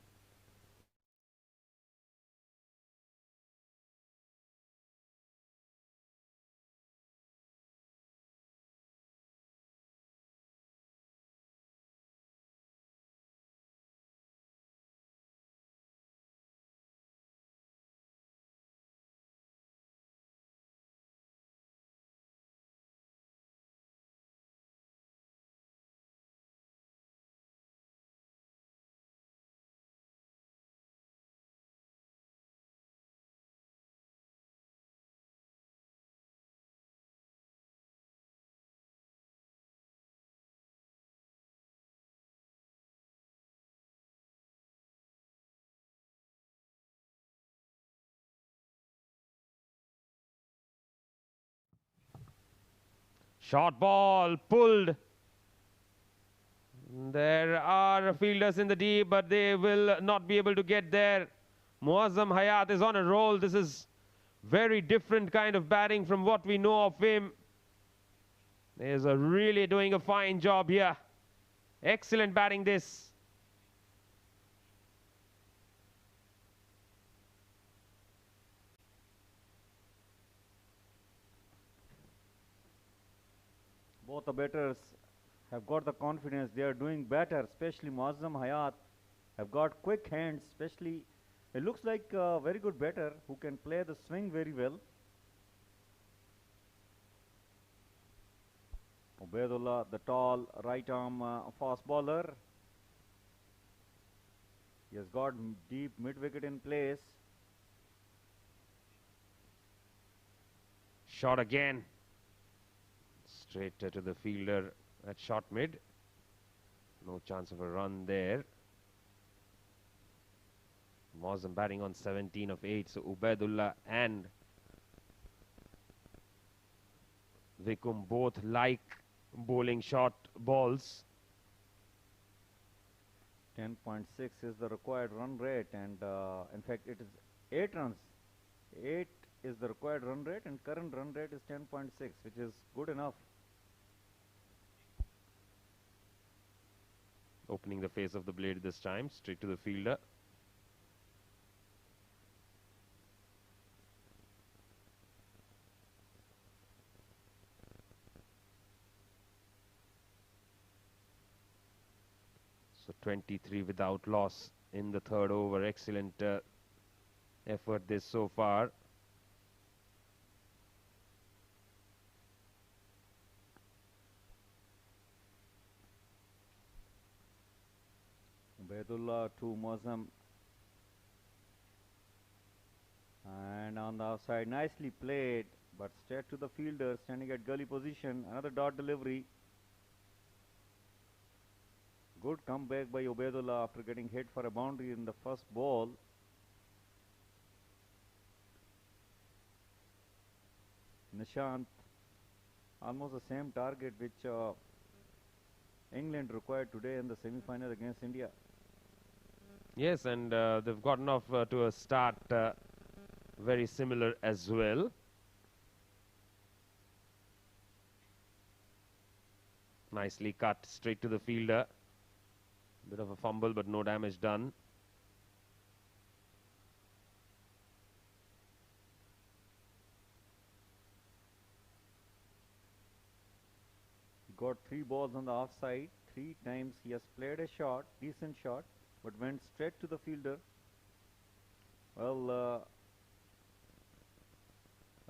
Short ball pulled. There are fielders in the deep, but they will not be able to get there. Muazzam Hayat is on a roll. This is very different kind of batting from what we know of him. He's really doing a fine job here. Excellent batting this. Both the batters have got the confidence. They are doing better, especially Muazzam Hayat have got quick hands, especially it looks like a very good batter who can play the swing very well. Ubaidullah, the tall right arm fast bowler. He has got deep mid wicket in place. Shot again. Straight to the fielder at short mid. No chance of a run there. Muazzam batting on 17 of 8. So Ubaidullah and Wickham both like bowling short balls. 10.6 is the required run rate, and in fact it is 8 runs. 8 is the required run rate, and current run rate is 10.6, which is good enough. Opening the face of the blade this time, straight to the fielder. So 23 without loss in the third over. Excellent effort this so far. Ubaidullah to Muazzam, and on the outside, nicely played, but straight to the fielder standing at gully position. Another dot delivery. Good comeback by Ubaidullah after getting hit for a boundary in the first ball. Nishant, almost the same target which England required today in the semi-final against India. Yes, and they've gotten off to a start very similar as well. Nicely cut straight to the fielder. Bit of a fumble, but no damage done. Got 3 balls on the offside. 3 times he has played a shot, decent shot, but went straight to the fielder. Well,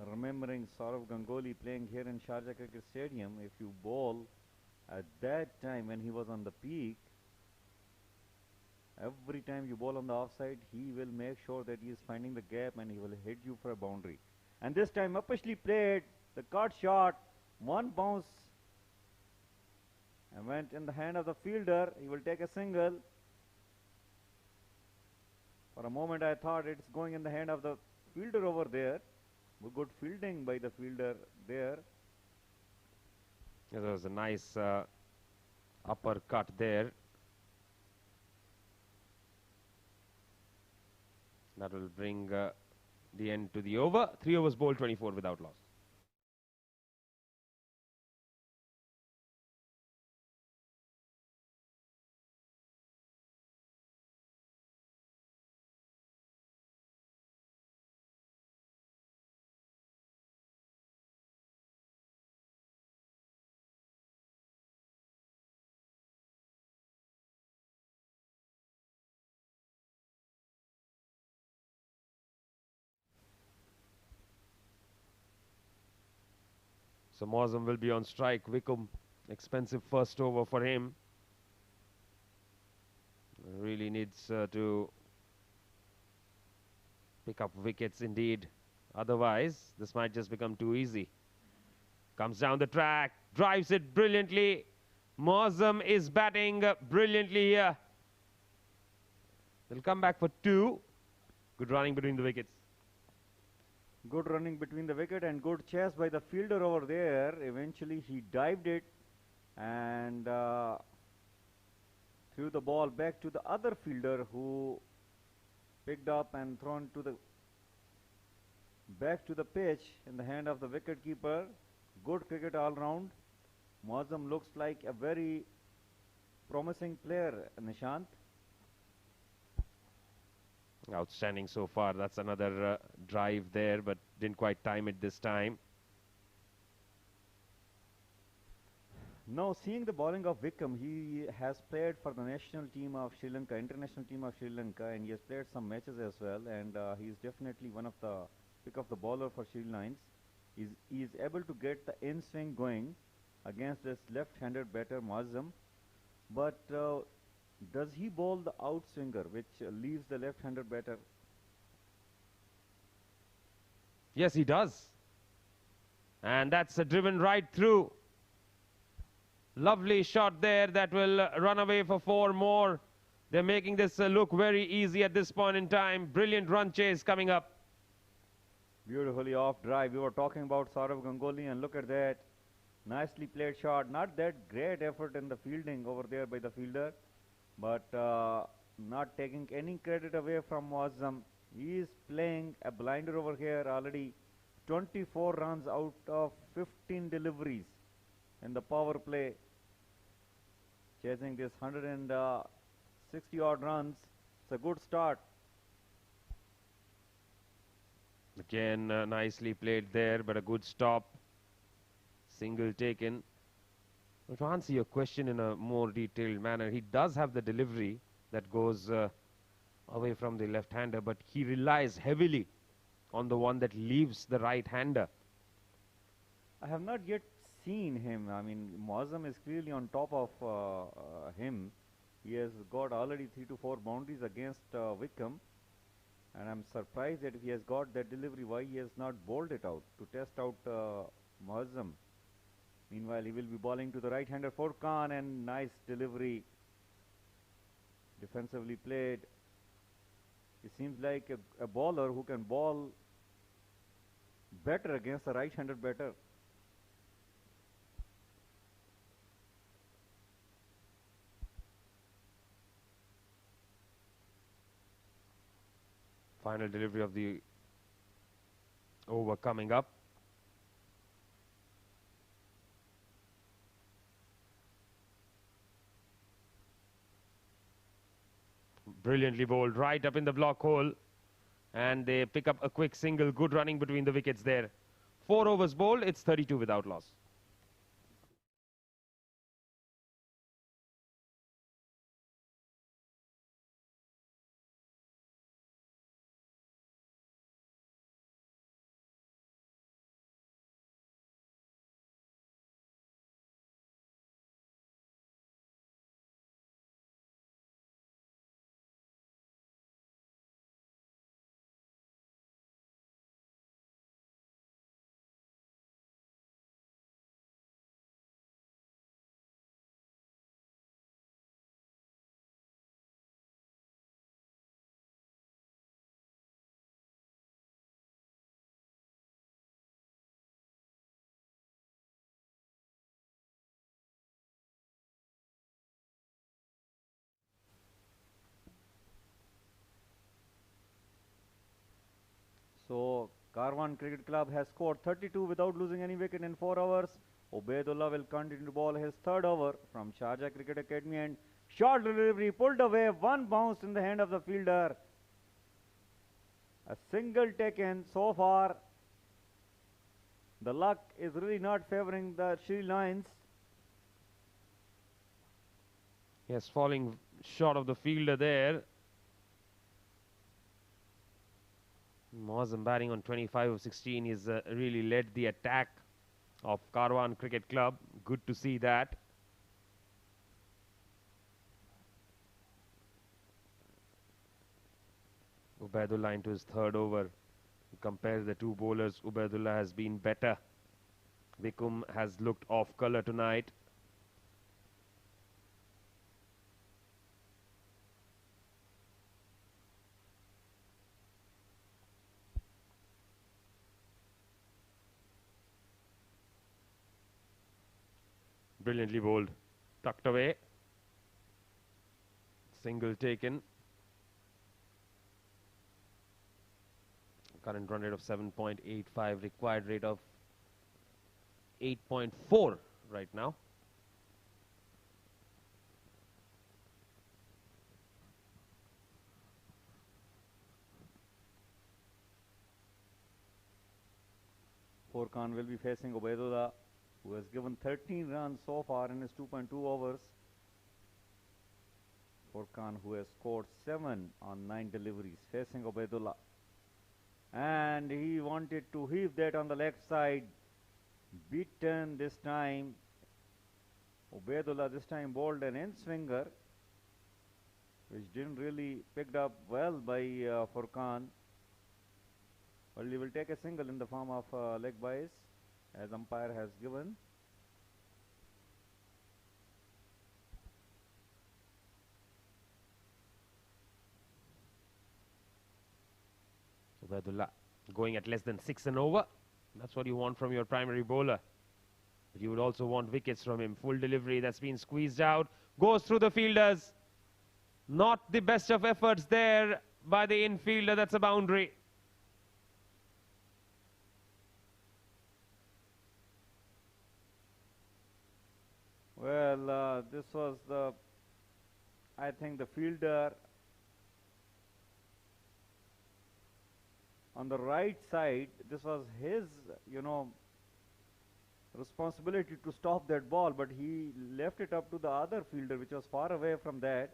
remembering Saurav Ganguly playing here in Sharjah Cricket Stadium, if you bowl at that time when he was on the peak, every time you bowl on the offside, he will make sure that he is finding the gap and he will hit you for a boundary. And this time, Apashli played the cut shot, one bounce and went in the hand of the fielder. He will take a single. For a moment I thought it's going in the hand of the fielder over there. Good fielding by the fielder there. Yeah, there was a nice uppercut there. That will bring the end to the over. 3 overs bowled, 24 without loss. So Mawsum will be on strike. Wickham, expensive first over for him. Really needs to pick up wickets indeed. Otherwise, this might just become too easy. Comes down the track, drives it brilliantly. Mawsum is batting brilliantly here. They'll come back for 2. Good running between the wickets. Good running between the wicket and good chase by the fielder over there. Eventually he dived it and threw the ball back to the other fielder, who picked up and thrown to the back to the pitch in the hand of the wicket keeper. Good cricket all round. Mawsum looks like a very promising player, Nishant. Outstanding so far. That's another drive there, but didn't quite time it this time. Now, seeing the bowling of Wickham, he has played for the national team of Sri Lanka, international team of Sri Lanka, and he has played some matches as well, and he is definitely one of the pick of the bowler for Sri Lions. He is able to get the in-swing going against this left-handed batter Mawsum, but does he bowl the outswinger, which leaves the left-handed batter? Yes, he does. And that's driven right through. Lovely shot there that will run away for 4 more. They're making this look very easy at this point in time. Brilliant run chase coming up. Beautifully off drive. We were talking about Saurav Ganguly, and look at that. Nicely played shot. Not that great effort in the fielding over there by the fielder, but not taking any credit away from Mawsum. He is playing a blinder over here already. 24 runs out of 15 deliveries in the power play. Chasing this 160 odd runs. It's a good start. Again, nicely played there, but a good stop. Single taken. But to answer your question in a more detailed manner, he does have the delivery that goes away from the left-hander, but he relies heavily on the one that leaves the right-hander. I have not yet seen him. I mean, Mawsum is clearly on top of him. He has got already 3 to 4 boundaries against Wickham, and I'm surprised that if he has got that delivery, why he has not bowled it out to test out Mawsum. Meanwhile, he will be bowling to the right-hander Furkan, and nice delivery defensively played. He seems like a bowler who can bowl better against the right-handed batter. Final delivery of the over coming up. Brilliantly bowled right up in the block hole, and they pick up a quick single. Good running between the wickets there. 4 overs bowled, it's 32 without loss. So Karwan Cricket Club has scored 32 without losing any wicket in 4 overs. Ubaidullah will continue to bowl his third over from Sharjah Cricket Academy, and short delivery pulled away, one bounce in the hand of the fielder. A single taken so far. The luck is really not favoring the Sri Lions. Yes, falling short of the fielder there. Moazam batting on 25 of 16. He's really led the attack of Karwan Cricket Club. Good to see that. Ubaidullah into his third over. Compare the two bowlers. Ubaidullah has been better. Vikum has looked off colour tonight. Brilliantly bowled. Tucked away. Single taken. Current run rate of 7.85. Required rate of 8.4 right now. Furkan will be facing Ubaidullah, who has given 13 runs so far in his 2.2 overs. Furkan, who has scored 7 on 9 deliveries, facing Ubaidullah. And he wanted to heave that on the left side. Beaten this time. Ubaidullah this time bowled an in-swinger, which didn't really picked up well by Furkan. Well, he will take a single in the form of leg bias, as umpire has given. Ubaidullah going at less than 6 and over. That's what you want from your primary bowler. But you would also want wickets from him. Full delivery that's been squeezed out. Goes through the fielders. Not the best of efforts there by the infielder. That's a boundary. Well, this was I think the fielder on the right side. This was his, responsibility to stop that ball, but he left it up to the other fielder, which was far away from that.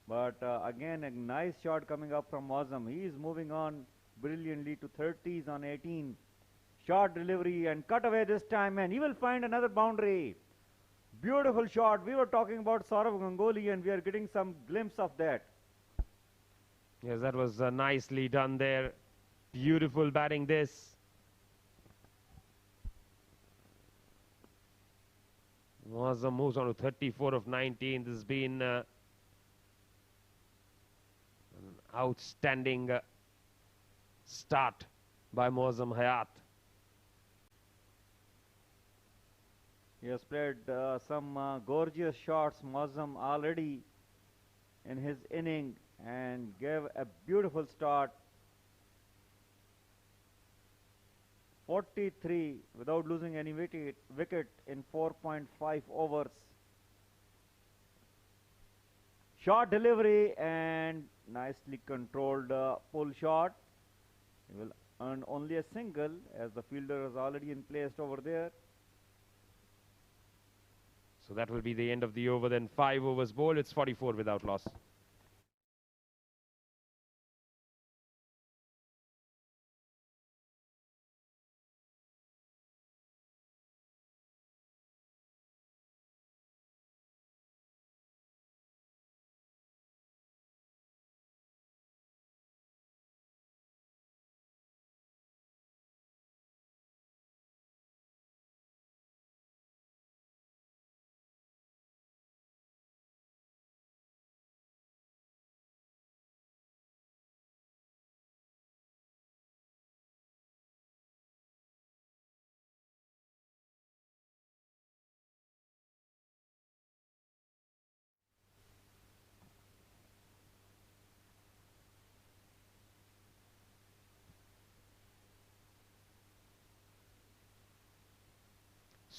But again, a nice shot coming up from Moazam. He is moving on brilliantly to 30s on 18. Short delivery and cut away this time, and he will find another boundary. Beautiful shot. We were talking about Saurav Ganguly, and we are getting some glimpse of that. Yes, that was nicely done there. Beautiful batting this. Moazam moves on to 34 of 19. This has been Outstanding start by Moazzam Hayat. He has played some gorgeous shots, Moazzam, already in his inning, and gave a beautiful start. 43 without losing any wicket in 4.5 overs. Short delivery and nicely controlled pull shot. He will earn only a single as the fielder is already in place over there. So that will be the end of the over. Then 5 overs bowled. It's 44 without loss.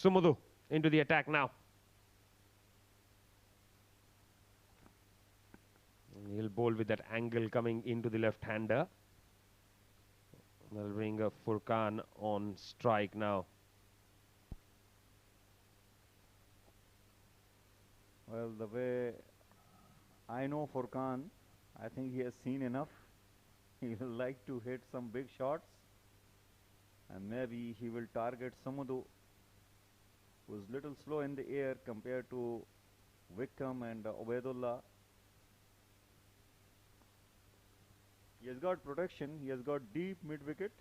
Sumudu into the attack now. He'll bowl with that angle coming into the left-hander. They'll bring Furkan on strike now. Well, the way I know Furkan, I think he has seen enough. He will like to hit some big shots, and maybe he will target Sumudu, who's little slow in the air compared to Wickham and Ubaidullah. He has got protection, he has got deep mid-wicket.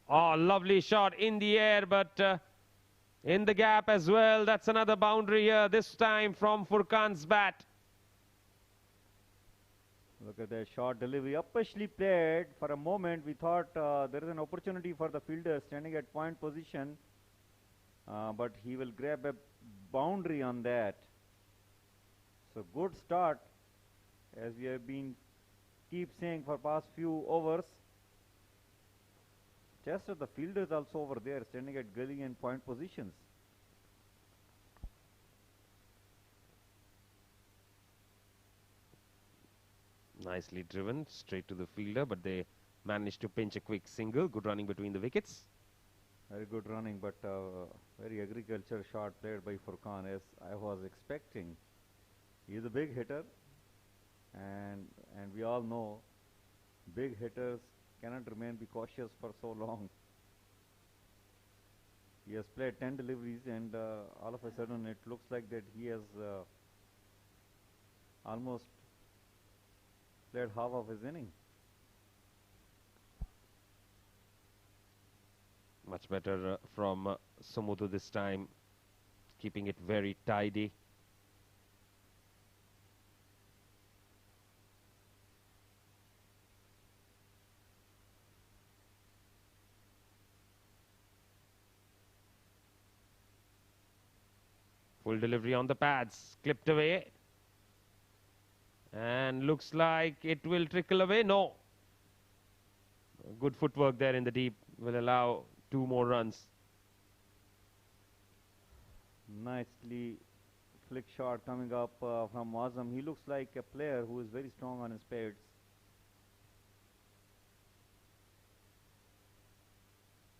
Oh, lovely shot in the air, but in the gap as well. That's another boundary here, this time from Furkan's bat. Look at that short delivery, uppishly played. For a moment we thought there is an opportunity for the fielder standing at point position, but he will grab a boundary on that. So good start, as we have been keep saying for past few overs. Just as the fielder is also over there standing at gully and point positions. Nicely driven straight to the fielder, but they managed to pinch a quick single. Good running between the wickets. Very good running, but very agriculture shot played by Furkan, as I was expecting. He is a big hitter, and we all know big hitters cannot be cautious for so long. He has played 10 deliveries, and all of a sudden it looks like that he has almost played half of his inning. Much better from Sumudu this time, keeping it very tidy. Full delivery on the pads, clipped away. And looks like it will trickle away. No. Good footwork there in the deep will allow 2 more runs. Nicely flick shot coming up from Moazzam. He looks like a player who is very strong on his pads.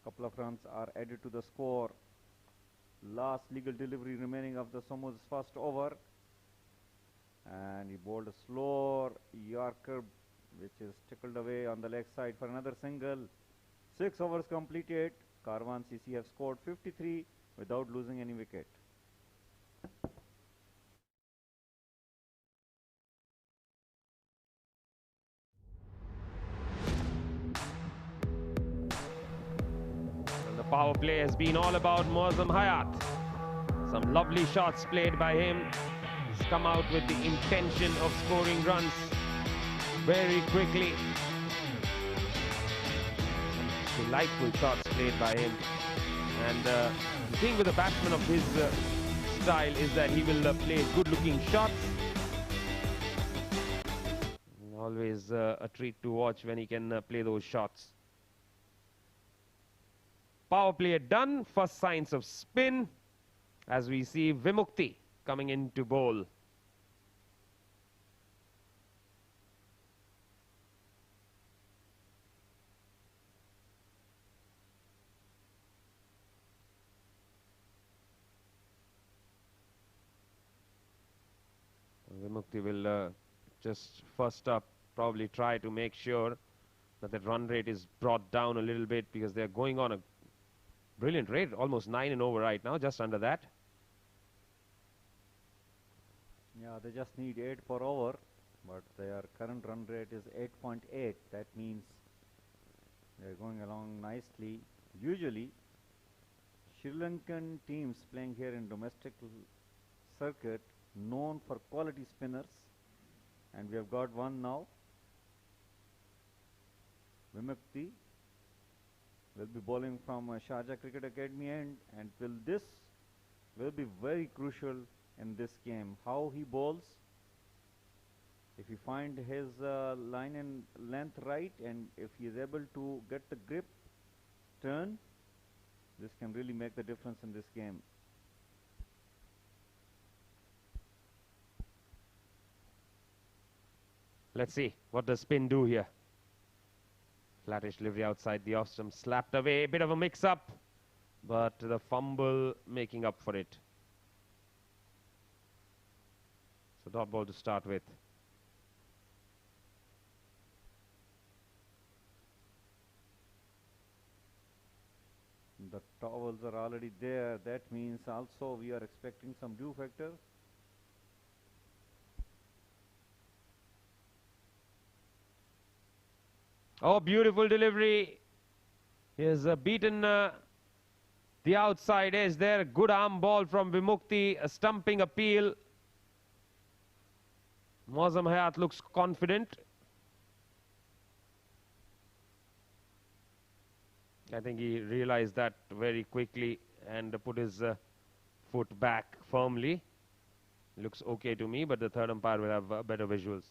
Couple of runs are added to the score. Last legal delivery remaining of the Sumudu's first over. And he bowled a slower Yorker, which is tickled away on the leg side for another single. 6 overs completed. Karwan CC have scored 53 without losing any wicket. And the power play has been all about Moazzam Hayat. Some lovely shots played by him. He's come out with the intention of scoring runs very quickly. Some delightful shots played by him. And the thing with a batsman of his style is that he will play good-looking shots. Always a treat to watch when he can play those shots. Power play done. First signs of spin as we see Vimukti coming in to bowl. Vimukti will just first up probably try to make sure that the run rate is brought down a little bit, because they're going on a brilliant rate, almost 9 and over right now, just under that. Yeah, they just need 8 per over, but their current run rate is 8.8. That means they're going along nicely. Usually, Sri Lankan teams playing here in domestic circuit known for quality spinners, and we have got one now. Vimukti will be bowling from Sharjah Cricket Academy, and this will be very crucial in this game. How he bowls, if he find his line and length right, and if he is able to get the grip turn, this can really make the difference in this game. Let's see, what does spin do here? Flattish delivery outside the off stump, slapped away, a bit of a mix-up, but the fumble making up for it. So dot ball to start with. The towels are already there. That means also we are expecting some dew factor. Oh, beautiful delivery. He has beaten the outside edge there. Good arm ball from Vimukti, a stumping appeal. Mozam Hayat looks confident. I think he realized that very quickly and put his foot back firmly. Looks okay to me, but the third umpire will have better visuals.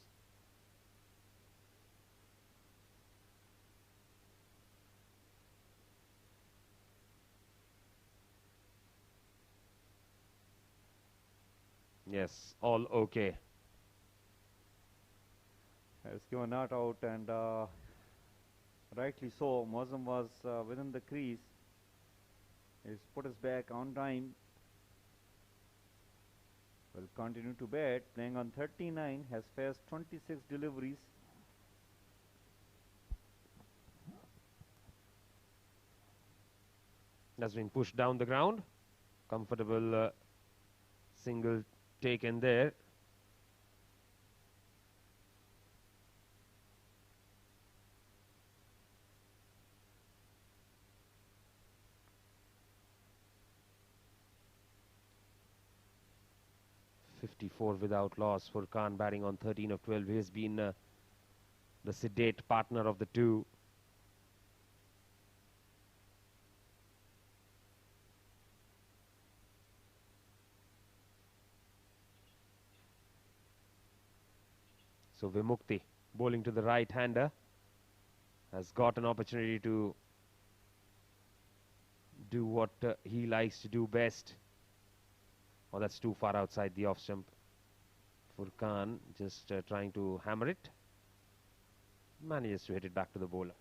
Yes, all okay. Has given not out, and rightly so. Mozam was within the crease. He's put his back on time. Will continue to bat. Playing on 39, has faced 26 deliveries. Has been pushed down the ground. Comfortable single taken there. .54 without loss. Furkan batting on 13 of 12. He has been the sedate partner of the two. So Vimukti bowling to the right-hander has got an opportunity to do what he likes to do best. Oh, that's too far outside the off stump. Furkan just trying to hammer it. Manages to hit it back to the bowler.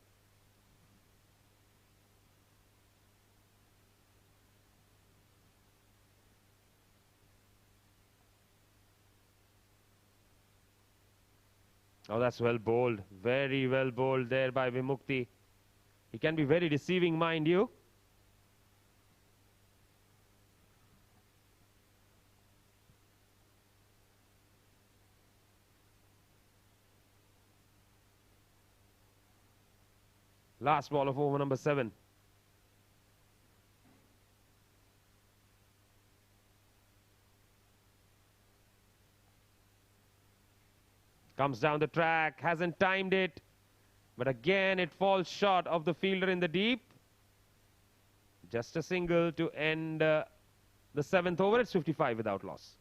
Oh, that's well bowled. Very well bowled there by Vimukti. He can be very deceiving, mind you. Last ball of over number 7. Comes down the track, hasn't timed it. But again, it falls short of the fielder in the deep. Just a single to end the 7th over. It's 55 without loss.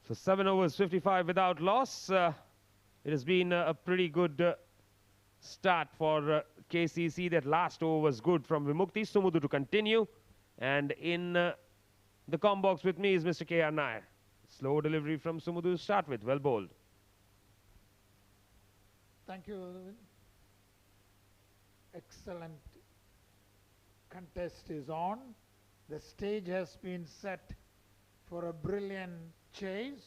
So 7 overs, 55 without loss. It has been a pretty good start for KCC. That last over was good from Vimukti. Sumudu to continue. And in the com box with me is Mr. K.R. Nair. Slow delivery from Sumudu to start with. Well bowled. Thank you. Excellent contest is on. The stage has been set for a brilliant chase.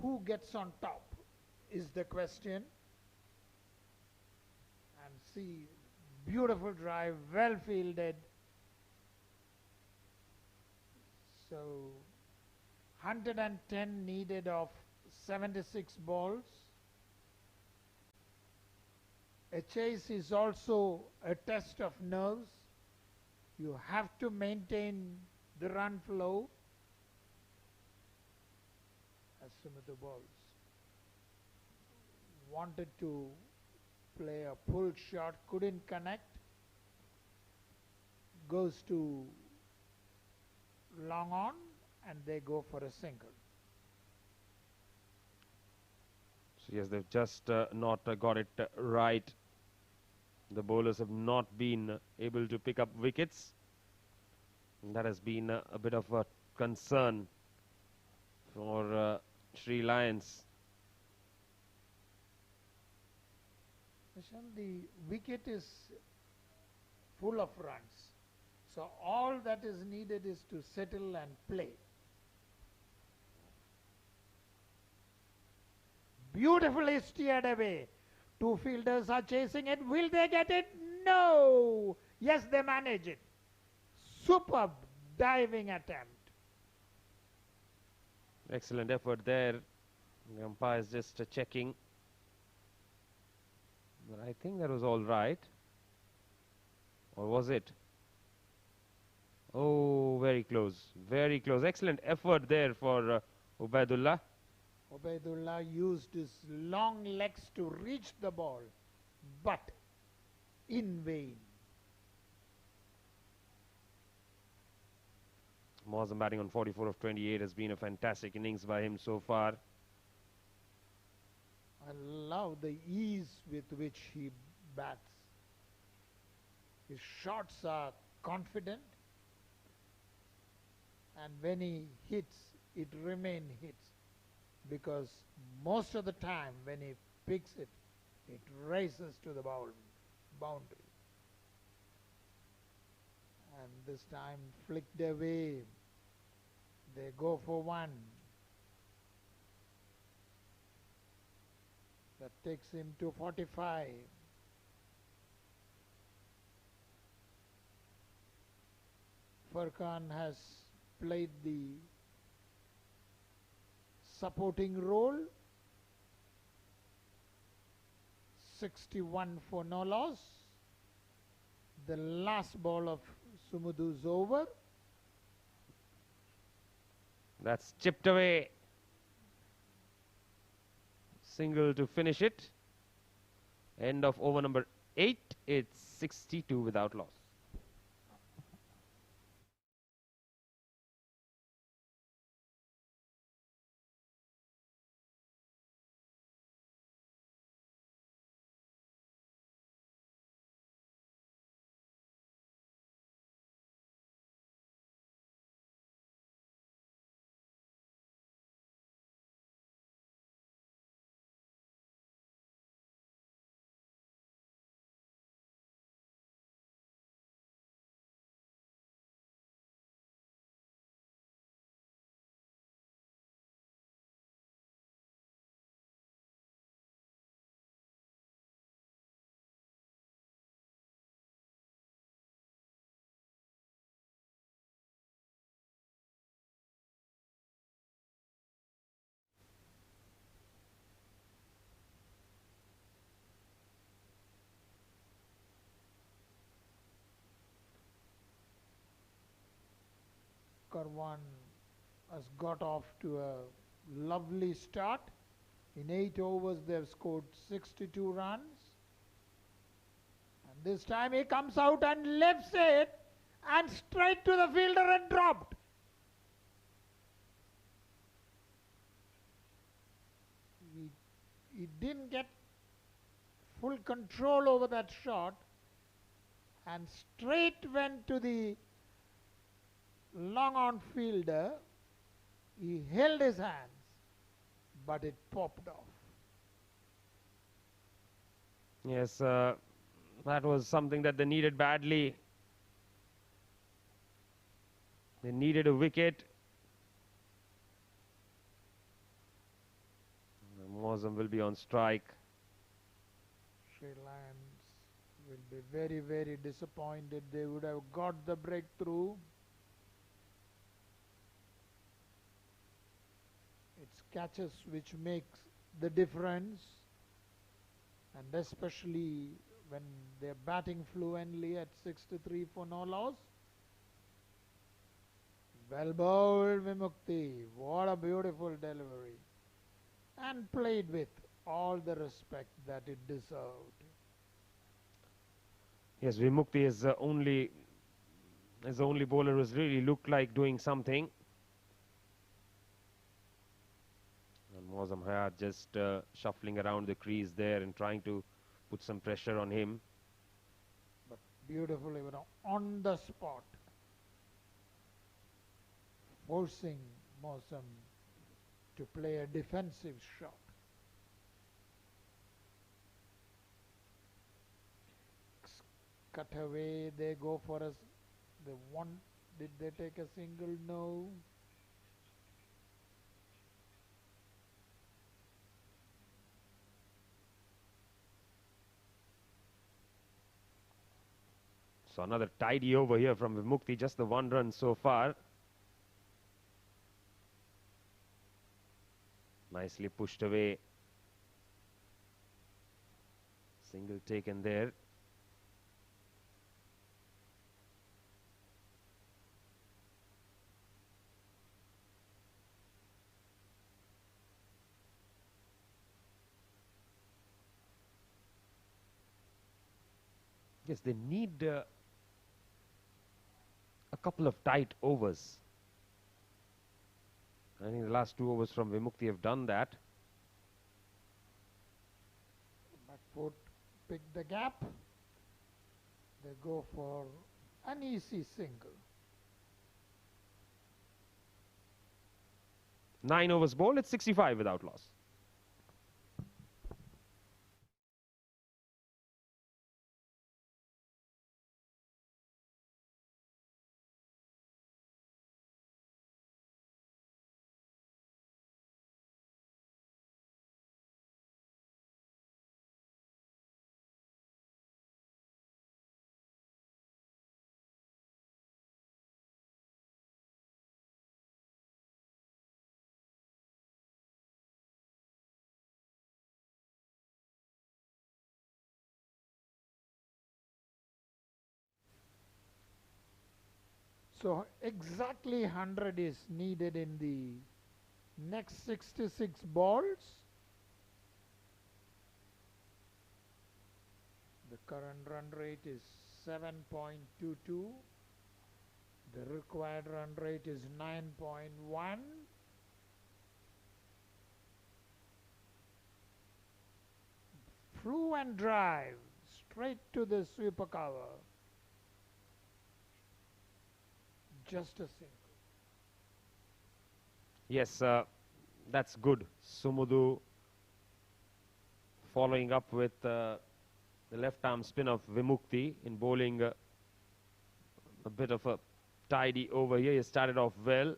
Who gets on top is the question. And see, beautiful drive, well fielded. So 110 needed of 76 balls. A chase is also a test of nerves. You have to maintain the run flow. As Sumudu balls wanted to play a pull shot, couldn't connect. Goes to long on and they go for a single. So yes, they've just not got it right. The bowlers have not been able to pick up wickets. And that has been a bit of a concern for Sri Lions. The wicket is full of runs. So all that is needed is to settle and play. Beautifully steered away. Two fielders are chasing it. Will they get it? No. Yes, they manage it. Superb diving attempt. Excellent effort there. The umpire is just checking. But I think that was all right. Or was it? Oh, very close. Very close. Excellent effort there for Ubaidullah. Ubaidullah used his long legs to reach the ball, but in vain. Mawsam batting on 44 of 28 has been a fantastic innings by him so far. I love the ease with which he bats. His shots are confident, and when he hits, it remains hits, because most of the time when he picks it, it races to the boundary. And this time flicked away. They go for one. That takes him to 45. Furkan has played the supporting role. 61 for no loss. The last ball of Sumudu's over. That's chipped away. Single to finish it. End of over number 8. It's 62 without loss. Karwan has got off to a lovely start. In 8 overs, they've scored 62 runs. And this time he comes out and lifts it and straight to the fielder and dropped. He didn't get full control over that shot and straight went to the long on fielder. He held his hands, but it popped off. Yes, that was something that they needed badly. They needed a wicket. Mozam will be on strike. Sri Lions will be very, very disappointed. They would have got the breakthrough. It's catches which makes the difference, and especially when they're batting fluently at 63 for no loss. Well bowled, Vimukti. What a beautiful delivery. And played with all the respect that it deserved. Yes, Vimukti is the only bowler who's really looked like doing something. And Mozam Hayat just shuffling around the crease there and trying to put some pressure on him. But beautifully, on the spot, forcing Mozam to play a defensive shot. Cut away, they go for a, did they take a single? No. So another tidy over here from Vimukti, just the 1 run so far. Nicely pushed away. Single taken there. Yes, they need a couple of tight overs. I think the last 2 overs from Vimukti have done that. Back foot, pick the gap. They go for an easy single. 9 overs bowled, it's 65 without loss. So exactly 100 is needed in the next 66 balls. The current run rate is 7.22. The required run rate is 9.1. Through and drive straight to the sweeper cover. Just a single. Yes, that's good. Sumudu following up with the left arm spin of Vimukti in bowling a bit of a tidy over here. He started off well.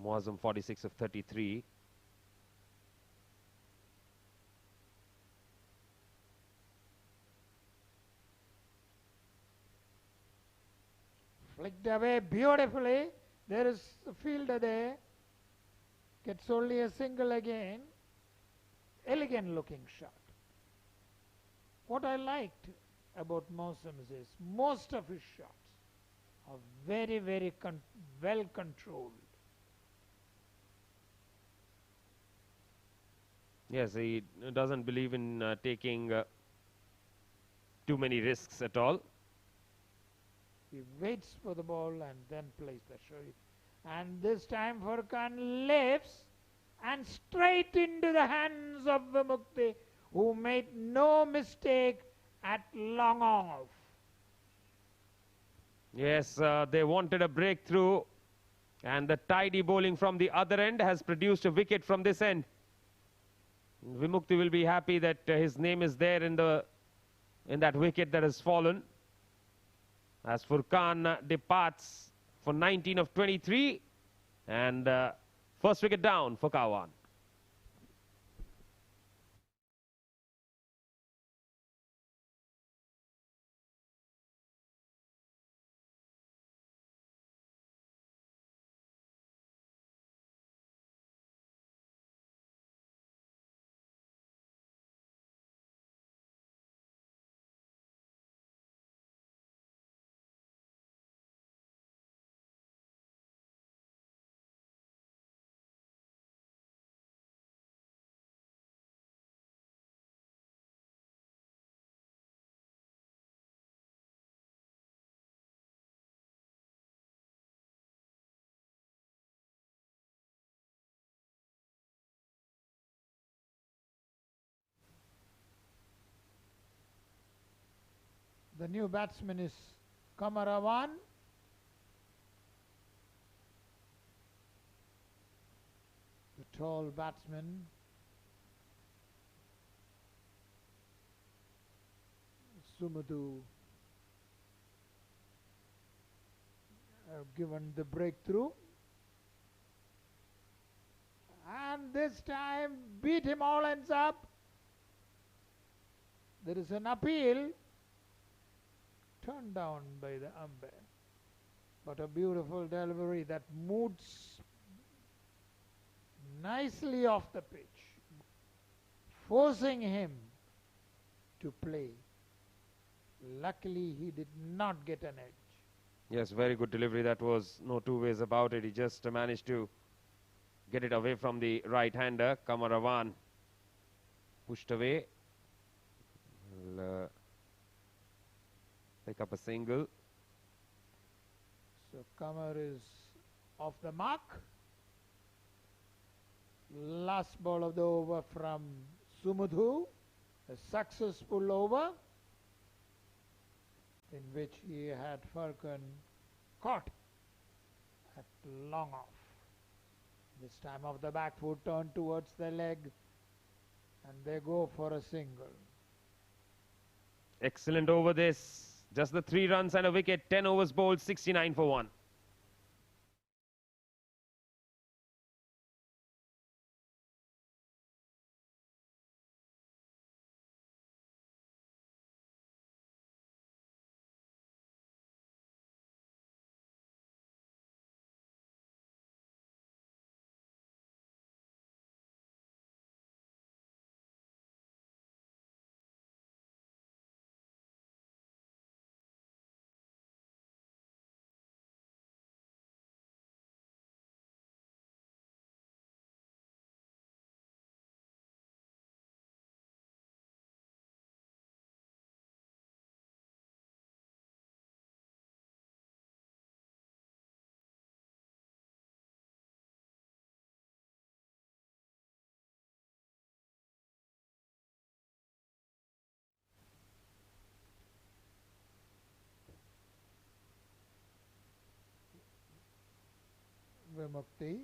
Muazzam 46 of 33. Flicked away beautifully. There is a fielder there. Gets only a single again. Elegant looking shot. What I liked about Mosams is most of his shots are very, very well controlled. Yes, he doesn't believe in taking too many risks at all. He waits for the ball and then plays the shot. And this time Furkan lifts and straight into the hands of Vimukti, who made no mistake at long off. Yes, they wanted a breakthrough, and the tidy bowling from the other end has produced a wicket from this end. Vimukti will be happy that his name is there in that wicket that has fallen, as Furkan departs for 19 of 23, and first wicket down for Karwan. The new batsman is Karwan. The tall batsman. Sumudhu have given the breakthrough. And this time beat him all ends up. There is an appeal turned down by the umpire. But a beautiful delivery that moves nicely off the pitch, forcing him to play. Luckily, he did not get an edge. Yes, very good delivery. That was no two ways about it. He just managed to get it away from the right-hander. Karwan pushed away. Will pick up a single. So Kamar is off the mark. Last ball of the over from Sumudhu. A successful over in which he had Furkan caught at long off. This time off the back foot turned towards the leg, and they go for a single. Excellent over this. Just the 3 runs and a wicket. 10 overs bowled, 69 for 1. Vimukti,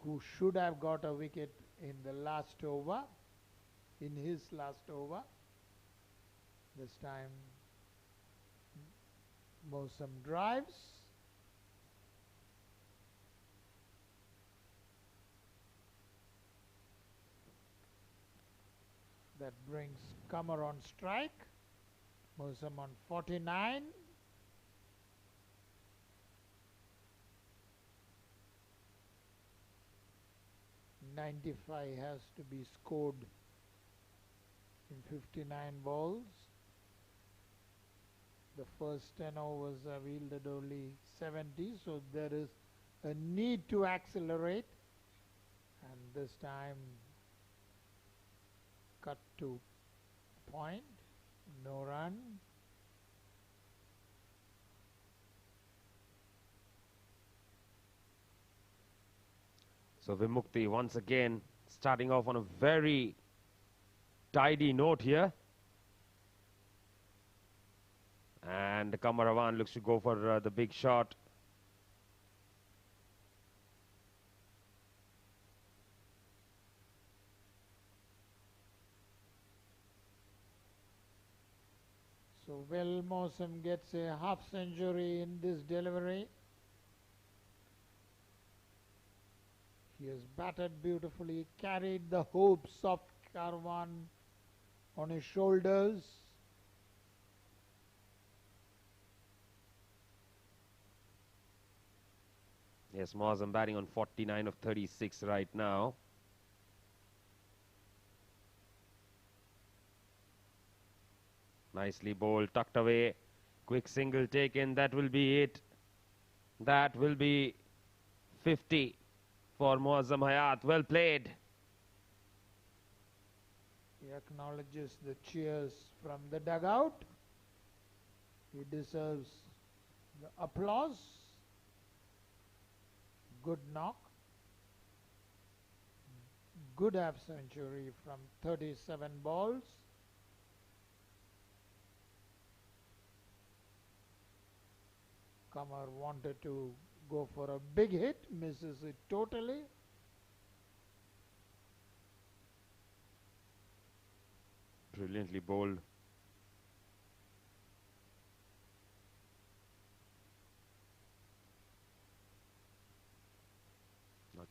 who should have got a wicket in the last over, in his last over. This time Mosam drives. That brings Kamar on strike. Mosam on 49. .95 has to be scored in 59 balls. The first 10 overs have yielded only 70, so there is a need to accelerate, and this time cut to point, no run. So Vimukti once again starting off on a very tidy note here. And Kamarawan looks to go for the big shot. So Will Mosam gets a half century in this delivery. He has batted beautifully, carried the hopes of Karwan on his shoulders. Yes, Mosam batting on 49 of 36 right now. Nicely bowled, tucked away. Quick single taken, that will be it. That will be 50 for Muazzam Hayat. Well played. He acknowledges the cheers from the dugout. He deserves the applause. Good knock. Good half century from 37 balls. Kamar wanted to go for a big hit, misses it totally. Brilliantly bowled.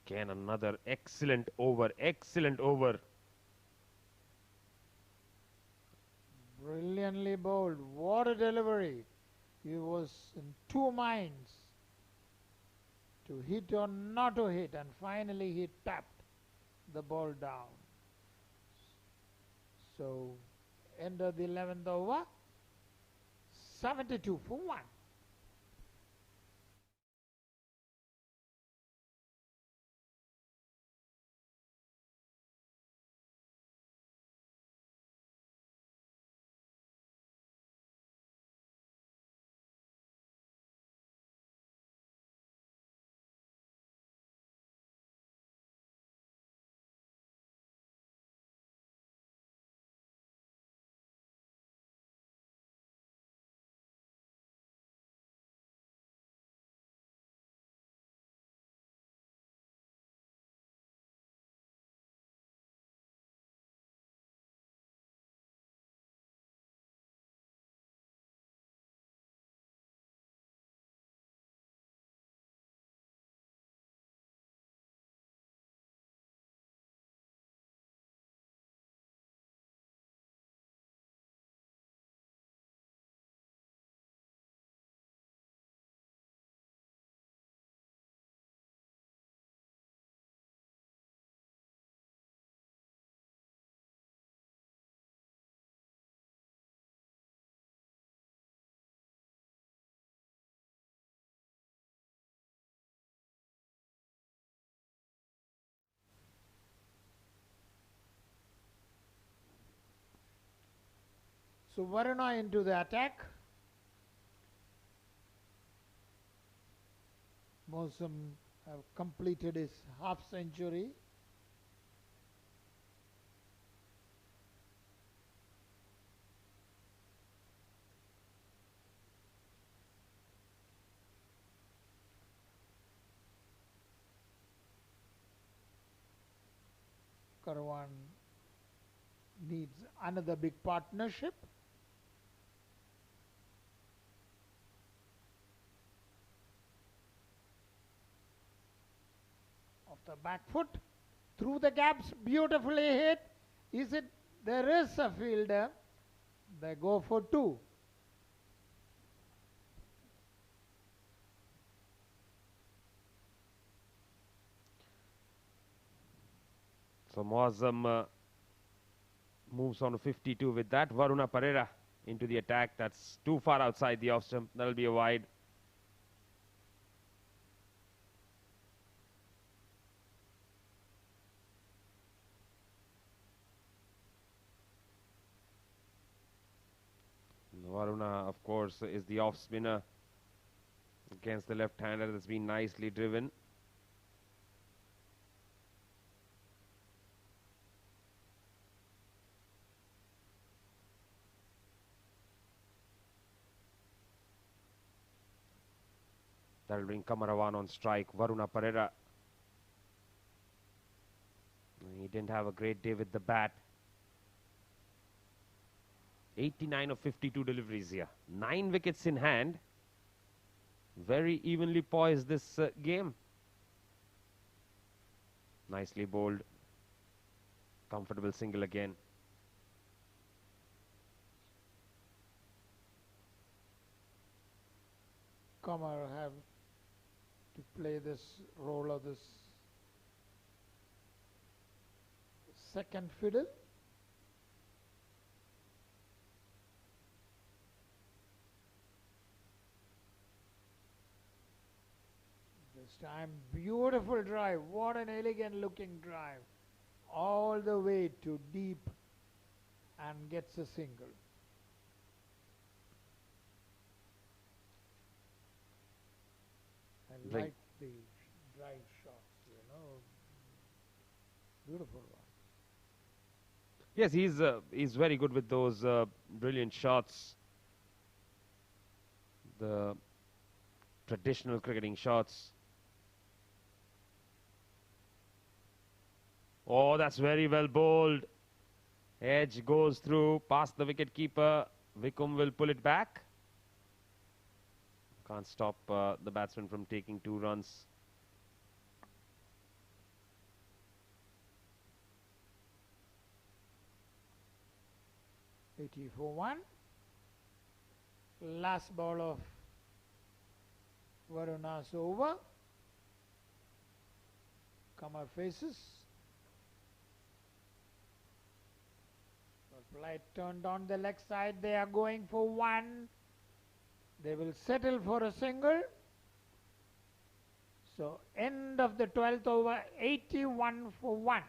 Again another excellent over, excellent over. Brilliantly bowled. What a delivery. He was in two minds to hit or not to hit, and finally he tapped the ball down. So end of the 11th over, 72 for 1. So Varuna into the attack. Mosam have completed his half century. Karwan needs another big partnership. Off the back foot, through the gaps, beautifully hit. Is it? There is a fielder. They go for 2. So Muazzam moves on to 52 with that. Varuna Pereira into the attack. That's too far outside the off stump. That'll be a wide. Varuna, of course, is the off spinner against the left-hander. That's been nicely driven. That'll bring Kamarawan on strike. Varuna Pereira. He didn't have a great day with the bat. 89 of 52 deliveries here. 9 wickets in hand. Very evenly poised this game. Nicely bowled. Comfortable single again. Kamar have to play this role of this second fiddle. This time, beautiful drive. What an elegant looking drive. All the way to deep and gets a single. I like the drive shots, you know. Beautiful one. Yes, he's very good with those brilliant shots. The traditional cricketing shots. Oh, that's very well bowled. Edge goes through, past the wicket keeper. Vikum will pull it back. Can't stop the batsman from taking 2 runs. $80 for 1. Last ball of Varuna's over. Kamar faces. Light turned on the leg side. They are going for 1. They will settle for a single. So end of the 12th over, 81 for 1.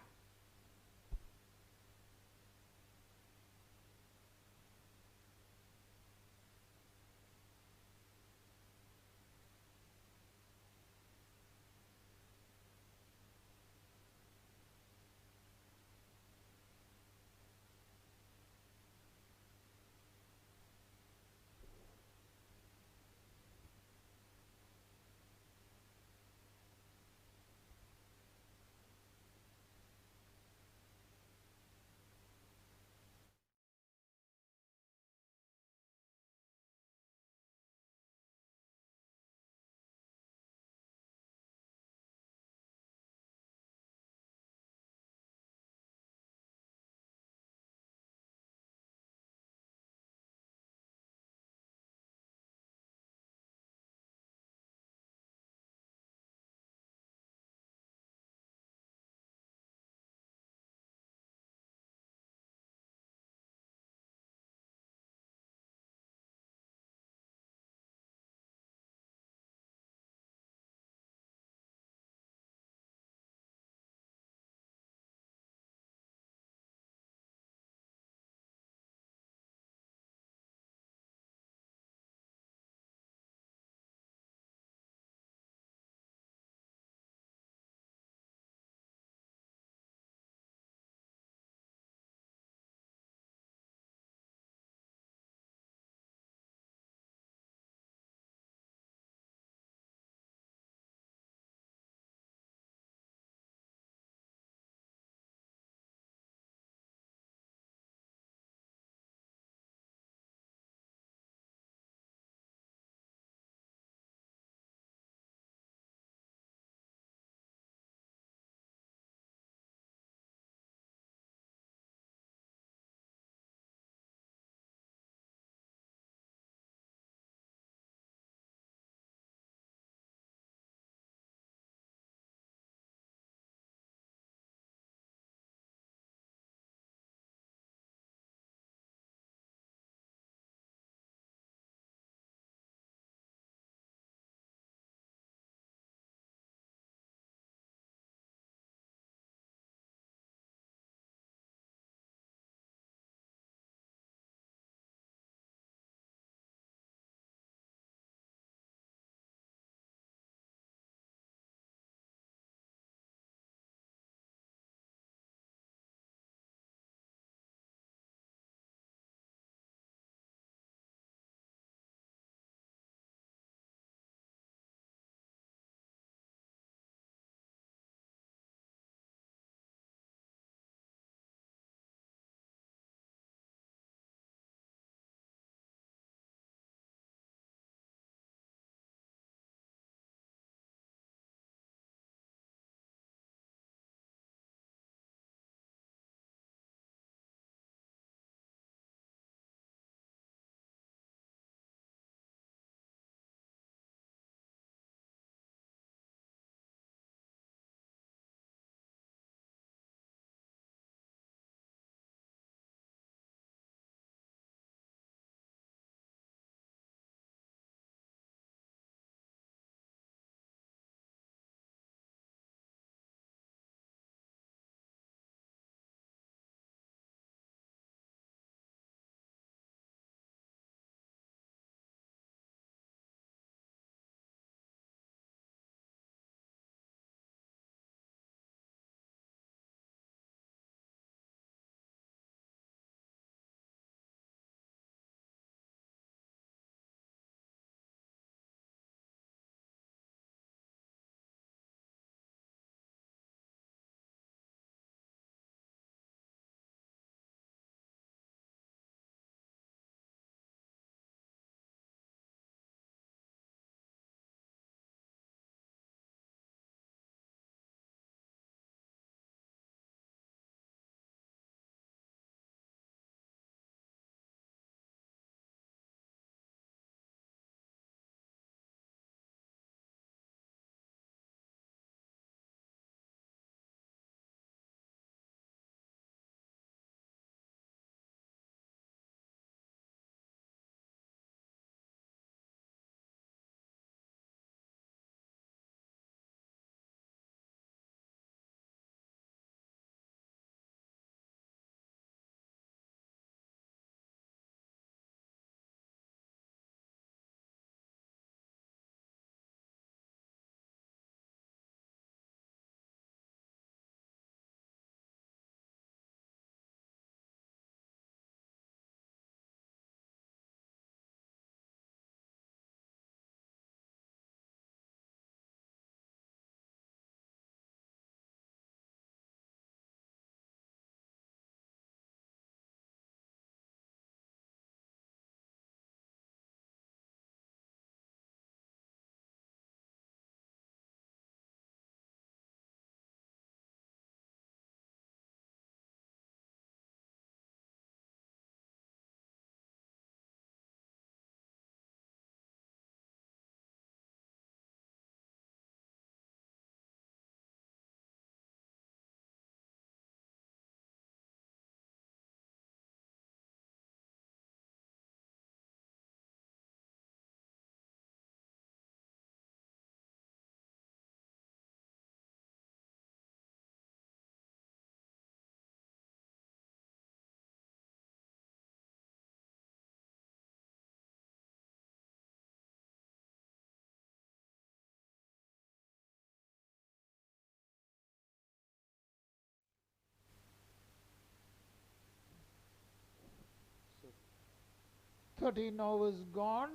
13 overs gone,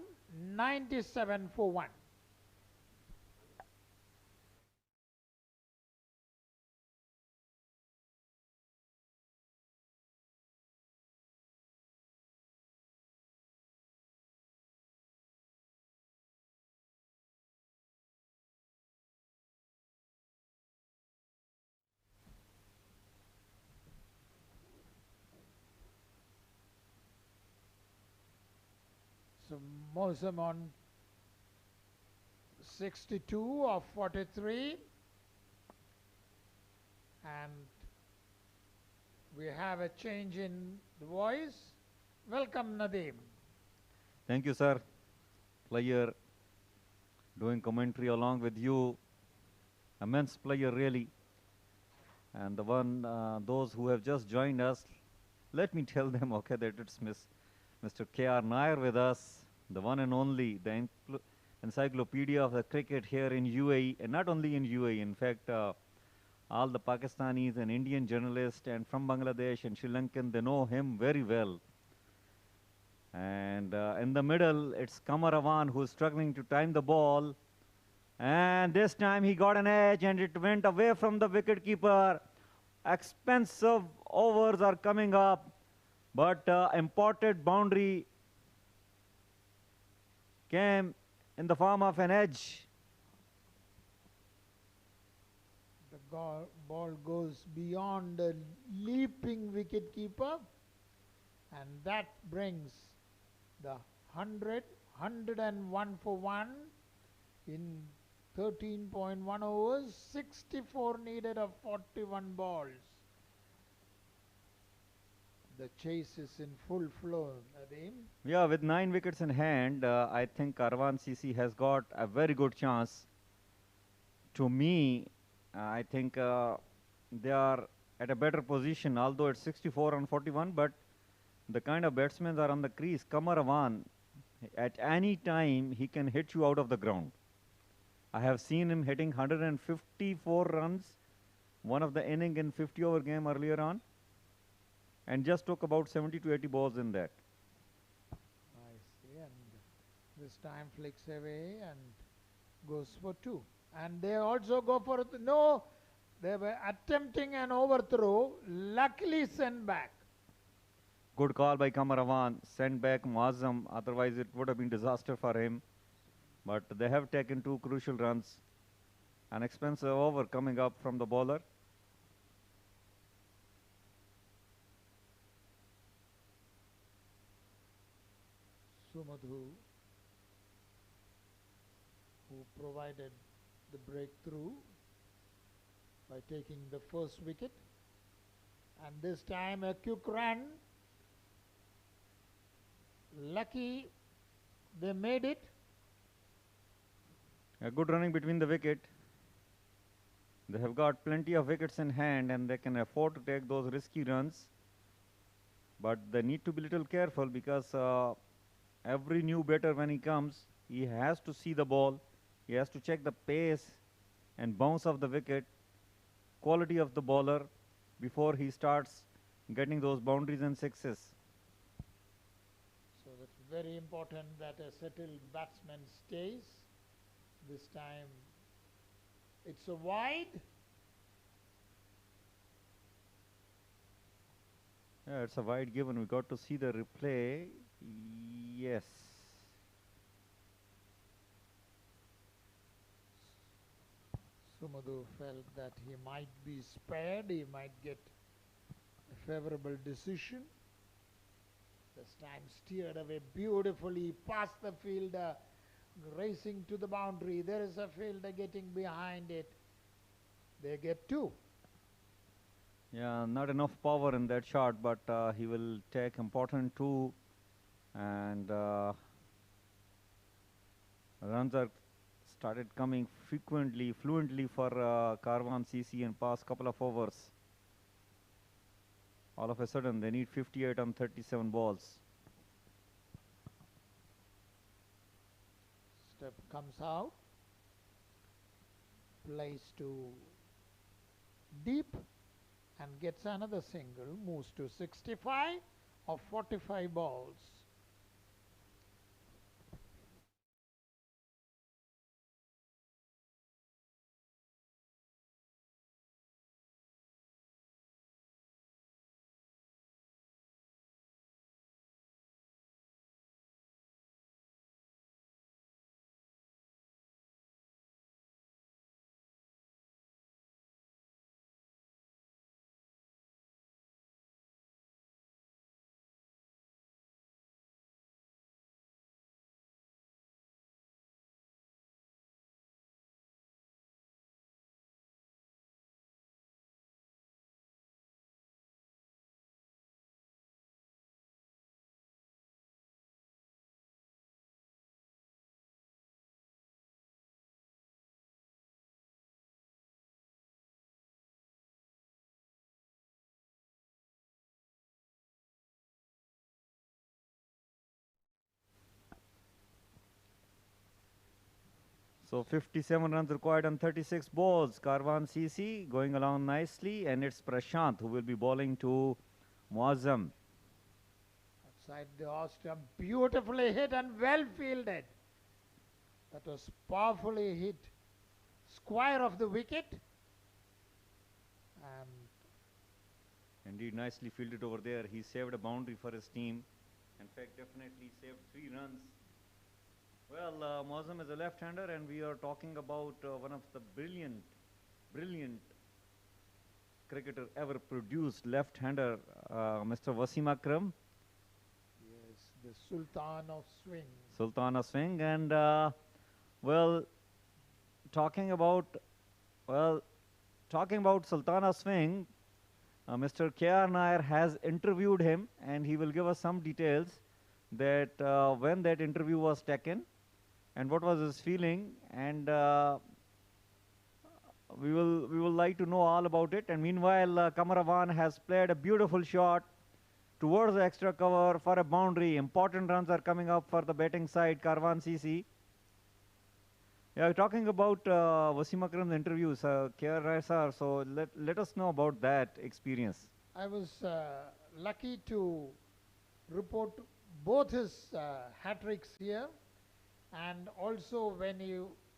97 for 1. So Mosam on 62 of 43, and we have a change in the voice. Welcome, Nadeem. Thank you, sir. Player doing commentary along with you. Immense player, really. And the one, those who have just joined us, let me tell them, okay, that it's Mr. K.R. Nair with us, the one and only, the encyclopedia of the cricket here in UAE, and not only in UAE, in fact, all the Pakistanis and Indian journalists and from Bangladesh and Sri Lankan, they know him very well. And in the middle, it's Karwan who's struggling to time the ball. And this time he got an edge and it went away from the wicketkeeper. Expensive overs are coming up, but imported boundary came in the form of an edge. The ball goes beyond the leaping wicketkeeper, and that brings the 101 for 1 in 13.1 overs, 64 needed of 41 balls. The chase is in full flow, Nadeem. Yeah, with 9 wickets in hand, I think Karwan CC has got a very good chance. To me, I think they are at a better position, although it's 64 on 41, but the kind of batsmen are on the crease. Karwan, at any time, he can hit you out of the ground. I have seen him hitting 154 runs, one of the inning in 50-over game earlier on, and just took about 70 to 80 balls in that. I see, and this time flicks away and goes for 2. And they also go for, no, they were attempting an overthrow, luckily sent back. Good call by Karwan, sent back Muazzam, otherwise it would have been disaster for him. But they have taken 2 crucial runs. An expensive over coming up from the bowler. Sumadhu, who provided the breakthrough by taking the first wicket. And this time a quick run. Lucky they made it. A good running between the wicket. They have got plenty of wickets in hand and they can afford to take those risky runs. But they need to be a little careful because every new batter when he comes, he has to see the ball. He has to check the pace and bounce of the wicket, quality of the bowler before he starts getting those boundaries and sixes. So that's very important that a settled batsman stays. This time it's a wide. Yeah, it's a wide given. We got to see the replay. Yes. Sumadhu felt that he might be spared, he might get a favorable decision. This time steered away beautifully past the fielder, racing to the boundary. There is a fielder getting behind it. They get 2. Yeah, not enough power in that shot, but he will take important 2, and runs are started coming frequently, fluently for Karwan CC in past couple of overs. All of a sudden, they need 58 on 37 balls. Step comes out, plays to deep and gets another single, moves to 65 of 45 balls. So 57 runs required on 36 balls. Karwan CC going along nicely, and it's Prashant who will be bowling to Muazzam. Outside the off stump, beautifully hit and well fielded. That was powerfully hit. Square of the wicket. And Indeed, nicely fielded over there. He saved a boundary for his team. In fact, definitely saved 3 runs. Well, Muazzam is a left-hander, and we are talking about one of the brilliant cricketer ever produced, left-hander, Mr. Wasim Akram. yes, the Sultan of Swing. Sultana Swing, and well, talking about Sultana Swing, Mr. K.R. Nair has interviewed him, and he will give us some details that when that interview was taken and what was his feeling, and we will like to know all about it. And meanwhile, Kamaravan has played a beautiful shot towards the extra cover for a boundary. Important runs are coming up for the batting side, Karwan CC. Yeah, talking about Wasim Akram's interviews, K.R. sir, so let us know about that experience. I was lucky to report both his hat-tricks here, and also when he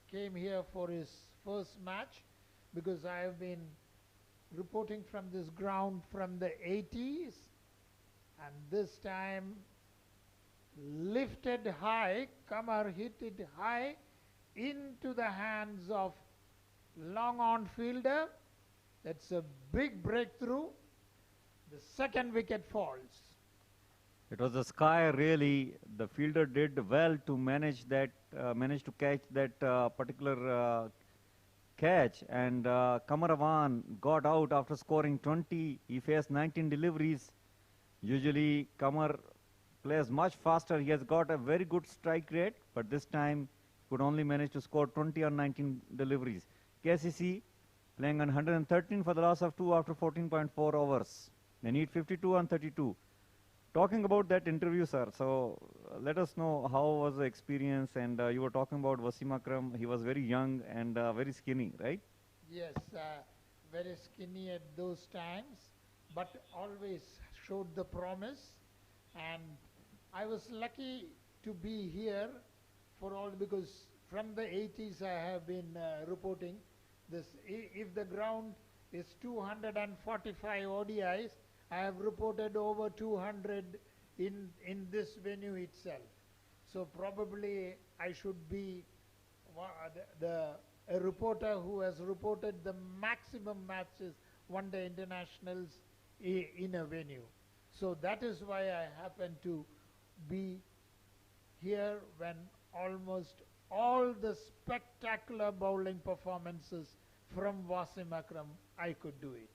came here for his first match, because I have been reporting from this ground from the 80s, and this time lifted high, Kamar hit it high into the hands of long on fielder. That's a big breakthrough. The second wicket falls. It was a sky really. The fielder did well to manage to catch that particular catch, and Kamaravan got out after scoring 20. He faced 19 deliveries. Usually Kamar plays much faster. He has got a very good strike rate, but this time could only manage to score 20 on 19 deliveries. KCC playing on 113 for the loss of 2 after 14.4 overs. They need 52 on 32. Talking about that interview, sir, so let us know how was the experience, and you were talking about Wasim Akram. He was very young and very skinny, right? Yes, very skinny at those times, but always showed the promise. And I was lucky to be here for all, because from the 80s I have been reporting this. If the ground is 245 ODIs, I have reported over 200 in this venue itself. So probably I should be a reporter who has reported the maximum matches, one-day internationals in a venue. So that is why I happen to be here when almost all the spectacular bowling performances from Wasim Akram, I could do it.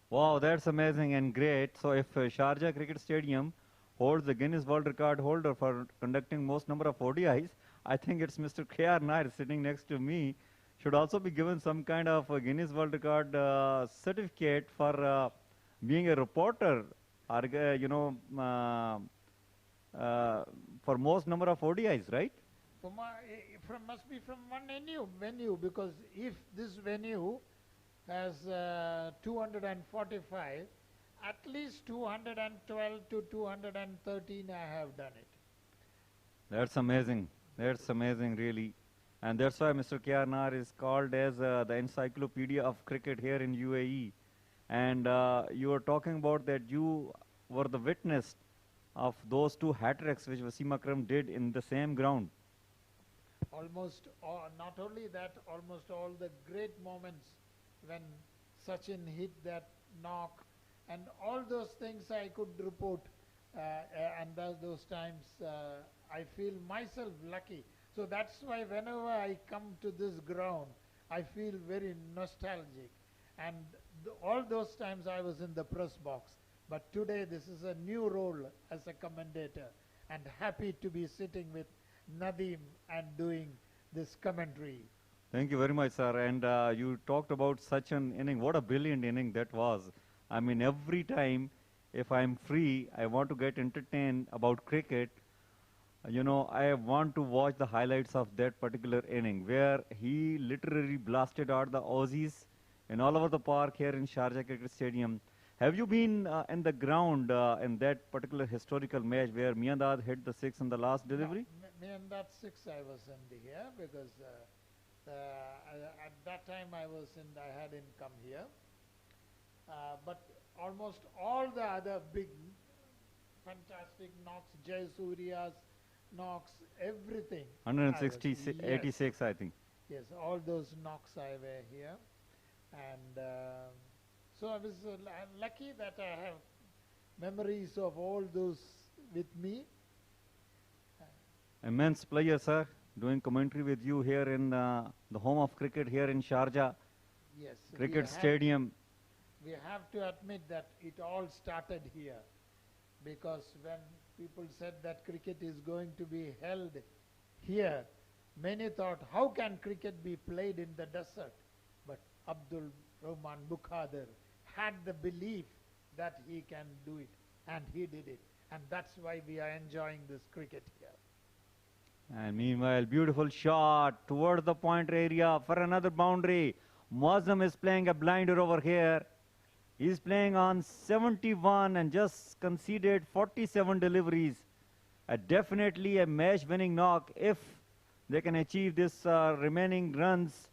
Wow, that's amazing and great. So if Sharjah Cricket Stadium holds the Guinness World Record holder for conducting most number of ODIs, I think it's Mr. K.R. Nair sitting next to me. Should also be given some kind of a Guinness World Record certificate for being a reporter, or, for most number of ODIs, right? Must be from one venue, because if this venue has 245, at least 212 to 213 I have done it. That's amazing. That's amazing, really. And that's why Mr. K.R. Nair is called as the encyclopedia of cricket here in UAE. And you were talking about that you were the witness of those 2 hat-tricks which Wasim Akram did in the same ground. Almost, not only that, almost all the great moments when Sachin hit that knock, and all those things I could report, and those times I feel myself lucky. So that's why whenever I come to this ground, I feel very nostalgic. And all those times I was in the press box. But today this is a new role as a commentator, and happy to be sitting with Nadeem and doing this commentary. Thank you very much, sir. And you talked about such an inning. What a brilliant inning that was. I mean, every time if I'm free, I want to get entertained about cricket, You know, I want to watch the highlights of that particular inning where he literally blasted out the Aussies and all over the park here in Sharjah Cricket Stadium. Have you been in the ground in that particular historical match where Miandad hit the six in the last delivery? No, me and that six I was in the here because at that time I hadn't come here. But almost all the other big, fantastic knocks, Jay Surya's knocks, everything. 160, yes, 86, I think. yes, all those knocks I were here. And so I was lucky that I have memories of all those with me. Immense player, sir, doing commentary with you here in the home of cricket here in Sharjah Yes, Cricket Stadium. we have to admit that it all started here, because when people said that cricket is going to be held here, many thought, how can cricket be played in the desert? But Abdul Rahman Bukhadir had the belief that he can do it, and he did it. And that's why we are enjoying this cricket here. And meanwhile, beautiful shot towards the point area for another boundary. Muazzam is playing a blinder over here. He's playing on 71 and just conceded 47 deliveries. Definitely a match-winning knock if they can achieve this remaining runs.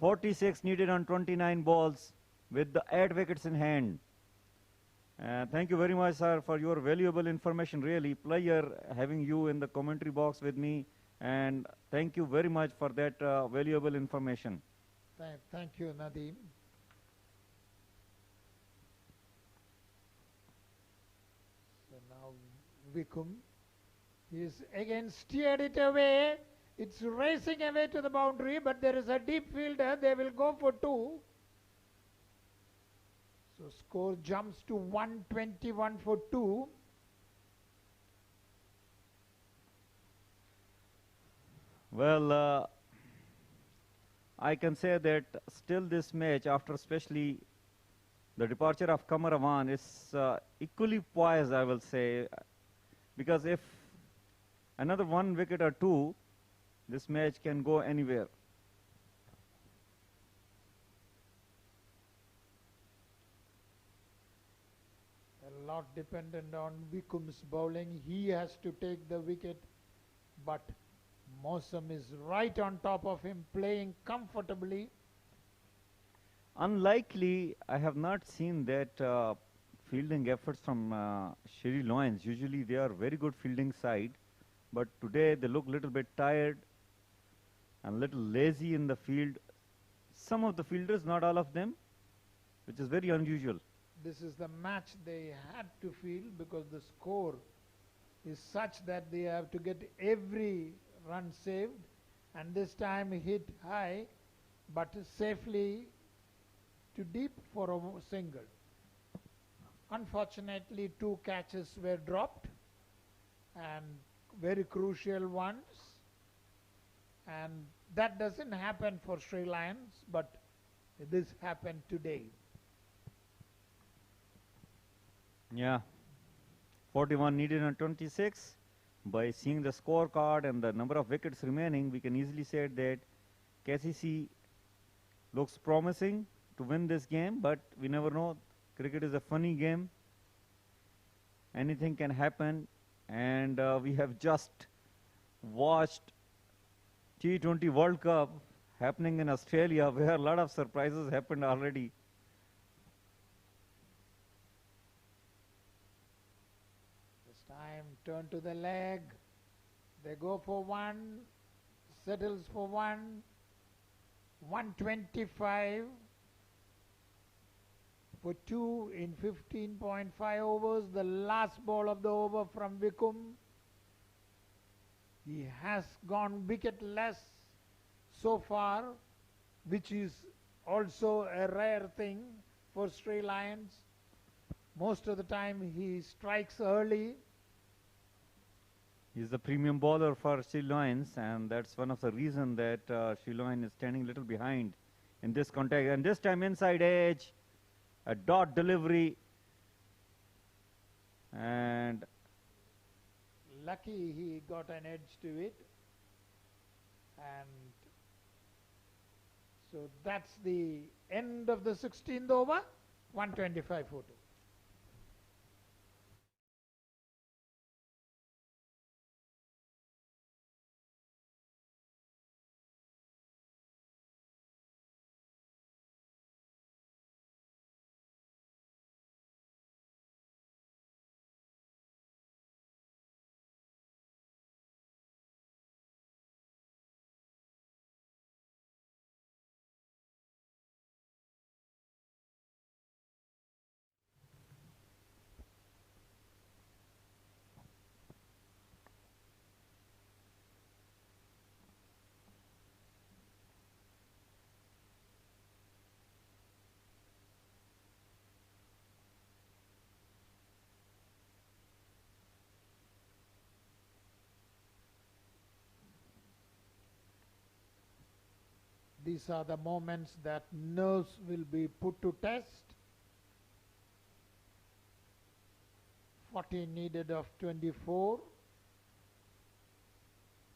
46 needed on 29 balls with the 8 wickets in hand. Thank you very much, sir, for your valuable information. Really, pleasure having you in the commentary box with me. And thank you very much for that valuable information. Thank you, Nadeem. So now Vikum is again steered it away. It's racing away to the boundary, but there is a deep fielder. They will go for 2. So score jumps to 121 for 2. Well, I can say that still this match, after especially the departure of Karwan, is equally poised, I will say, because if another 1 wicket or 2, this match can go anywhere. A lot dependent on Vikum's bowling. He has to take the wicket, but Mosam is right on top of him, playing comfortably. Unlikely, I have not seen that fielding efforts from Sri Lions. Usually they are very good fielding side, but today they look a little bit tired and a little lazy in the field. Some of the fielders, not all of them, which is very unusual. This is the match they had to field because the score is such that they have to get every run saved, and this time hit high but safely to deep for a single. Unfortunately, 2 catches were dropped, and very crucial ones, and that doesn't happen for Sri Lions, but this happened today. Yeah, 41 needed on 26. By seeing the scorecard and the number of wickets remaining, we can easily say that KCC looks promising to win this game, but we never know. Cricket is a funny game. Anything can happen, and we have just watched T20 World Cup happening in Australia, where a lot of surprises happened already. Time, turn to the leg, they go for 1, settles for 1, 125 for 2 in 15.5 overs, the last ball of the over from Vikum. He has gone wicketless so far, which is also a rare thing for Sri Lions. Most of the time he strikes early. He's the premium bowler for Sri Lions, and that's one of the reasons that Sri Lions is standing a little behind in this context. And this time inside edge, a dot delivery, and lucky he got an edge to it. And so that's the end of the 16th over, 125 for 2. These are the moments that nerves will be put to test. 40 needed of 24.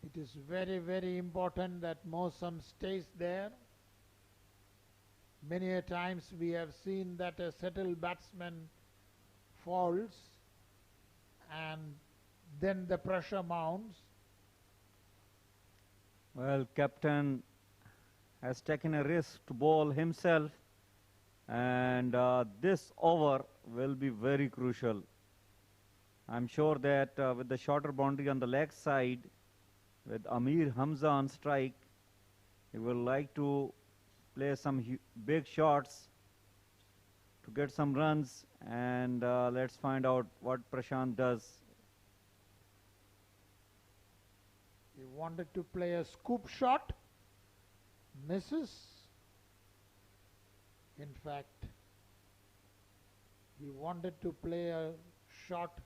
It is very, very important that Mosam stays there. Many a times we have seen that a settled batsman falls and then the pressure mounts. Well, captain has taken a risk to bowl himself, and this over will be very crucial. I'm sure that with the shorter boundary on the leg side, with Amir Hamza on strike, he will like to play some big shots to get some runs, and let's find out what Prashant does. He wanted to play a scoop shot, misses. In fact, he wanted to play a shot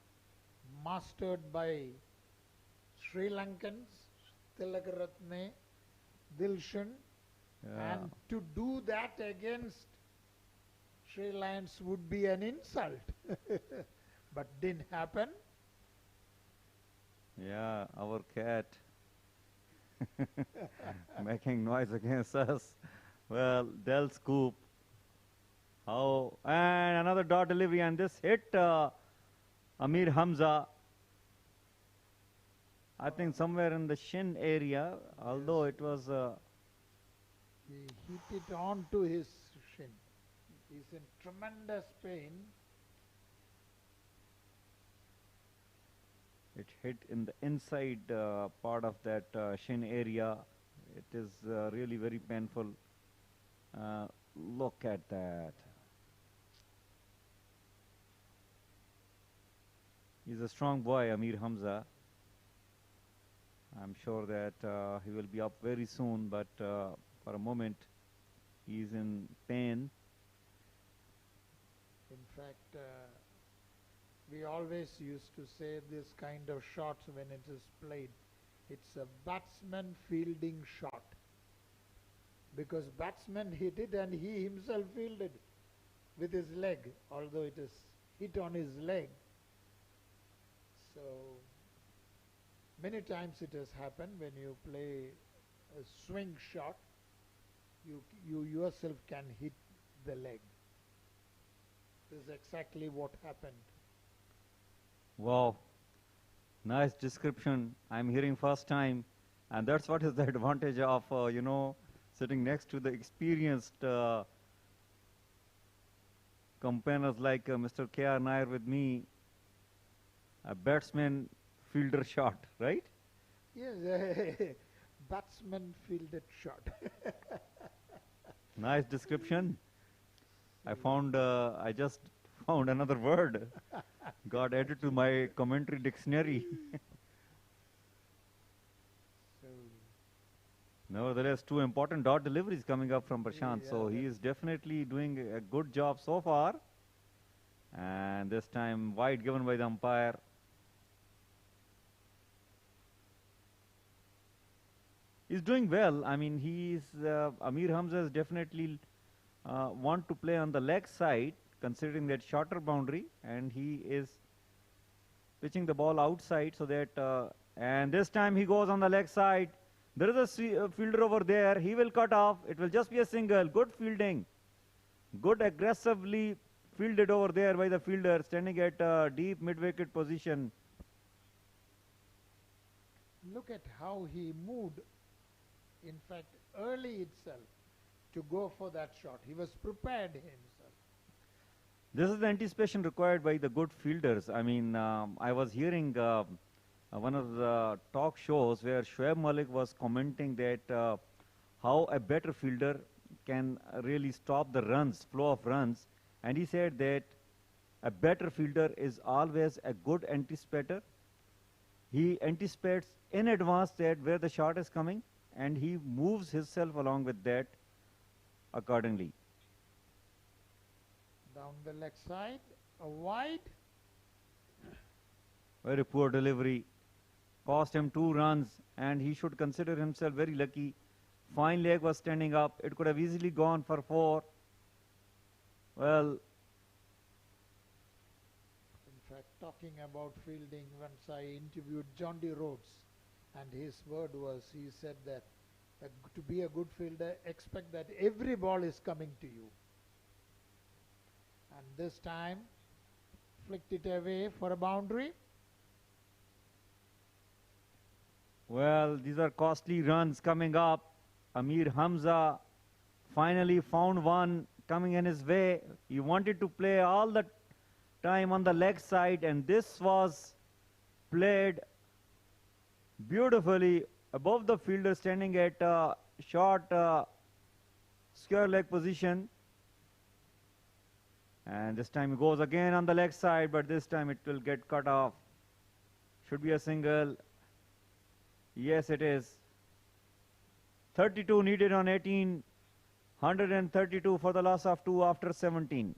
mastered by Sri Lankans, Tilakaratne, Dilshan, and to do that against Sri Lankans would be an insult, but didn't happen. Yeah, our cat making noise against us. Well, Del scoop. How? And another dot delivery, and this hit Amir Hamza. I think somewhere in the shin area, although it was. He hit it onto his shin. He's in tremendous pain. It hit in the inside part of that shin area. It is really very painful. Look at that. He's a strong boy, Amir Hamza. I'm sure that he will be up very soon, but for a moment he's in pain. In fact, we always used to say this kind of shots when it is played, it's a batsman fielding shot. Because batsman hit it and he himself fielded with his leg, although it is hit on his leg. So many times it has happened when you play a swing shot, you yourself can hit the leg. This is exactly what happened. Wow, nice description. I'm hearing first time, and that's what is the advantage of you know, sitting next to the experienced campaigners like Mr. K.R. Nair with me. A batsman fielder shot, right? Yes, batsman fielded shot. Nice description. I just found another word. Got added to my commentary dictionary. So Nevertheless, two important dot deliveries coming up from Prashant. Yeah, So he is definitely doing a good job so far. And this time wide given by the umpire. He's doing well. I mean, Amir Hamza is definitely want to play on the leg side, considering that shorter boundary, and he is pitching the ball outside so that, and this time he goes on the leg side. There is a fielder over there. He will cut off. It will just be a single. Good fielding. Good aggressively fielded over there by the fielder, standing at deep mid-wicket position. Look at how he moved, in fact, early itself to go for that shot. He was prepared himself. This is the anticipation required by the good fielders. I mean, I was hearing one of the talk shows where Shoaib Malik was commenting that how a better fielder can really stop the runs, flow of runs. And he said that a better fielder is always a good anticipator. He anticipates in advance that where the shot is coming, and he moves himself along with that accordingly. Down the leg side, a wide. Very poor delivery. Cost him 2 runs, and he should consider himself very lucky. Fine leg was standing up. It could have easily gone for 4. Well, in fact, talking about fielding, once I interviewed John D. Rhodes, and his word was, he said that to be a good fielder, expect that every ball is coming to you. And this time, flicked it away for a boundary. well, these are costly runs coming up. Amir Hamza finally found one coming in his way. He wanted to play all the time on the leg side, and this was played beautifully above the fielder, standing at short square leg position. And this time he goes again on the leg side, but this time it will get cut off. Should be a single. Yes, it is. 32 needed on 18. 132 for the loss of 2 after 17.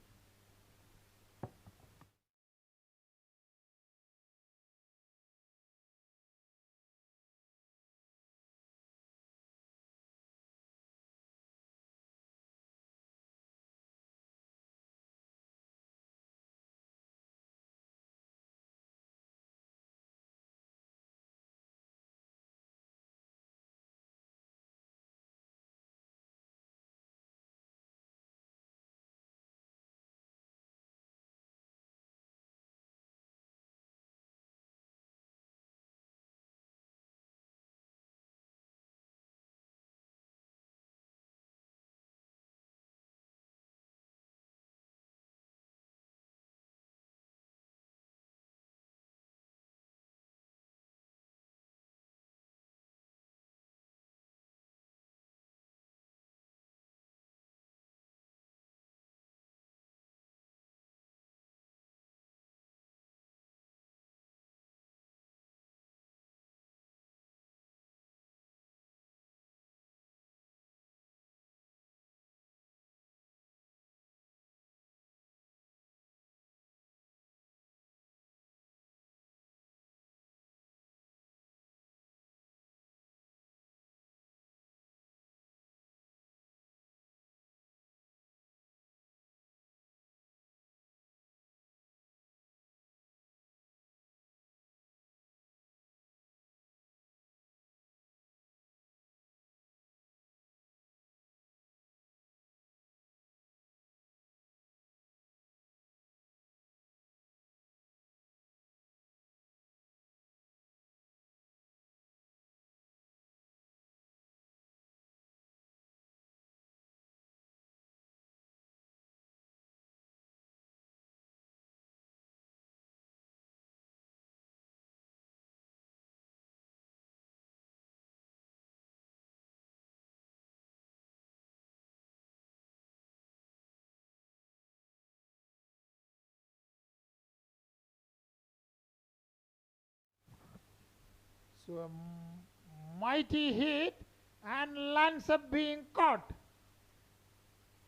So a mighty hit and lands up being caught.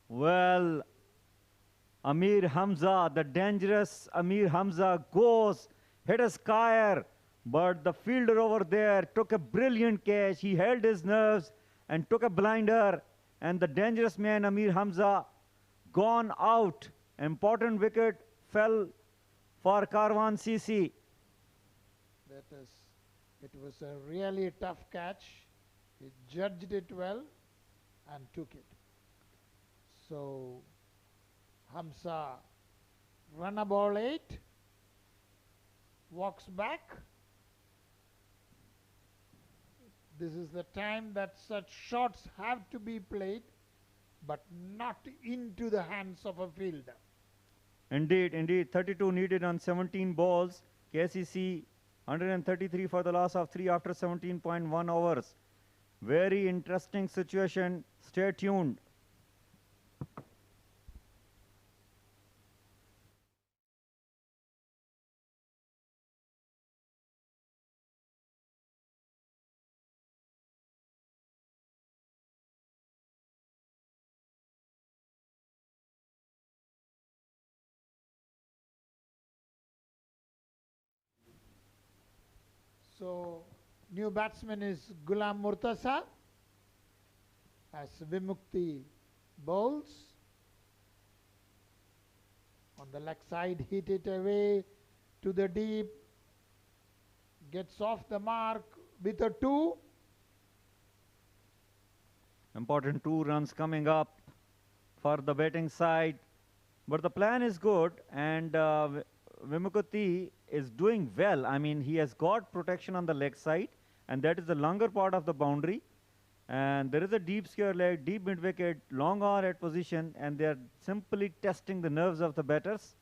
Well, Amir Hamza, the dangerous Amir Hamza goes, hit a skier, but the fielder over there took a brilliant catch. He held his nerves and took a blinder, and the dangerous man Amir Hamza gone out. Important wicket fell for Karwan CC. That is, it was a really tough catch. He judged it well and took it. So Hamza run a ball 8, walks back. This is the time that such shots have to be played, but not into the hands of a fielder. Indeed, indeed. 32 needed on 17 balls. KCC 133 for the loss of 3 after 17.1 overs. Very interesting situation. Stay tuned. So new batsman is Gulam Murtasa as Vimukti bowls. On the leg side, hit it away to the deep, gets off the mark with a 2. Important 2 runs coming up for the batting side. But the plan is good, and Vimukati is doing well. I mean, he has got protection on the leg side, and that is the longer part of the boundary. And there is a deep square leg, deep mid wicket, long on at position, and they are simply testing the nerves of the batters.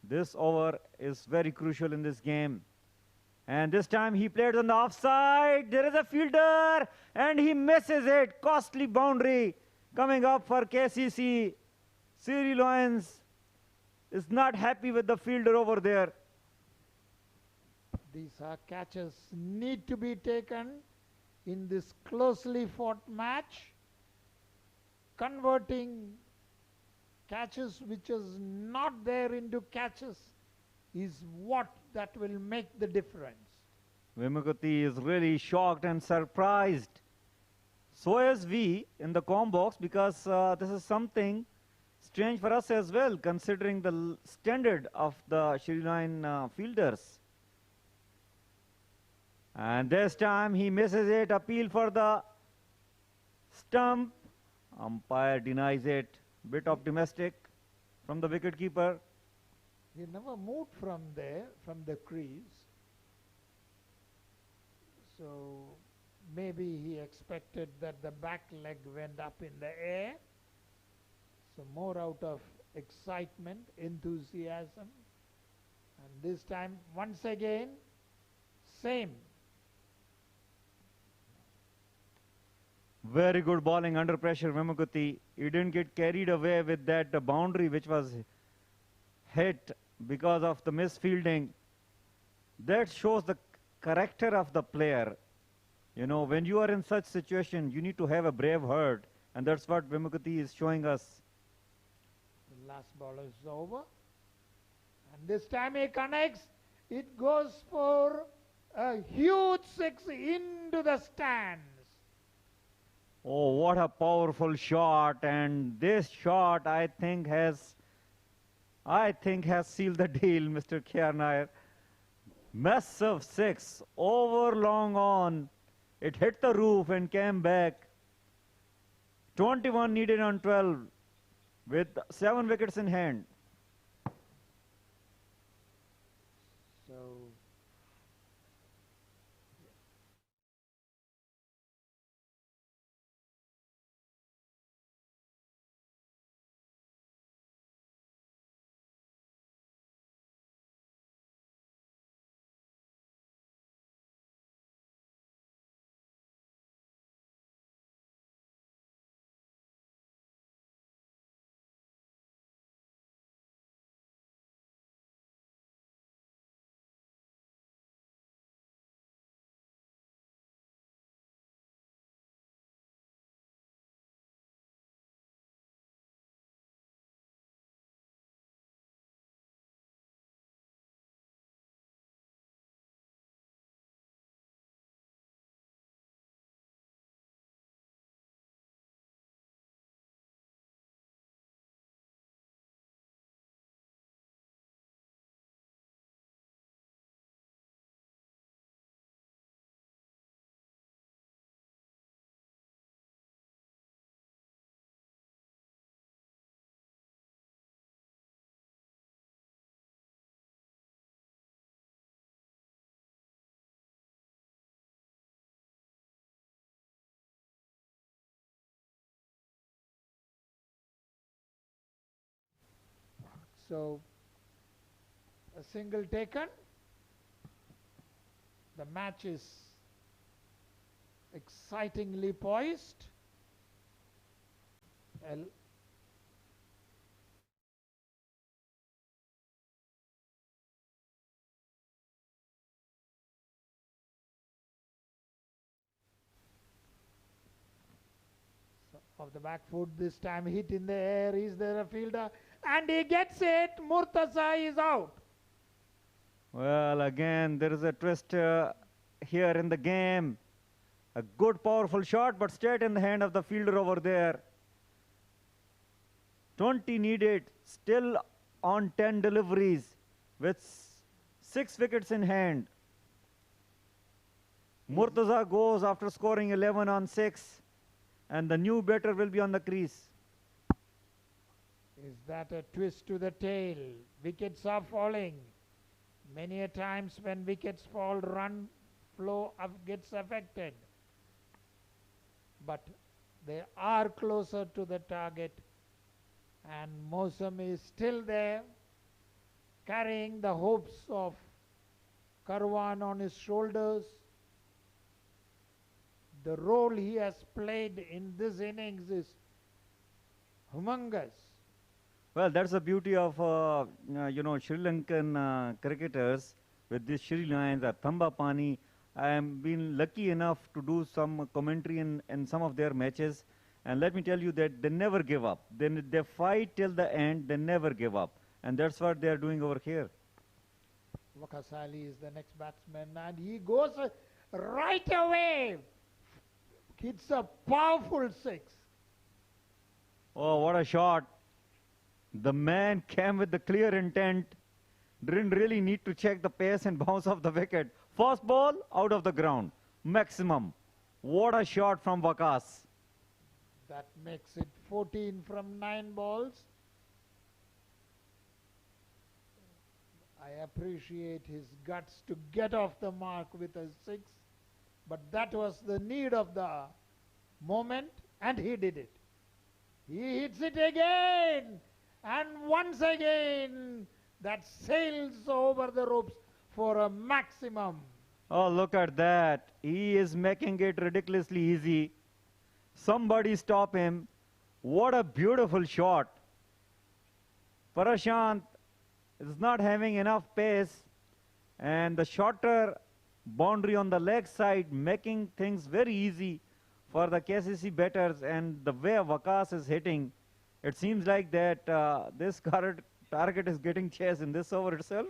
This over is very crucial in this game. And this time he played on the offside. There is a fielder, and he misses it. Costly boundary coming up for KCC. Siri Lions is not happy with the fielder over there. These are catches need to be taken in this closely fought match. Converting catches which is not there into catches is what that will make the difference. Vimukati is really shocked and surprised. So is we in the com box, because this is something strange for us as well, considering the standard of the Sri Lankan fielders. And this time he misses it. Appeal for the stump. Umpire denies it. Bit optimistic from the wicketkeeper. He never moved from there, from the crease. So maybe he expected that the back leg went up in the air. So more out of excitement, enthusiasm. And this time, once again, same. Very good bowling under pressure, Vimukati. He didn't get carried away with that boundary which was hit because of the misfielding. That shows the character of the player. You know, when you are in such situation, you need to have a brave heart, and that's what Vimukati is showing us. The last ball is over. And this time he connects. It goes for a huge 6 into the stands. Oh, what a powerful shot. And this shot, I think has sealed the deal, Mr. K.R. Nair. Massive 6, over long on. It hit the roof and came back. 21 needed on 12 with 7 wickets in hand. So So a single taken. The match is excitingly poised. Of the back foot, this time hit in the air. Is there a fielder? And he gets it. Murtaza is out. Well, again, there is a twist here in the game. A good, powerful shot, but straight in the hand of the fielder over there. 20 needed, still on 10 deliveries with 6 wickets in hand. Murtaza goes after scoring 11 on 6. And the new batter will be on the crease. Is that a twist to the tail? Wickets are falling. Many a times when wickets fall, run flow gets affected. But they are closer to the target. And Mosam is still there, carrying the hopes of Karwan on his shoulders. The role he has played in this innings is humongous. Well, that's the beauty of Sri Lankan cricketers with these Sri Lions or Thamba Pani. I am been lucky enough to do some commentary in some of their matches, and let me tell you that they never give up. They fight till the end. They never give up, and that's what they are doing over here. Waqas Ali is the next batsman, and he goes right away. It's a powerful 6. Oh, what a shot. The man came with the clear intent. Didn't really need to check the pace and bounce off the wicket. First ball, out of the ground. Maximum. What a shot from Waqas. That makes it 14 from 9 balls. I appreciate his guts to get off the mark with a 6. But that was the need of the moment, and he did it. He hits it again, and once again, that sails over the ropes for a maximum. Oh, look at that. He is making it ridiculously easy. Somebody stop him. What a beautiful shot. Prashant is not having enough pace, and the shorter boundary on the leg side making things very easy for the KCC batters, and the way Waqas is hitting, it seems like that this target is getting chased in this over itself.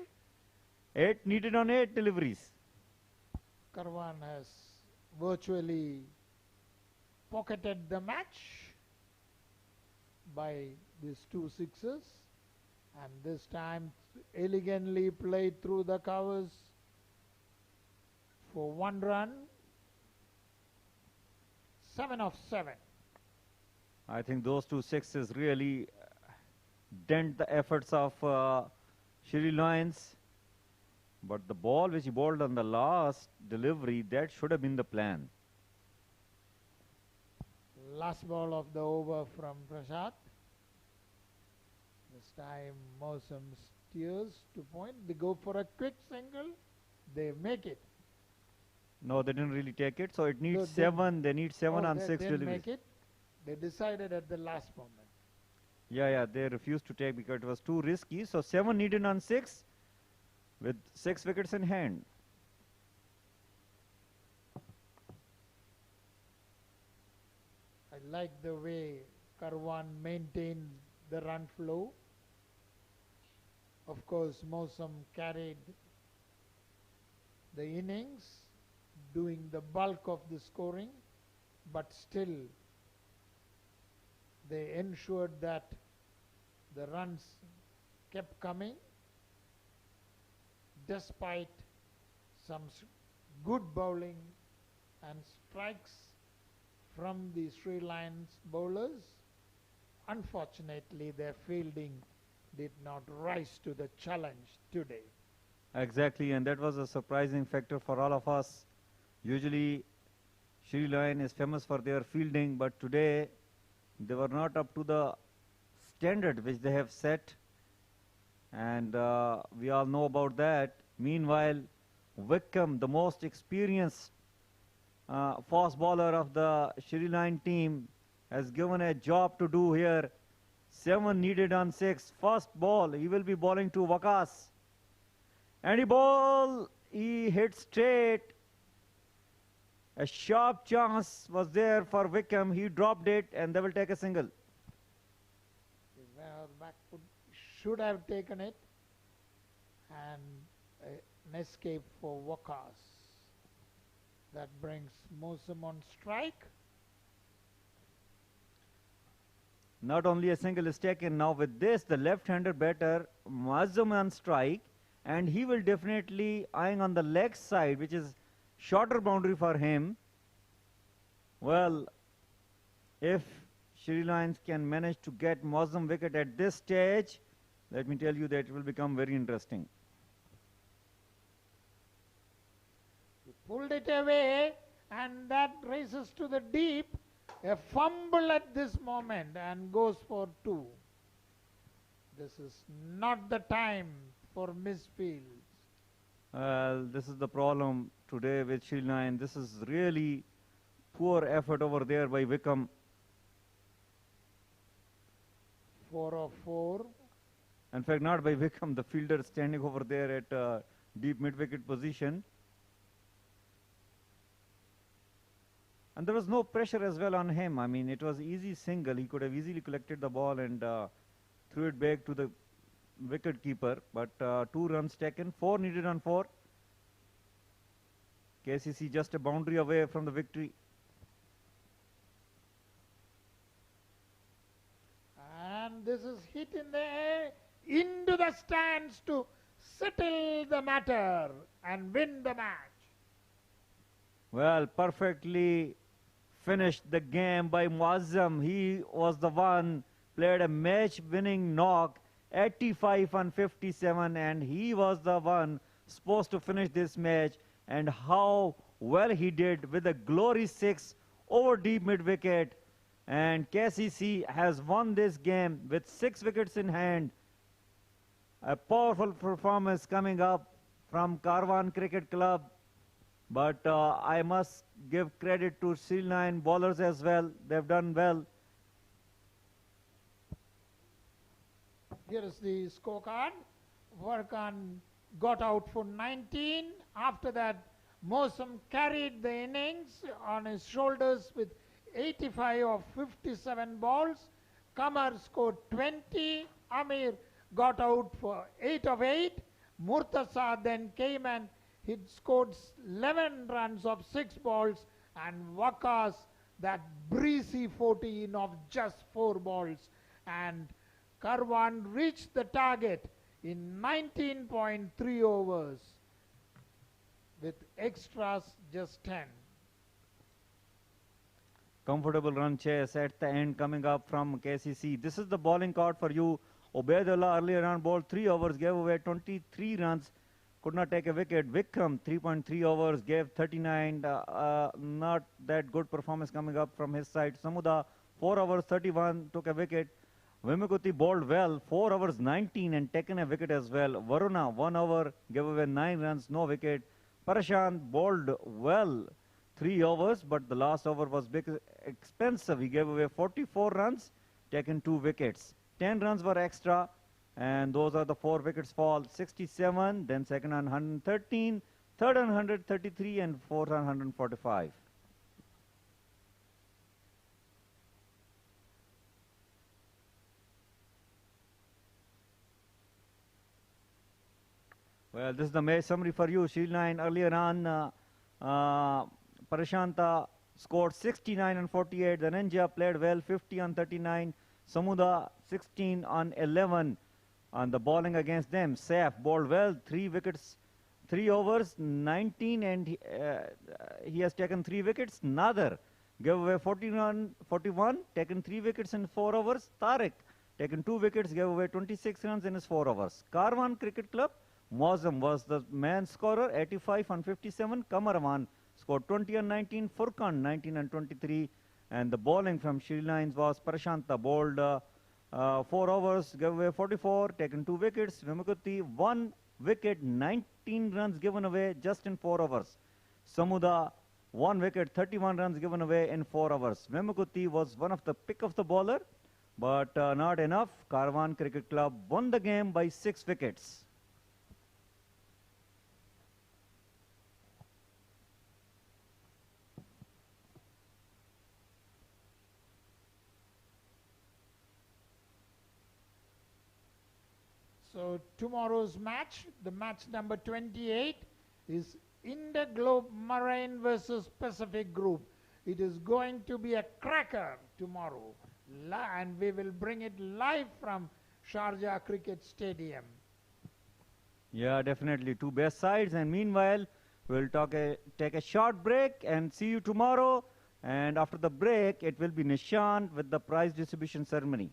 8 needed on 8 deliveries. Karwan has virtually pocketed the match by these 2 sixes, and this time elegantly played through the covers for 1 run. 7 of 7. I think those 2 sixes really dent the efforts of Sri Lions. But the ball which he bowled on the last delivery, that should have been the plan. Last ball of the over from Prashant. This time Mosam steers to point. They go for a quick single. They make it. No, they didn't really take it. So it needs No, 7. They need 7 on 6 they didn't deliveries. make it. They decided at the last moment. Yeah, they refused to take because it was too risky. So 7 needed on 6 with 6 wickets in hand. I like the way Karwan maintained the run flow. Of course, Mosam carried the innings, doing the bulk of the scoring, but still they ensured that the runs kept coming despite some good bowling and strikes from the Sri Lankan bowlers. Unfortunately, their fielding did not rise to the challenge today. Exactly, and that was a surprising factor for all of us. Usually, Sri Lanka is famous for their fielding, but today they were not up to the standard which they have set. and we all know about that. Meanwhile, Wickham, the most experienced fast bowler of the Sri Lankan team, has given a job to do here. 7 needed on 6. First ball, he will be bowling to Wakas. And he hit straight. A sharp chance was there for Wickham. He dropped it and they will take a single. Well, back foot should have taken it, and an escape for Wakas. That brings Mosam on strike. Not only a single is taken, now with this, the left-hander batter, Mazum on strike, and he will definitely eyeing on the leg side, which is shorter boundary for him. Well, if Sri Lions can manage to get Mazum wicket at this stage, let me tell you that it will become very interesting. He pulled it away, and that races to the deep. A fumble at this moment and goes for 2. This is not the time for misfields. Well, this is the problem today with Sri Lanka. This is really poor effort over there by Wickham. 4 of 4. In fact, not by Wickham, the fielder standing over there at deep mid-wicket position. And there was no pressure as well on him. I mean, it was easy single. He could have easily collected the ball and threw it back to the wicket keeper. But 2 runs taken, 4 needed on 4. KCC just a boundary away from the victory. And this is hit in the air into the stands to settle the matter and win the match. Well, perfectly finished the game by Muazzam. He was the one, played a match-winning knock, 85 on 57, and he was the one supposed to finish this match. And how well he did with a glory 6 over deep mid-wicket. And KCC has won this game with 6 wickets in hand. A powerful performance coming up from Karwan Cricket Club. But I must give credit to Sri Lankan bowlers as well. They've done well. Here is the scorecard. Varkan got out for 19. After that, Mosam carried the innings on his shoulders with 85 of 57 balls. Kamar scored 20. Amir got out for 8 of 8. Murtaza then came and he scored 11 runs of 6 balls, and Wakas that breezy 14 of just 4 balls. And Karwan reached the target in 19.3 overs with extras just 10. Comfortable run chase at the end coming up from KCC. This is the bowling card for you. Ubaidullah earlier on bowled 3 overs, gave away 23 runs. Could not take a wicket. Wickham, 3.3 overs, gave 39. Not that good performance coming up from his side. Samuda, 4 overs, 31, took a wicket. Vimakuti bowled well, 4 overs, 19, and taken a wicket as well. Varuna, 1 over, gave away 9 runs, no wicket. Parashan bowled well, 3 overs, but the last over was big expensive. He gave away 44 runs, taken 2 wickets. 10 runs were extra. And those are the 4 wickets fall. 67, then second on 113, third on 133, and fourth on 145. Well, this is the match summary for you. Sri Lanka earlier on, Parashanta scored 69 on 48. Dhananjaya played well, 50 on 39. Samuda 16 on 11. On the bowling against them, Saif bowled well, 3 wickets, 3 overs, 19, and he has taken 3 wickets. Nader gave away 41, taken 3 wickets in 4 overs. Tariq taken 2 wickets, gave away 26 runs in his 4 overs. Karwan Cricket Club, Mozam was the man scorer, 85 on 57. Kamarwan scored 20 on 19. Furkan 19 on 23. And the bowling from Sri Lanka was Prashanta bowled 4 overs, gave away 44, taken 2 wickets. Vimukuti, 1 wicket, 19 runs given away just in 4 overs. Samuda, 1 wicket, 31 runs given away in 4 overs. Vimukuti was one of the pick of the bowler, but not enough. Karwan Cricket Club won the game by 6 wickets. So tomorrow's match, the match number 28, is Interglobe Marine versus Pacific Group. It is going to be a cracker tomorrow, and we will bring it live from Sharjah Cricket Stadium. Yeah, definitely. 2 best sides, and meanwhile, we'll take a short break and see you tomorrow. And after the break, it will be Nishant with the prize distribution ceremony.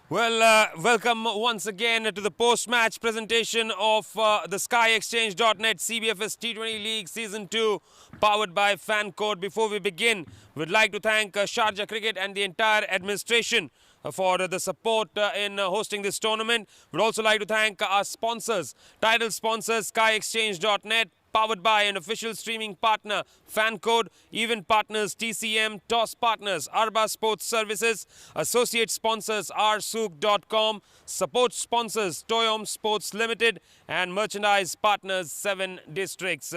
Well, welcome once again to the post-match presentation of the SkyExchange.net CBFS T20 League Season 2, powered by Fan Code. Before we begin, we'd like to thank Sharjah Cricket and the entire administration for the support in hosting this tournament. We'd also like to thank our sponsors, title sponsors, SkyExchange.net, powered by an official streaming partner, Fan Code, event partners, TCM, TOS partners, Arba Sports Services, associate sponsors, rsook.com, support sponsors, Toyom Sports Limited, and merchandise partners, 7 Districts.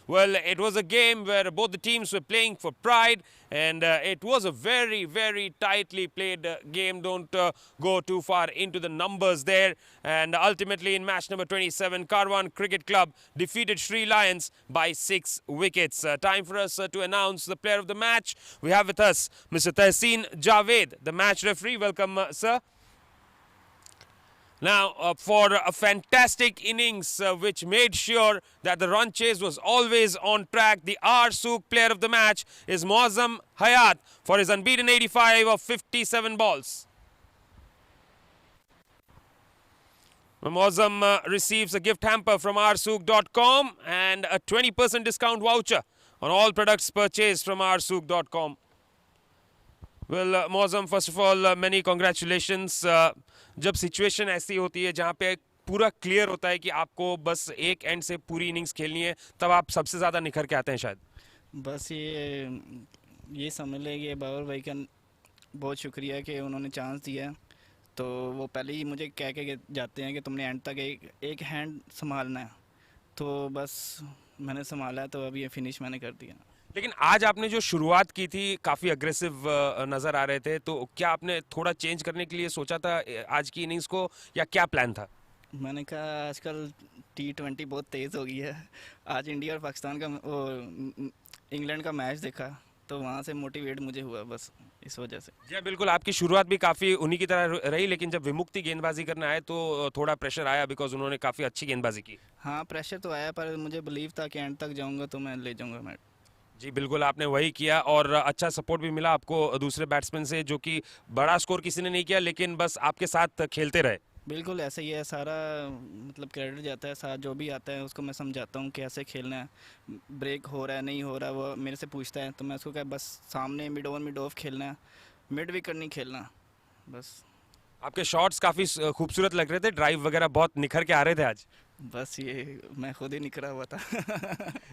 Well, it was a game where both the teams were playing for pride, and it was a very, very tightly played game. Don't go too far into the numbers there. And ultimately, in match number 27, Karwan Cricket Club defeated Sri Lions by 6 wickets. Time for us to announce the player of the match. We have with us Mr. Tehseen Javed, the match referee. Welcome, sir. Now, for a fantastic innings which made sure that the run chase was always on track, the rsook player of the match is Muazzam Hayat for his unbeaten 85 of 57 balls. Muazzam receives a gift hamper from rsook.com and a 20% discount voucher on all products purchased from rsook.com. Well, Muazzam, first of all, many congratulations. जब situation ऐसी होती है जहाँ पे पूरा clear होता है कि आपको बस एक एंड से पूरी इनिंग्स खेलनी है, तब आप सबसे ज़्यादा निखर के आते हैं शायद. बस ये समझ लें कि बाबर भाई का बहुत शुक्रिया कि उन्होंने चांस दिया. तो वो पहले ही मुझे कह के जाते हैं कि तुमने एंड तक एक हैंड संभालना है. तो बस मैंने संभाला, तो अब ये फिनिश मैंने कर दिया. लेकिन आज आपने जो शुरुआत की थी काफी अग्रेसिव नजर आ रहे थे, तो क्या आपने थोड़ा चेंज करने के लिए सोचा था आज की इनिंग्स को, या क्या प्लान था? मैंने कहा आजकल T20 बहुत तेज़ हो गई है। आज इंडिया और पाकिस्तान का इंग्लैंड का मैच देखा तो वहाँ से मोटिवेट मुझे हुआ, बस इस वजह से। जी बिल्कुल, आपकी शुरुआत भी काफी उन्हीं की तरह रही, लेकिन जब विमुक्ति गेंदबाजी करने आए तो थोड़ा प्रेशर आया, बिकॉज उन्होंने काफी अच्छी गेंदबाजी की। हाँ, प्रेशर तो आया पर मुझे बिलीव था कि एंड तक जाऊंगा तो मैं ले जाऊंगा मैच। जी बिल्कुल, आपने वही किया और अच्छा सपोर्ट भी मिला आपको दूसरे बैट्समैन से, जो कि बड़ा स्कोर किसी ने नहीं किया लेकिन बस आपके साथ खेलते रहे। बिल्कुल ऐसा ही है, सारा मतलब क्रेडिट जाता है, साथ जो भी आता है उसको मैं समझाता हूँ कैसे खेलना है, ब्रेक हो रहा है नहीं हो रहा है वो मेरे से पूछता है तो मैं उसको कहा बस सामने मिड ओवर मिड ऑफ खेलना है, मिड विकेट नहीं खेलना बस। आपके शॉट्स काफी खूबसूरत लग रहे थे, ड्राइव वगैरह बहुत निखर के आ रहे थे आज। बस ये मैं खुद ही निकला हुआ था।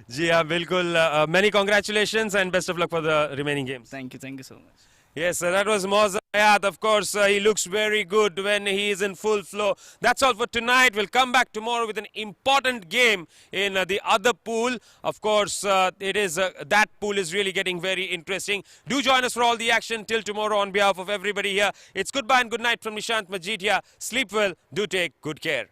जी हाँ बिल्कुल, many congratulations and best of luck for the remaining games. Thank you so much. Yes, that was Moza Hayat. Of course, he looks very good when he is in full flow. That's all for tonight. We'll come back tomorrow with an important game in the other pool. Of course, that pool is really getting very interesting. Do join us for all the action till tomorrow on behalf of everybody here. It's goodbye and good night from Nishant Majid here. Sleep well. Do take good care.